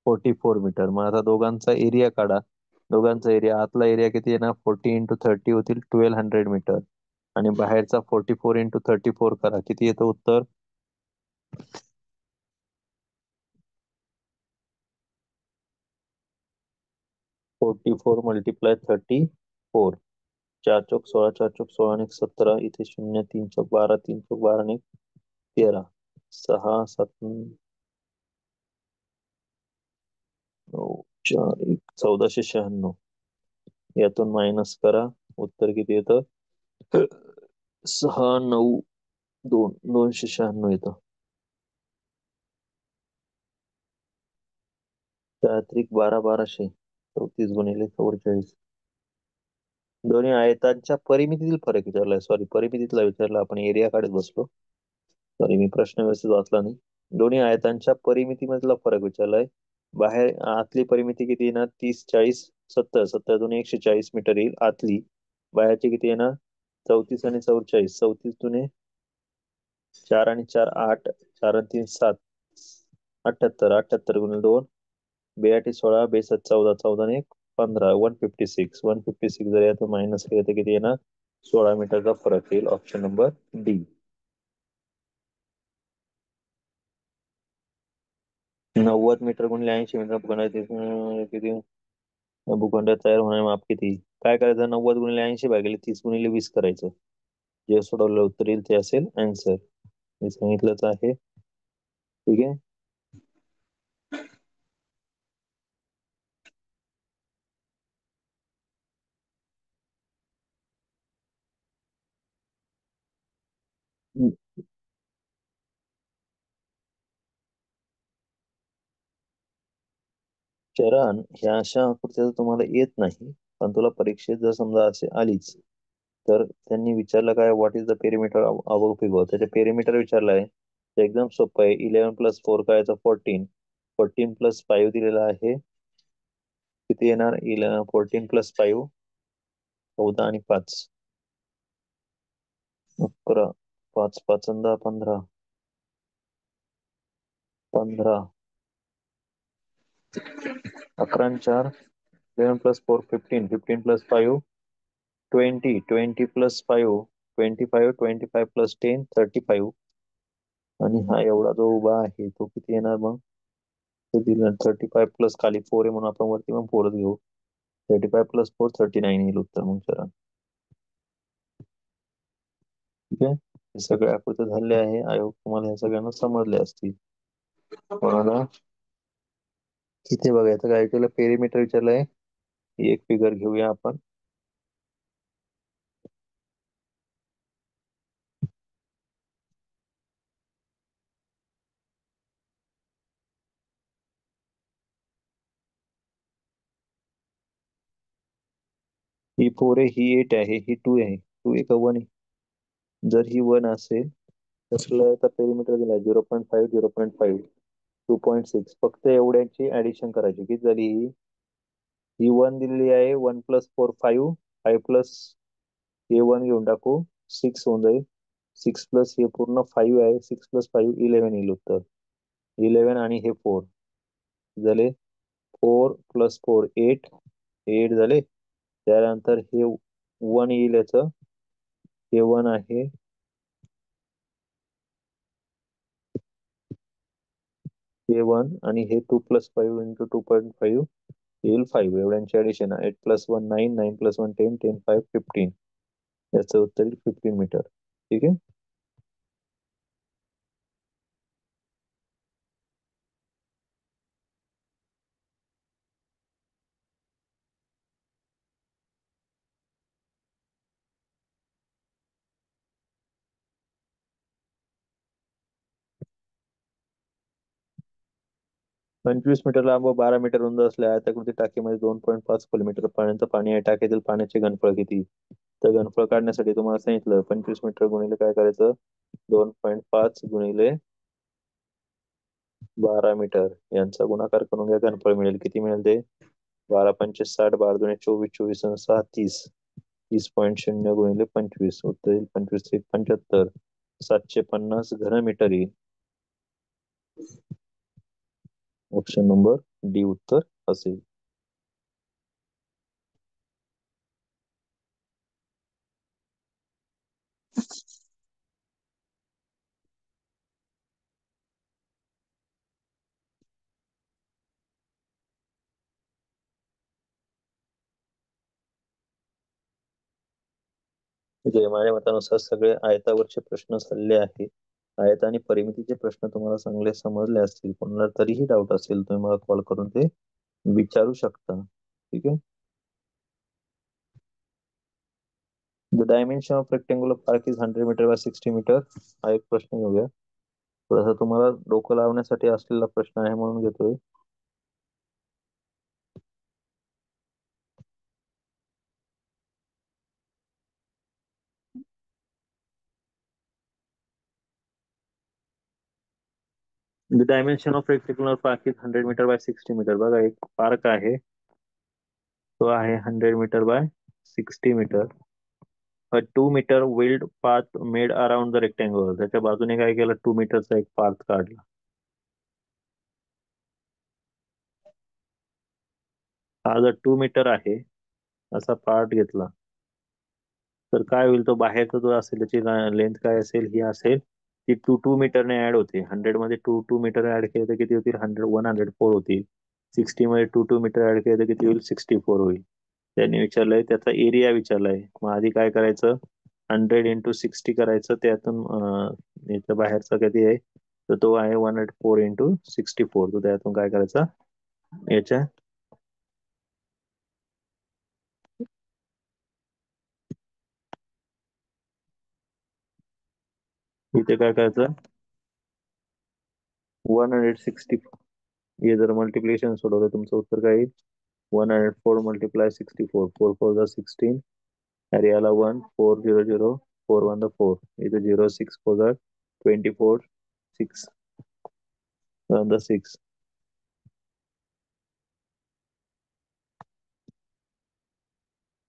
44 मीटर. मग आता दोघांचा एरिया काढा. दोघांचा एरिया, आतला एरिया किती येणार? 40 इंटू 30 होतील 1200 मीटर. आणि बाहेरचा 44 इंटू 34 करा, किती येतं उत्तर? 44 मल्टिप्लाय 34. 4 चौक 16, 4 चौक 16 आणि 17. इथे 0 3 चौक 12, 3 चौक 12 आणि 13. 6 7 9 4 1 1496. यातून मायनस करा, उत्तर किती येतं? 6 9 2 296 येतं. 4 1200. 34 गुणिले 44. दोन्ही आयतांच्या परिमितीतील फरक विचारलाय. सॉरी, परिमितीतला विचारला, आपण एरिया काढत बसलो. सॉरी, मी प्रश्न व्यवस्थित वाचला नाही. दोन्ही आयतांच्या परिमितीमधला फरक विचारलाय. बाहेर आतली परिमिती किती येणार? 30 40 70. 70 दुने 140 मीटर येईल आतली. बाहेरची किती येणार? 34 आणि 44. 34 दुने 4 आणि 4 8. 4 आणि 3 7. 78. 78 गुणिले 2. 82 16. 62 14. 14 आणि 1 15. 156. 156 जर यातून मायनस केलं तर किती येणार? 16 मीटरचा फरक येईल. Option number D. 90 मीटर गुणिले 80 मीटर भूखंड किती? भूखंड तयार होणारे माप किती? काय करायचं? 90 गुणिले 80 भागिले 30 गुणिले 20 करायचं. जे सोडवलं उत्तर येईल ते असेल आन्सर. मी सांगितलंच आहे. ठीक आहे. चरण ह्या अशा आकृत्या तुम्हाला येत नाही, पण तुला परीक्षेत जर समजा असे आलीच, तर त्यांनी विचारलं काय? What is the perimeter of figure? त्याचे पेरिमीटर विचारलंय. ते एकदम सोपं आहे. 11 प्लस 4 करायचं 14. 14 प्लस 5 दिलेला आहे. किती येणार? 14 प्लस 5 14 आणि 5 11. 5 5 10 15. 15. 11 आणि 4 11 प्लस 4 15. 15 प्लस 5 20. 20 प्लस 5 25. 25 प्लस 10 35. आणि हा एवढा जो उभा आहे तो किती येणार मग? ते दिलं 35 प्लस खाली 4 आहे म्हणून आपण वरती पण 4 घेऊ. 35 प्लस 4 39 येईल उत्तर मग चला. ठीक आहे. हे सगळे आकृती झाले आहे. आय होप तुम्हाला हे सगळ्यांना समजले असतील. कोणाला इथे बघायचं काय केलं? पेरिमीटर विचारलंय. एक फिगर घेऊया आपण. ही 4 आहे, ही 8 आहे, ही 2 आहे. 2 आहे का 1 आहे? जर ही 1 असेल तर आपल्याला याचा पेरिमीटर दिला 0.5 0.5 2.6. फक्त एवढ्यांची ऍडिशन करायची. किती झाली ही 1 दिलेली आहे. 1 प्लस 4 5 5 प्लस हे 1 घेऊन टाकू 6 होऊन जाईल. 6 प्लस हे पूर्ण 5 आहे. 6 प्लस 5 11 येईल उत्तर. 11 आणि हे 4 झाले. 4 प्लस 4 8 8 झाले. त्यानंतर हे 1 येईल याचं. हे 1 आहे. हे 1 आणि हे 2 प्लस 5 इंटू 2.5 येईल 5. एवढ्यांची ऍडिशन आहे. 8 प्लस 1 9 9 प्लस 1 10 10 5 15. याचं उत्तर येईल 15 मीटर. ठीक आहे. 25 मीटर लांब व 12 मीटर रुंद असलेल्या आयताकृती टाकीमध्ये 2.5 किलोमीटर पर्यंत पाणी आहे. टाकीतील पाण्याचे घनफळ किती? तर घनफळ काढण्यासाठी तुम्हाला सांगितलं 25 मीटर गुणिले काय करायचं 2.5 गुणिले 12 मीटर यांचा गुणाकार करून घ्या. घनफळ मिळेल. किती मिळेल ते 12 पंचे 60 12 दुणे 24 24 आणि 6 30 30.0 गुणिले 25 उत्तर येईल 25 75 750 घन मीटर येईल. ऑप्शन नंबर डी उत्तर असेल. म्हणजे माझ्या मतानुसार सगळे आयतावरचे प्रश्न चालले आहे. आयत आणि परिमितीचे प्रश्न तुम्हाला चांगले समजले असतील. कोणाला तरीही डाऊट असेल तुम्ही मला कॉल करून ते विचारू शकता. ठीक आहे. The dimension of rectangular park is 100 metre bye 60 metre. हा एक प्रश्न घेऊया. थोडासा तुम्हाला डोकं लावण्यासाठी असलेला प्रश्न आहे म्हणून घेतोय. The dimension of rectangular park is 100 metre bye 60 metre. बघा एक पार्क आहे. तो आहे 100 metre bye 60 metre. A 2 metre wide path made around the rectangle. त्याच्या बाजूने काय केलं 2 मीटरचा एक पाथ काढला. हा जर 2 मीटर आहे असा पार्ट घेतला तर काय होईल तो बाहेरचा जो असेल त्याची लेंथ काय असेल ही असेल ती 2 2 मीटरने ऍड होते. 100 मध्ये 2 2 मीटर ऍड केले तर किती होतील 104 होतील. 60 मध्ये 2 2 मीटर ऍड केले तर किती होईल 64 होईल. त्यांनी विचारलंय त्याचा एरिया विचारलाय. मग आधी काय करायचं 100 × 60 करायचं. त्यातून याच्या बाहेरचा किती आहे तर तो आहे 104 × 64. तर त्यातून काय करायचं याच्या इथे काय करायचं 160. हे जर मल्टिप्लिकेशन सोडवलं तुमचं उत्तर काय येईल 104 मल्टिप्लाय 64 4 4 जा 16 एरियाला 1 4 0 0 4 1 द 4 इथे 0 6 4 जा 24 6 1 द 6.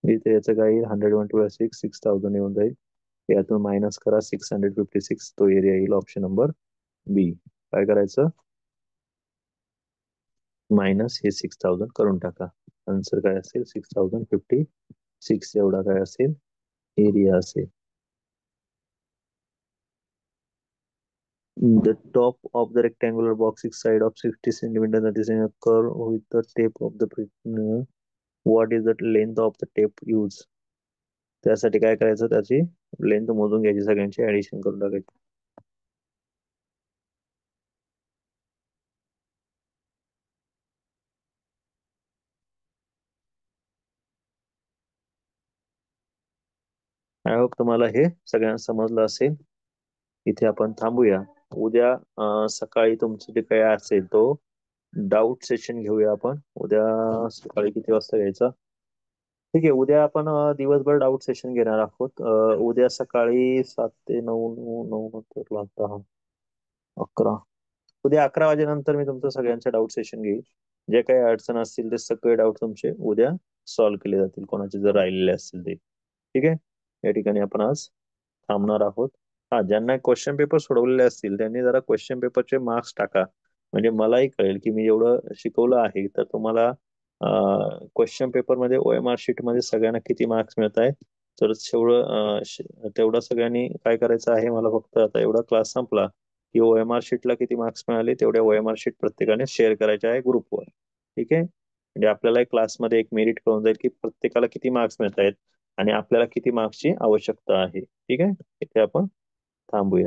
इथे याचं काय येईल 100 × 6000 येऊन जाईल. यातून मायनस करा 656. तो एरिया येईल ऑप्शन नंबर बी. काय करायचं मायनस हे 6000 करून टाका. आन्सर काय असेल 6056 एवढा काय असेल एरिया असेल. The top of the rectangular box is side of 60 centimeter that is in a curve with the tape of the what is the length of the tape use. त्यासाठी काय करायचं त्याची लेंथ मोजून घ्यायची सगळ्यांची ऍडिशन करून टाकायची. आय होप तुम्हाला हे सगळ्यांना समजलं असेल. इथे आपण थांबूया. उद्या सकाळी तुमचं जे काय असेल तो डाऊट सेशन घेऊया आपण. उद्या सकाळी किती वाजता घ्यायचा ठीक आहे, उद्या आपण दिवसभर डाऊट सेशन घेणार आहोत. उद्या सकाळी 7 ते 9, 9 नंतर 10, 11. उद्या 11 वाजेनंतर मी तुमचं सगळ्यांचं डाऊट सेशन घेईल. जे काही अडचण असतील ते सगळे डाऊट तुमचे उद्या सॉल्व्ह केले जातील, कोणाचे जर राहिलेले असतील ते. ठीक आहे, या ठिकाणी आपण आज थांबणार आहोत. हा, ज्यांना क्वेश्चन पेपर सोडवलेले असतील त्यांनी जरा क्वेश्चन पेपरचे मार्क्स टाका, म्हणजे मलाही कळेल की मी जेवढं शिकवलं आहे तर तुम्हाला क्वेश्चन पेपर मध्ये OMR शीट मध्ये सगळ्यांना किती मार्क्स मिळत आहेत. तर तेवढं सगळ्यांनी काय करायचं आहे, मला फक्त आता एवढा क्लास संपला की OMR शीटला किती मार्क्स मिळाले तेवढ्या OMR शीट प्रत्येकाने शेअर करायचे आहे ग्रुपवर. ठीक आहे, म्हणजे आपल्याला क्लासमध्ये एक मेरिट कळून जाईल की प्रत्येकाला किती मार्क्स मिळत आहेत आणि आपल्याला किती मार्क्सची आवश्यकता आहे. ठीक आहे, इथे आपण थांबूया.